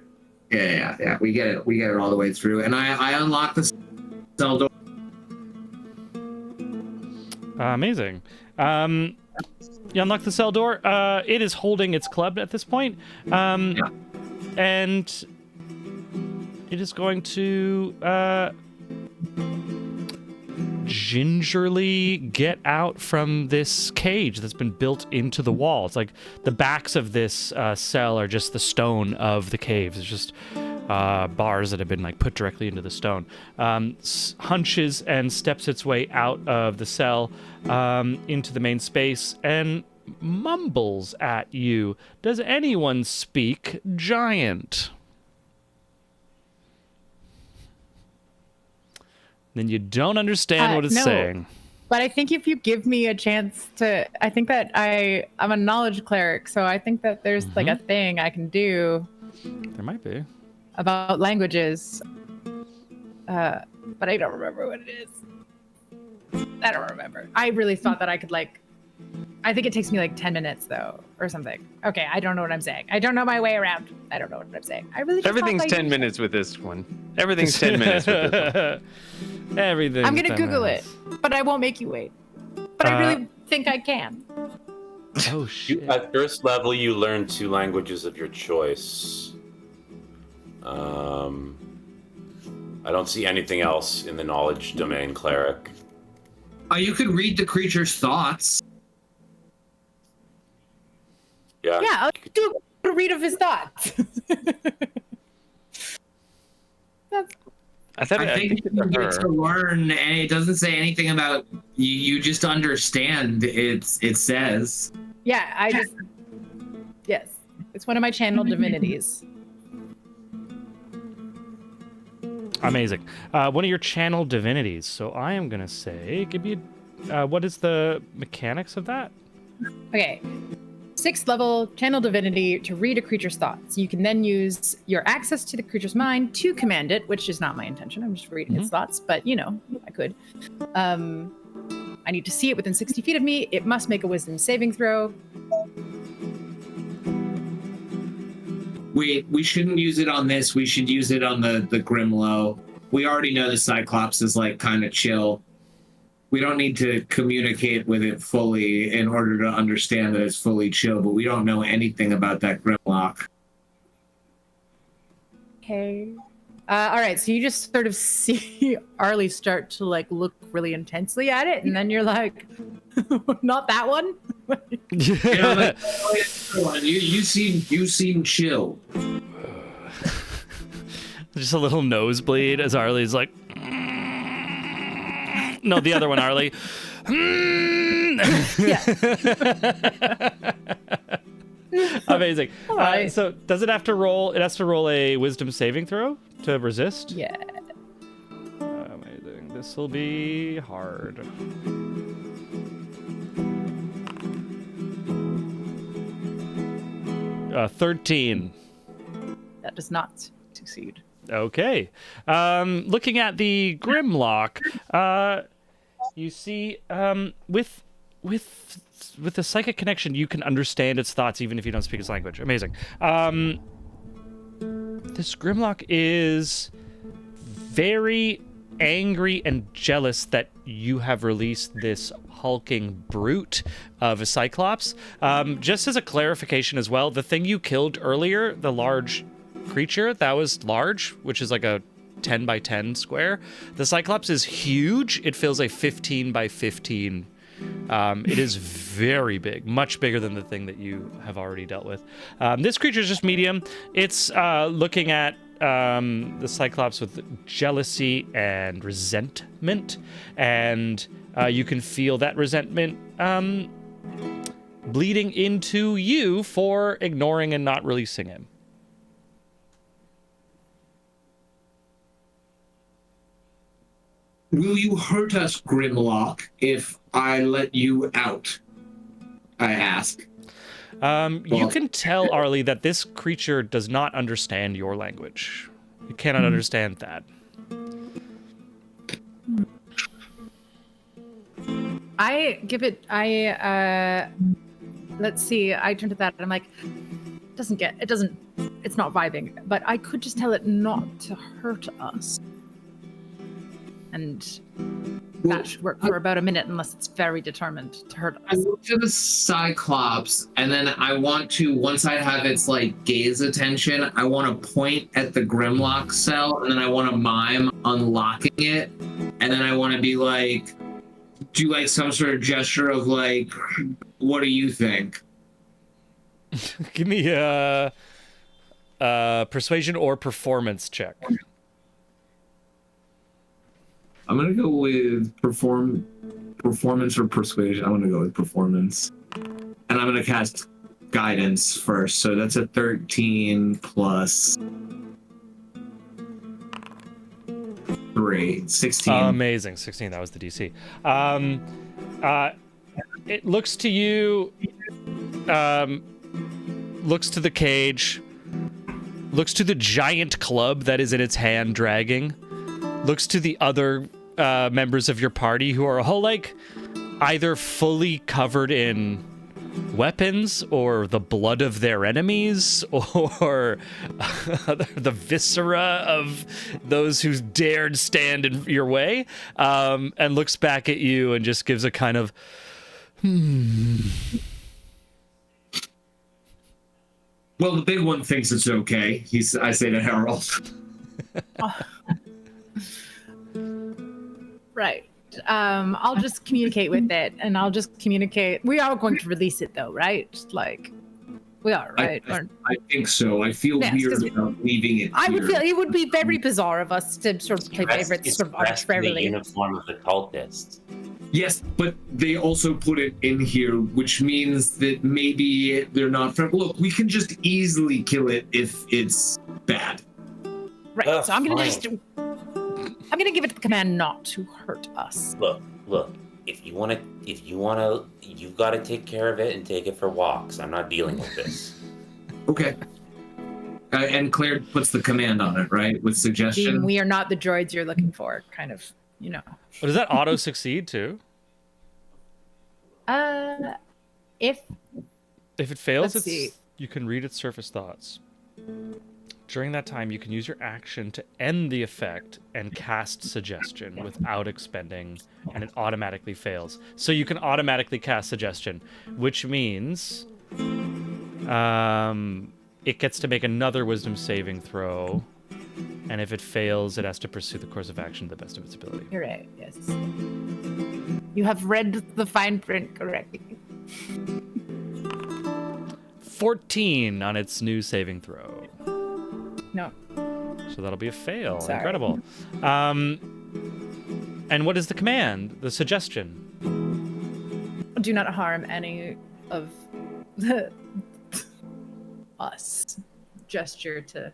Yeah. We get it all the way through, and I unlock the cell door. Amazing. You unlock the cell door. It is holding its club at this point, and it is going to gingerly get out from this cage that's been built into the wall. It's like the backs of this cell are just the stone of the caves. It's just bars that have been like put directly into the stone. Hunches and steps its way out of the cell into the main space and mumbles at you. Does anyone speak giant? Then you don't understand what it's no. saying. But I think if you give me a chance to, I think that I'm a knowledge cleric, so I think that there's like a thing I can do. There might be. About languages. But I don't remember what it is. I don't remember. I really thought that I could I think it takes me like 10 minutes though, or something. Okay, I don't know what I'm saying. I don't know my way around. I don't know what I'm saying. I really just Everything's thought 10 minutes with this one. Everything's 10 minutes with this one. Everything. I'm gonna Google it, but I won't make you wait. But I really think I can. Oh shit. At first level, you learn 2 languages of your choice. I don't see anything else in the knowledge domain, cleric. You could read the creature's thoughts. Yeah. Yeah, I'll do a read of his thoughts. I think you get to learn, and it doesn't say anything about you. You just understand. It says. Yeah, yes, it's one of my channel divinities. Amazing. One of your channel divinities. So I am gonna say, give me. What is the mechanics of that? Okay. 6th level channel divinity to read a creature's thoughts. You can then use your access to the creature's mind to command it, which is not my intention. I'm just reading its thoughts, but I could. I need to see it within 60 feet of me. It must make a wisdom saving throw. We shouldn't use it on this. We should use it on the Grimlow. We already know the Cyclops is like kind of chill. We don't need to communicate with it fully in order to understand that it's fully chill, but we don't know anything about that Grimlock. Okay. All right, so you just sort of see Arlie start to look really intensely at it, and then you're like, not that one? You seem chill. Just a little nosebleed as Arlie's like, no, the other one, Arlie. Amazing. Right. So does it have to roll? It has to roll a wisdom saving throw to resist? Yeah. Amazing. This will be hard. Uh, 13. That does not succeed. Okay. Looking at the Grimlock, you see with the psychic connection, you can understand its thoughts even if you don't speak its language. Amazing. This Grimlock is very angry and jealous that you have released this hulking brute of a Cyclops. Just as a clarification as well, the thing you killed earlier, the large creature, that was large, which is like a 10 by 10 square. The Cyclops is huge. It fills a 15 by 15. It is very big, much bigger than the thing that you have already dealt with. This creature is just medium. It's looking at the Cyclops with jealousy and resentment, and you can feel that resentment bleeding into you for ignoring and not releasing him. Will you hurt us, Grimlock, if I let you out? I ask. You can tell, Arlie, that this creature does not understand your language. It cannot understand that. Let's see, I turn to that and I'm like, it's not vibing, but I could just tell it not to hurt us. And that should work for about a minute unless it's very determined to hurt us. I look to the Cyclops, and then I want to, once I have its like gaze attention, I want to point at the Grimlock cell, and then I want to mime unlocking it, and then I want to be like, do like some sort of gesture of like, what do you think? Give me a persuasion or performance check. I'm gonna go with performance or persuasion. I'm gonna go with performance, and I'm gonna cast guidance first. So that's a 13 plus 3, 16. Amazing, 16. That was the DC. It looks to you, looks to the cage, looks to the giant club that is in its hand dragging, looks to the other members of your party who are all like either fully covered in weapons or the blood of their enemies or the viscera of those who dared stand in your way, and looks back at you and just gives a kind of Well, the big one thinks it's okay. I say to Harold. Right. I'll just communicate with it, and I'll just communicate. We are going to release it, though, right? Like, we are, right? I think so. I feel weird about leaving it. I would feel it would be very bizarre of us to sort of play favorites sort of arbitrarily. The uniform of the cultists. Yes, but they also put it in here, which means that maybe they're not friends. Look, we can just easily kill it if it's bad. Right. So I'm gonna give it the command not to hurt us. Look. If you wanna, you gotta take care of it and take it for walks. I'm not dealing with this. Okay. And Claire puts the command on it, right? With suggestion. We are not the droids you're looking for, kind of, you know. But does that auto succeed too? If it fails, Let's see. You can read its surface thoughts. During that time, you can use your action to end the effect and cast suggestion without expending, and it automatically fails. So you can automatically cast suggestion, which means it gets to make another wisdom saving throw, and if it fails, it has to pursue the course of action to the best of its ability. You're right, yes. You have read the fine print correctly. 14 on its new saving throw. No. So that'll be a fail. Sorry. Incredible. And what is the command? The suggestion? Do not harm any of us. Gesture to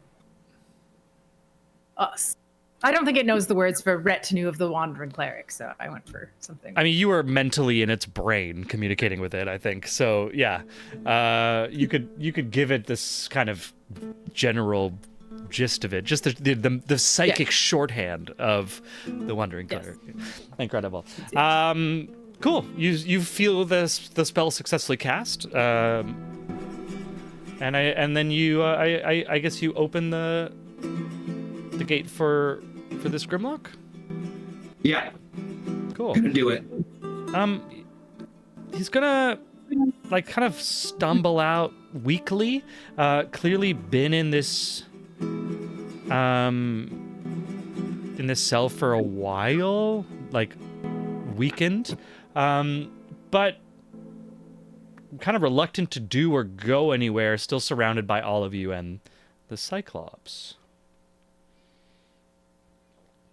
us. I don't think it knows the words for retinue of the wandering cleric, so I went for something. I mean, you were mentally in its brain communicating with it, I think. So yeah, you could give it this kind of general gist of it, just the psychic shorthand of the Wandering Cleric. Incredible. Cool. You feel the spell successfully cast, and then you I guess you open the gate for this Grimlock. Yeah. Cool. Gonna do it. He's gonna like kind of stumble out weakly. Clearly been in this cell for a while, like weakened, but kind of reluctant to do or go anywhere. Still surrounded by all of you and the Cyclops.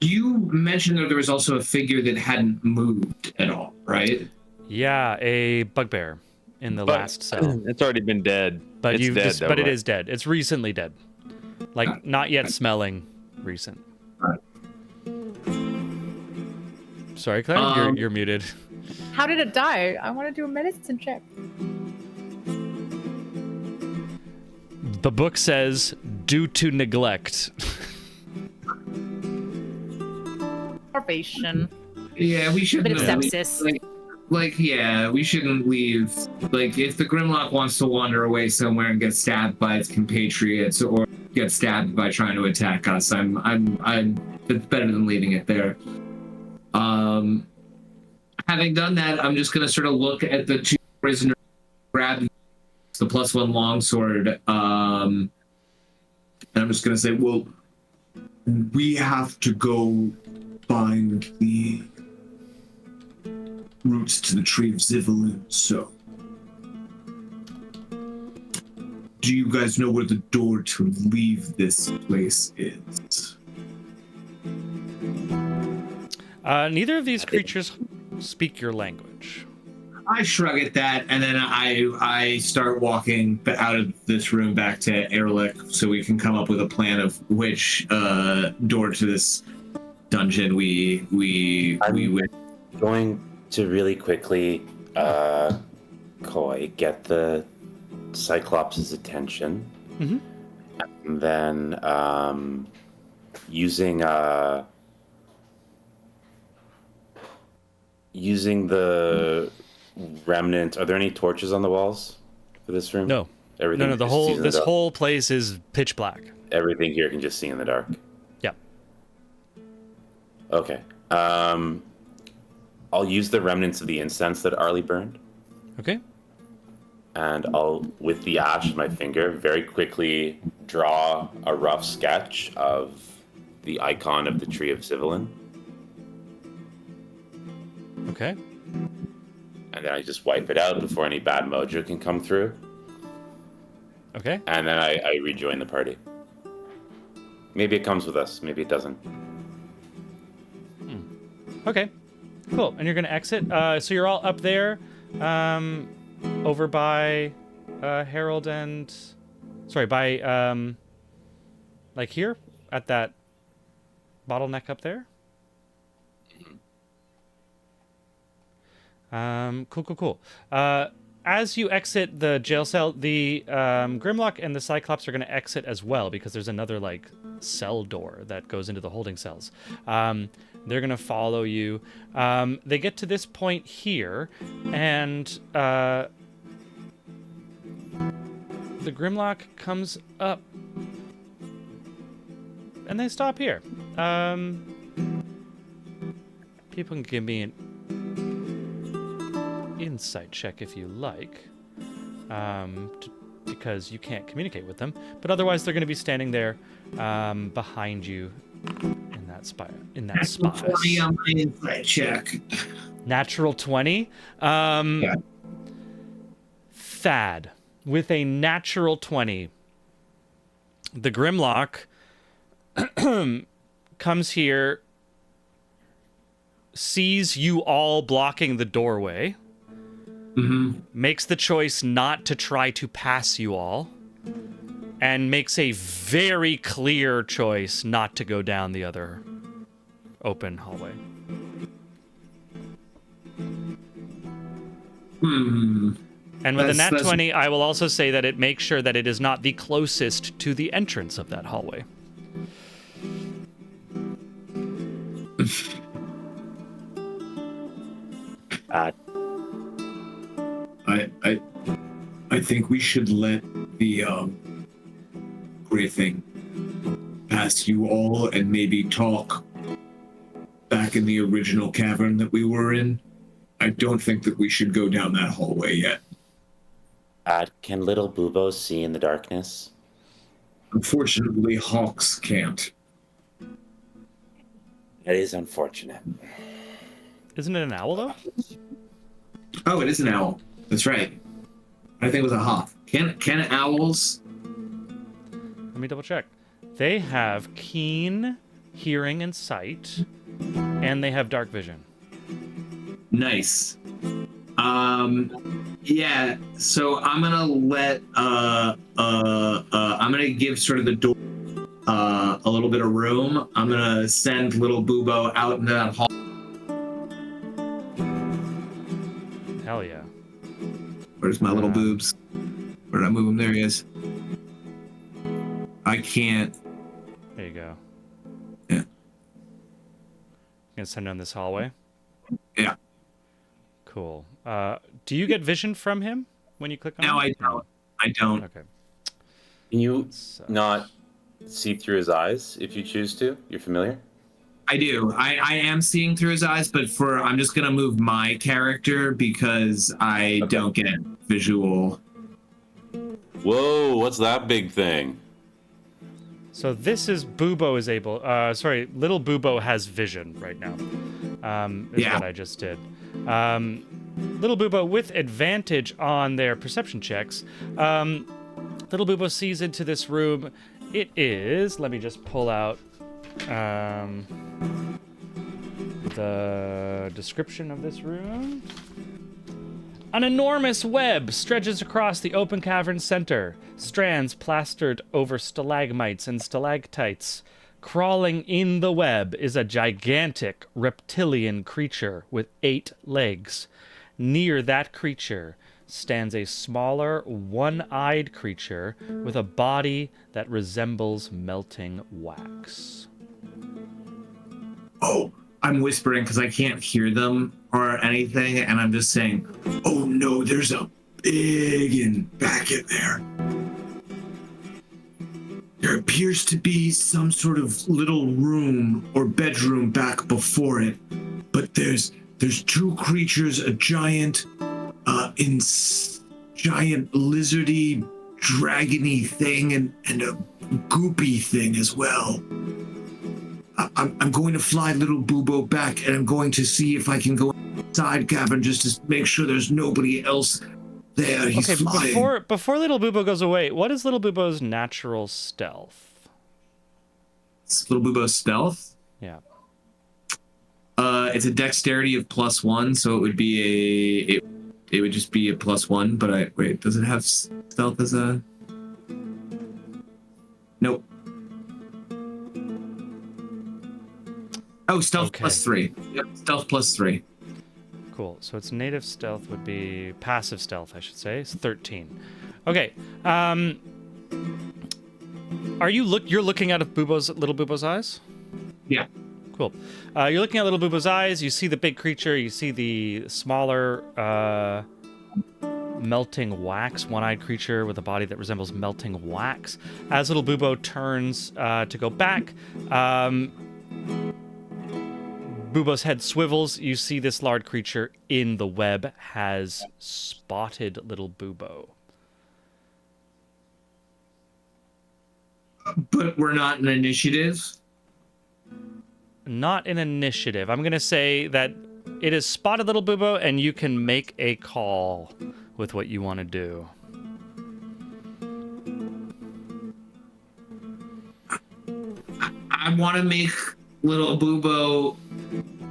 You mentioned that there was also a figure that hadn't moved at all, right? Yeah, a bugbear in the last cell. It's already been dead. But it's dead, though, but it right? is dead. It's recently dead. Like not yet smelling recent. Sorry, Claire, you're muted. How did it die? I want to do a medicine check. The book says due to neglect. Starvation. Yeah, we shouldn't. Bit of sepsis. Yeah, we shouldn't leave. Like, if the Grimlock wants to wander away somewhere and get stabbed by its compatriots, or get stabbed by trying to attack us, it's better than leaving it there. Having done that, I'm just gonna sort of look at the two prisoners, grab the +1 longsword, and I'm just gonna say, well, we have to go find the routes to the Tree of Zivelin, so do you guys know where the door to leave this place is? Neither of these creatures speak your language. I shrug at that, and then I start walking out of this room back to Erlich, so we can come up with a plan of which door to this dungeon we went. Going to really quickly, Koi, get the Cyclops' attention, and then using the remnant. Are there any torches on the walls for this room? No. Everything. No. This whole place is pitch black. Everything here can just see in the dark. Yeah. Okay. I'll use the remnants of the incense that Arlie burned. Okay. And I'll, with the ash of my finger, very quickly draw a rough sketch of the icon of the Tree of Zivelin. Okay. And then I just wipe it out before any bad mojo can come through. Okay. And then I rejoin the party. Maybe it comes with us. Maybe it doesn't. Okay. Cool. And you're going to exit. So you're all up there, over by Harold and... Sorry, by, like here? At that bottleneck up there? Cool. As you exit the jail cell, the Grimlock and the Cyclops are going to exit as well, because there's another, like, cell door that goes into the holding cells. They're going to follow you. They get to this point here, and the Grimlock comes up, and they stop here. People can give me an insight check if you like, because you can't communicate with them, but otherwise they're going to be standing there behind you in that spot. Natural 20 on my insight check. Natural 20. Yeah. Thad with a natural 20. The Grimlock comes here, sees you all blocking the doorway, makes the choice not to try to pass you all, and makes a very clear choice not to go down the other open hallway. And with a nat 20, I will also say that it makes sure that it is not the closest to the entrance of that hallway. I think we should let the gray thing past you all and maybe talk back in the original cavern that we were in. I don't think that we should go down that hallway yet. Can little Bubo see in the darkness? Unfortunately, hawks can't. That is unfortunate. Isn't it an owl though? Oh, it is an owl. That's right. I think it was a hawk. Can owls? Let me double check. They have keen hearing and sight, and they have dark vision. Nice. Yeah, so I'm gonna let I'm gonna give sort of the door a little bit of room. I'm gonna send little Bubo out into that hall. Hell yeah. Where's my little boobs? Where did I move him? There he is. I can't. There you go. Yeah. Gonna send down this hallway. Yeah. Cool. Do you get vision from him when you click on No, him? I don't. I don't. Okay. Can you So- not see through his eyes if you choose to? You're familiar? I do. I am seeing through his eyes, but I'm just gonna move my character because I don't get visual. Whoa, what's that big thing? So this is Bubo is able. Little Bubo has vision right now. Is Yeah. what I just did. Little Bubo with advantage on their perception checks. Little Bubo sees into this room. It is. Let me just pull out the description of this room. An enormous web stretches across the open cavern center, strands plastered over stalagmites and stalactites. Crawling in the web is a gigantic reptilian creature with 8 legs. Near that creature stands a smaller, one-eyed creature with a body that resembles melting wax. Oh, I'm whispering because I can't hear them or anything, and I'm just saying, oh no, there's a big one back in there. There appears to be some sort of little room or bedroom back before it, but there's 2 creatures, a giant, giant lizardy, dragony thing, and a goopy thing as well. I'm going to fly little Bubo back, and I'm going to see if I can go inside cavern just to make sure there's nobody else there. He's Okay, flying. before Little Bubo goes away, what is Little Bubo's natural stealth? It's little Bubo's stealth. Yeah. It's a dexterity of +1, so it would be it would just be a +1. But wait, does it have stealth as a? Nope. Oh, stealth Okay. +3. Yep, stealth +3. Cool. So its native stealth would be passive stealth, I should say. It's 13. Okay. Are you're looking out of Little Bubo's eyes? Yeah. Cool. You're looking at Little Bubo's eyes. You see the big creature. You see the smaller melting wax, one-eyed creature with a body that resembles melting wax. As Little Bubo turns to go back, Bubo's head swivels. You see this large creature in the web has spotted Little Bubo. But we're not in initiative. Not an initiative. I'm going to say that it has spotted Little Bubo, and you can make a call with what you want to do. I want to make little Bubo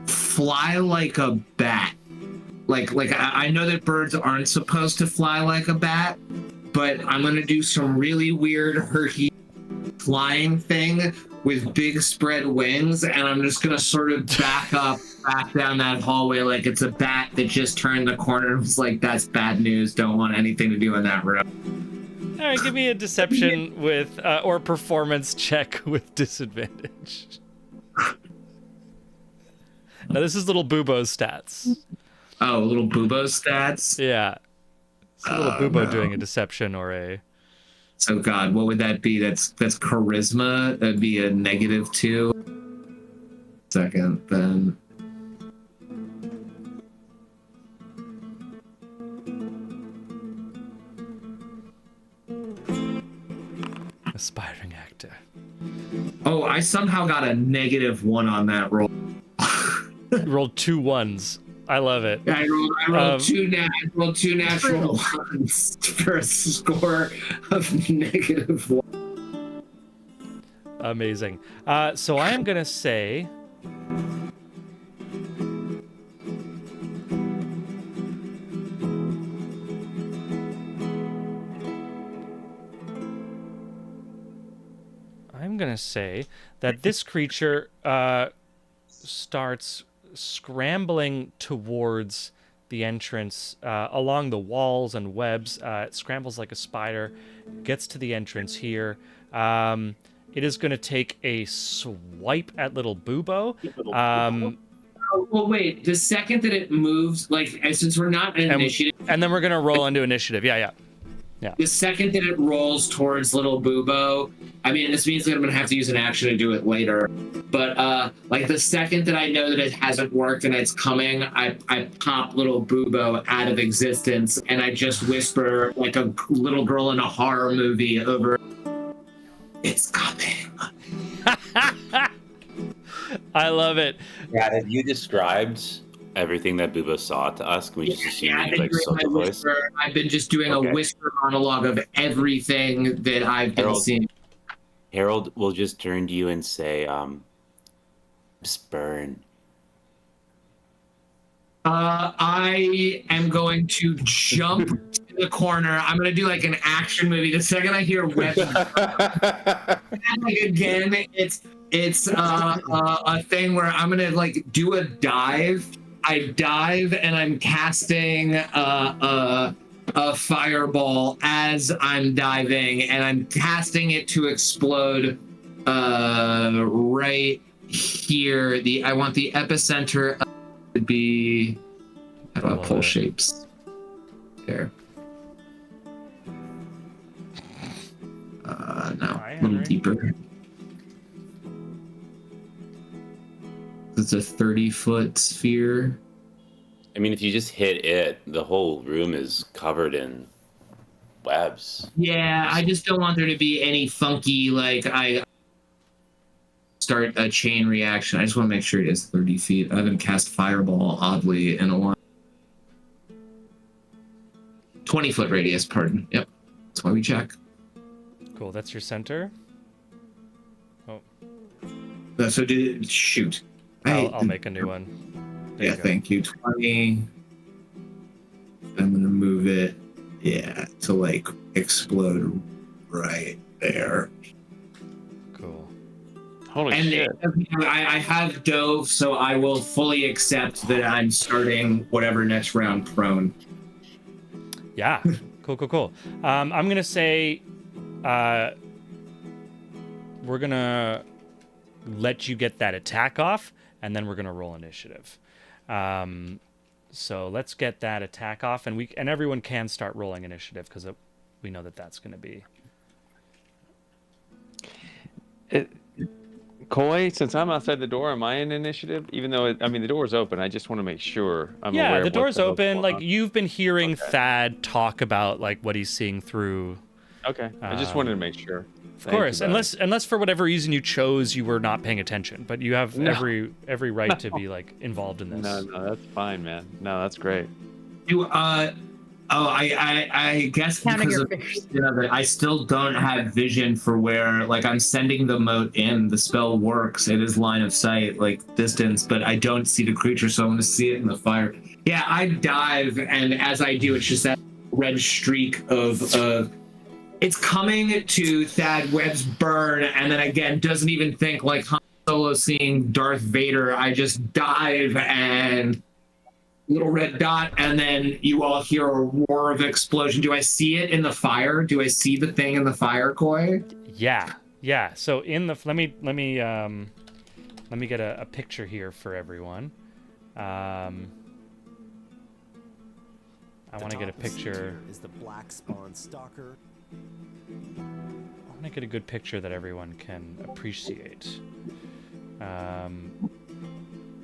fly like a bat. I know that birds aren't supposed to fly like a bat, but I'm gonna do some really weird herky flying thing with big spread wings, and I'm just gonna sort of back down that hallway like it's a bat that just turned the corner and was like, that's bad news, don't want anything to do in that room. All right, give me a deception with or performance check with disadvantage. Now this is little Bubo's stats. Oh, little Bubo stats. Yeah. So little Bubo no. doing a deception or a. So God, what would that be? That's charisma. That'd be a -2. Second, then. Aspiring actor. Oh, I somehow got a -1 on that roll. You rolled 2 1s. I love it. I rolled two natural ones for a score of -1. Amazing. So I am gonna say. I'm gonna say that this creature starts scrambling towards the entrance along the walls and webs. It scrambles like a spider, gets to the entrance here. It is going to take a swipe at little Bubo. Well, wait. The second that it moves, like, since we're not in initiative, and then we're going to roll into initiative. Yeah. the second that it rolls towards little Bubo, I mean, this means that I'm going to have to use an action to do it later. But, like, the second that I know that it hasn't worked and it's coming, I pop little Bubo out of existence and I just whisper like a little girl in a horror movie over, "It's coming." I love it. Yeah, have you described everything that Bubo saw to us? Can we just assume that you like saw the voice? I've been just doing a whisper monologue of everything that I've been seeing. Harold will just turn to you and say, "Spurn." I am going to jump to the corner. I'm going to do like an action movie. The second I hear web, like again, it's a thing where I'm going to like do a dive. I dive and I'm casting a fireball as I'm diving, and I'm casting it to explode right here. I want the epicenter to be, how do I pull shapes? There. No, a little deeper. It's a 30-foot sphere. I mean, if you just hit it, the whole room is covered in webs. Yeah, I just don't want there to be any funky, like, I start a chain reaction. I just want to make sure it is 30 feet. I haven't cast Fireball, oddly, in a while. 20-foot radius, pardon. Yep, that's why we check. Cool, that's your center. Oh. So shoot. I'll make a new one. There Yeah, thank you. 20. I'm gonna move it, to like explode right there. Cool. Holy shit. I have dove, so I will fully accept that I'm starting whatever next round prone. Yeah. Cool. I'm gonna say, we're gonna let you get that attack off, and then we're gonna roll initiative. So let's get that attack off, and everyone can start rolling initiative because we know that that's gonna be. Coy, since I'm outside the door, am I in initiative? Even though the door's open, I just want to make sure I'm aware. Yeah, the door's open. Like, on. you've been hearing Thad talk about like what he's seeing through. Okay, I just wanted to make sure. Of course, unless for whatever reason you were not paying attention, but you have every right to be like involved in this. No, that's fine, man. No, that's great. I guess because I still don't have vision for where, like, I'm sending the mote in. The spell works. It is line of sight, like distance, but I don't see the creature, so I'm going to see it in the fire. Yeah, I dive, and as I do, it's just that red streak of it's coming to Thad Webb's burn, and then again, doesn't even think like Han Solo seeing Darth Vader. I just dive and little red dot, and then you all hear a roar of explosion. Do I see it in the fire? Do I see the thing in the fire, Koi? Yeah. So in the let me get a picture here for everyone. I want to get a picture. Is the black spawn stalker? I want to get a good picture that everyone can appreciate,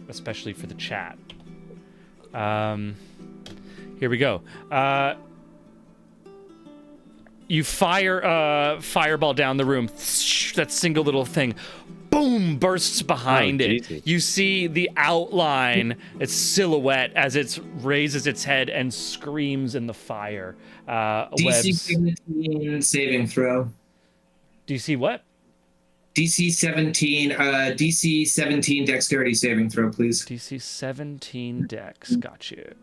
especially for the chat. Here we go. You fire fireball down the room. That single little thing, boom, bursts behind it. Jesus. You see the outline, its silhouette, as it raises its head and screams in the fire. DC Webs. 17 saving throw. DC what? DC 17 dexterity saving throw, please. DC 17 dex. Got you.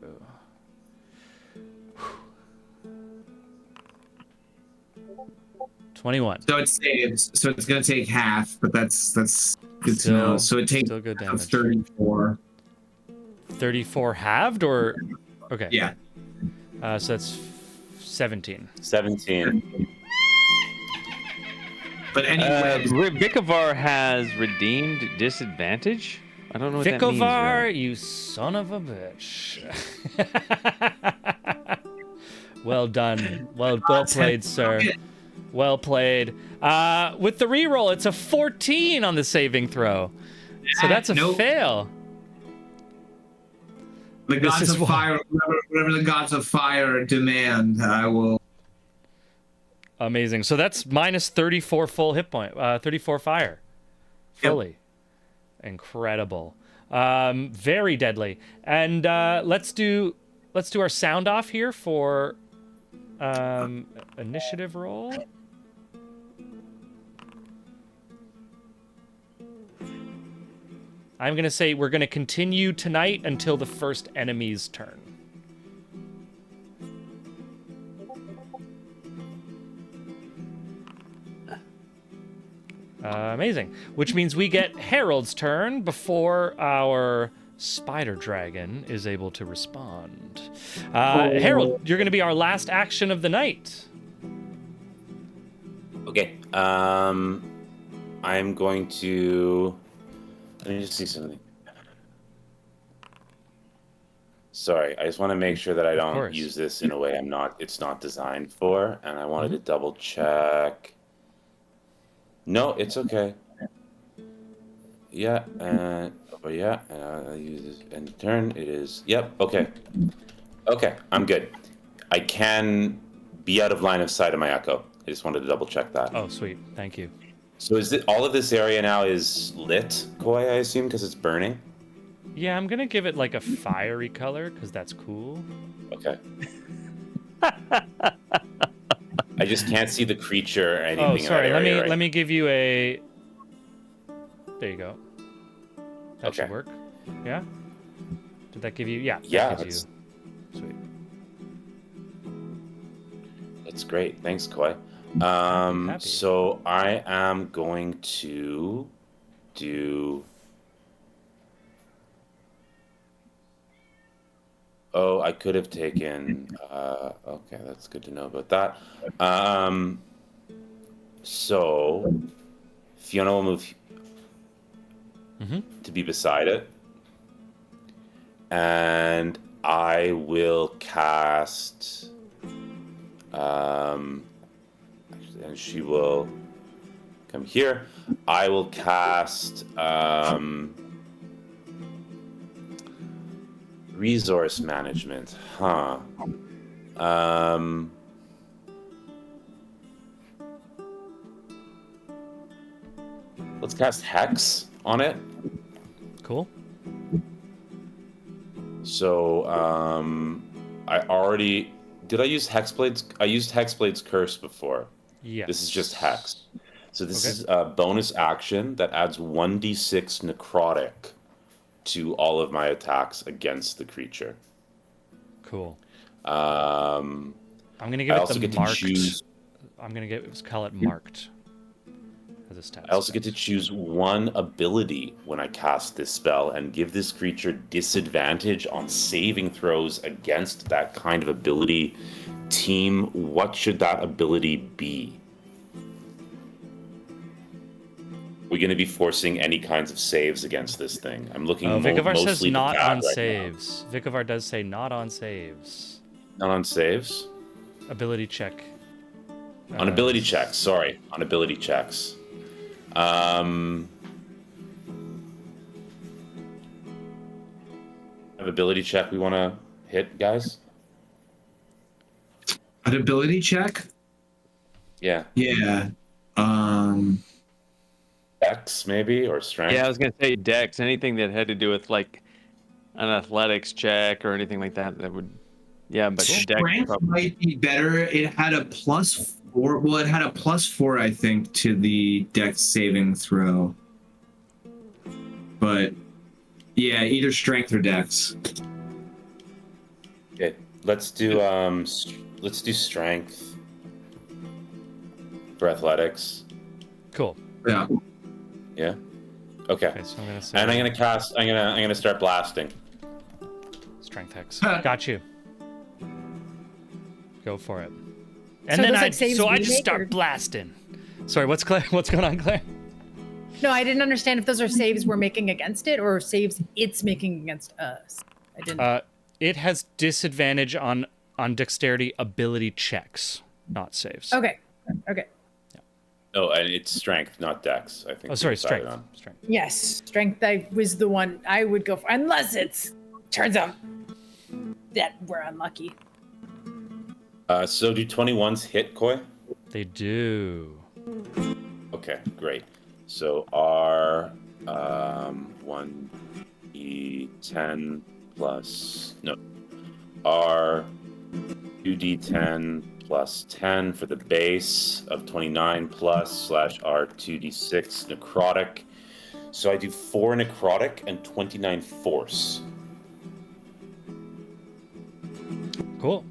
21. So it saves. So it's gonna take half, but that's good to know. So it takes still good damage. 34. 34 halved or okay. Yeah. So that's 17. 17. But anyway, Vikavar has redeemed disadvantage. I don't know what that means. Vikovar, you son of a bitch. Well done. Well played, sir. Well played. With the reroll, it's a 14 on the saving throw. So that's a Nope. fail. the this gods is of why- fire, whatever the gods of fire demand, I will. Amazing. So that's minus 34 full hit point. 34 fire. Fully. Incredible. Very deadly. And let's do our sound off here for initiative roll. I'm going to say we're going to continue tonight until the first enemy's turn. Amazing. Which means we get Harold's turn before our spider dragon is able to respond. Harold, you're going to be our last action of the night. Okay. I'm going to. Let me just see something. Sorry, I just want to make sure that I don't course. use this in a way it's not designed for, and I wanted to double check. No, it's okay. Yeah, I'll use this end turn. It is. Yep. Okay. Okay, I'm good. I can be out of line of sight of my echo. I just wanted to double check that. Oh, sweet. Thank you. So is it all of this area now is lit, Koi? I assume because it's burning. Yeah, I'm going to give it like a fiery color because that's cool. Okay. I just can't see the creature or anything. Oh, sorry. In that area Let me give you a. There you go. That should Okay. work. Yeah. Did that give you? Yeah. that Yeah, gives you. Sweet. That's great. Thanks, Koi. Happy. So I am going to do. Oh, I could have taken. Okay, that's good to know about that. So Fiona will move to be beside it, and I will cast. And she will come here. I will cast resource management. Huh. Let's cast Hex on it. Cool. So I already did. I use Hexblade's. I used Hexblade's Curse before. Yeah. This is just Hex. So this Okay. is a bonus action that adds 1d6 necrotic to all of my attacks against the creature. Cool. Um, I'm gonna give I it also the get to marked. choose. I'm gonna call it marked as a stats. I also get to choose one ability when I cast this spell and give this creature disadvantage on saving throws against that kind of ability. Team, what should that ability be? We're going to be forcing any kinds of saves against this thing. I'm looking Vicovar mostly says at the not cat on right saves. Vicovar does say not on saves. now. Not on saves? Ability check. On ability checks, sorry. On ability checks. Have ability check we want to hit, guys? An ability check? Yeah. Yeah. X maybe, or strength? Yeah, I was gonna say Dex. Anything that had to do with like an athletics check or anything like that. That would, yeah. But Dex Strength probably. might be better. It had a +4. Well, it had a +4, I think, to the Dex saving throw. But yeah, either strength or Dex. Okay, let's do strength for athletics. Cool. Yeah. Yeah. Okay. Okay, so I'm gonna say And I'm gonna start blasting. strength hex. Got you. Go for it. And So then those, like, saves I we just make, start or- blasting. Sorry, what's going on, Claire? No, I didn't understand if those are saves we're making against it or saves it's making against us. I didn't. It has disadvantage on dexterity ability checks, not saves. Okay. Okay. Oh, and it's strength, not dex. I think. Oh, sorry, we decided strength. on. Strength. Yes, strength. I was the one I would go for, unless it's turns out that we're unlucky. So do 21s hit, Koi? They do. Okay, great. So R 1d10 plus R 2d10 plus 10 for the base of 29 plus / R 2d6 necrotic. So I do 4 necrotic and 29 force. Cool.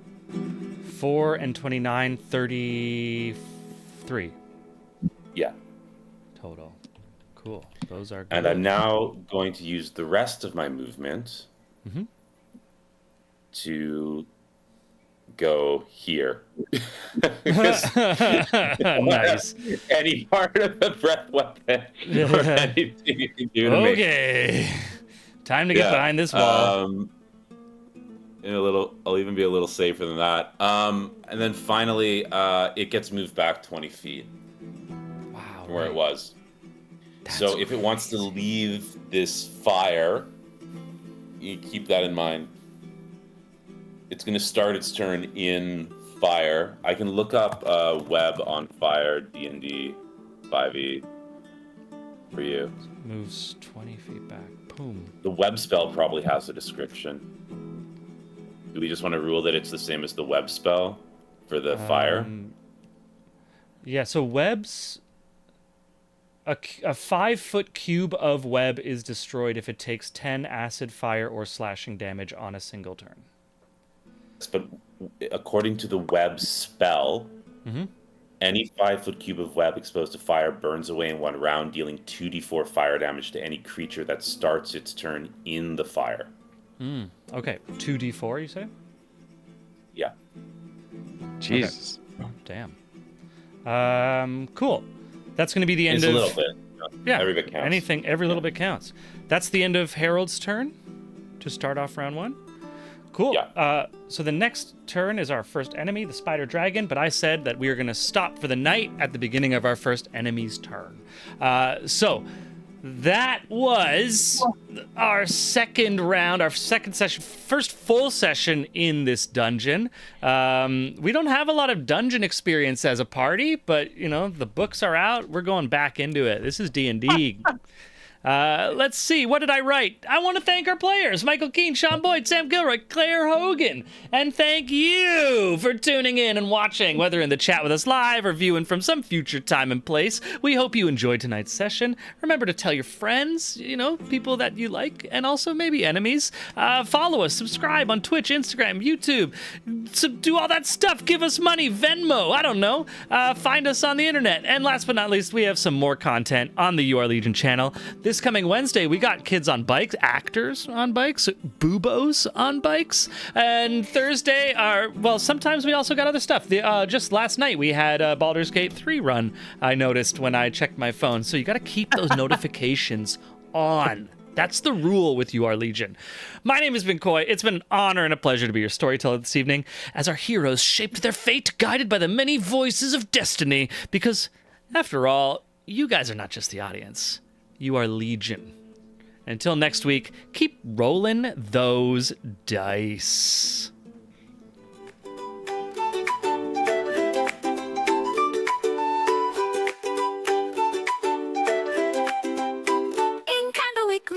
4 and 29, 33 Yeah. total. Cool. Those are good. And I'm now going to use the rest of my movement to go here. Nice. Any part of the breath weapon or anything you can do to make. Okay. Time to get behind this wall. I'll even be a little safer than that. And then finally, it gets moved back 20 feet Wow. from where it was. So if it wants to leave this fire, you keep that in mind. It's going to start its turn in fire. I can look up web on fire, D&D 5e for you. Moves 20 feet back. Boom. The web spell probably has a description. Do we just want to rule that it's the same as the web spell for the fire? Yeah, so webs... A 5-foot cube of web is destroyed if it takes 10 acid, fire, or slashing damage on a single turn. But according to the web spell, any 5-foot cube of web exposed to fire burns away in 1 round, dealing 2d4 fire damage to any creature that starts its turn in the fire. Okay, 2d4, you say? Yeah. Jesus. Damn. Cool. That's going to be the end It's of... a little bit. Yeah, Every bit counts. Every little bit counts. That's the end of Harold's turn to start off round 1. Cool. Yeah. So the next turn is our first enemy, the spider dragon, but I said that we were going to stop for the night at the beginning of our first enemy's turn. So that was our second round, our second session, first full session in this dungeon. We don't have a lot of dungeon experience as a party, but, you know, the books are out. We're going back into it. This is D&D. Let's see, what did I write? I want to thank our players, Michael Keane, Sean Boyd, Sam Gilroy, Claire Hogan, and thank you for tuning in and watching, whether in the chat with us live or viewing from some future time and place. We hope you enjoyed tonight's session. Remember to tell your friends, people that you like, and also maybe enemies. Follow us, subscribe on Twitch, Instagram, YouTube. So do all that stuff. Give us money, Venmo, I don't know. Find us on the internet. And last but not least, we have some more content on the UR Legion channel. This coming Wednesday, we got kids on bikes, actors on bikes, boobos on bikes. And Thursday, sometimes we also got other stuff. Just last night, we had Baldur's Gate 3 run, I noticed when I checked my phone. So you got to keep those notifications on. That's the rule with UR Legion. My name has been Coy. It's been an honor and a pleasure to be your storyteller this evening as our heroes shaped their fate, guided by the many voices of destiny. Because, after all, you guys are not just the audience. You are Legion. Until next week, keep rolling those dice.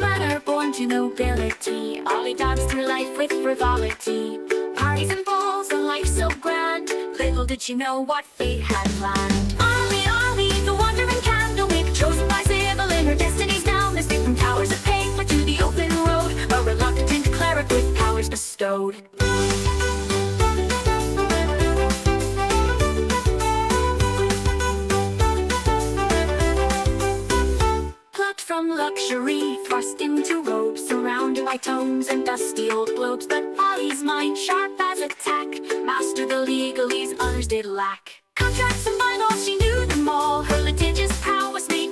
Manner born to nobility, Ollie danced through life with frivolity. Parties and balls, a life so grand. Little did she know what fate had planned. Ollie, the wandering candlemaker, chosen by Sybil in her destiny's now. Mystic from towers of paper to the open road, a reluctant cleric with powers bestowed. From luxury, thrust into robes, surrounded by tomes and dusty old globes. But Ollie's mind, sharp as a tack, mastered the legalese others did lack. Contracts and bylaws, she knew them all. Her litigious prowess made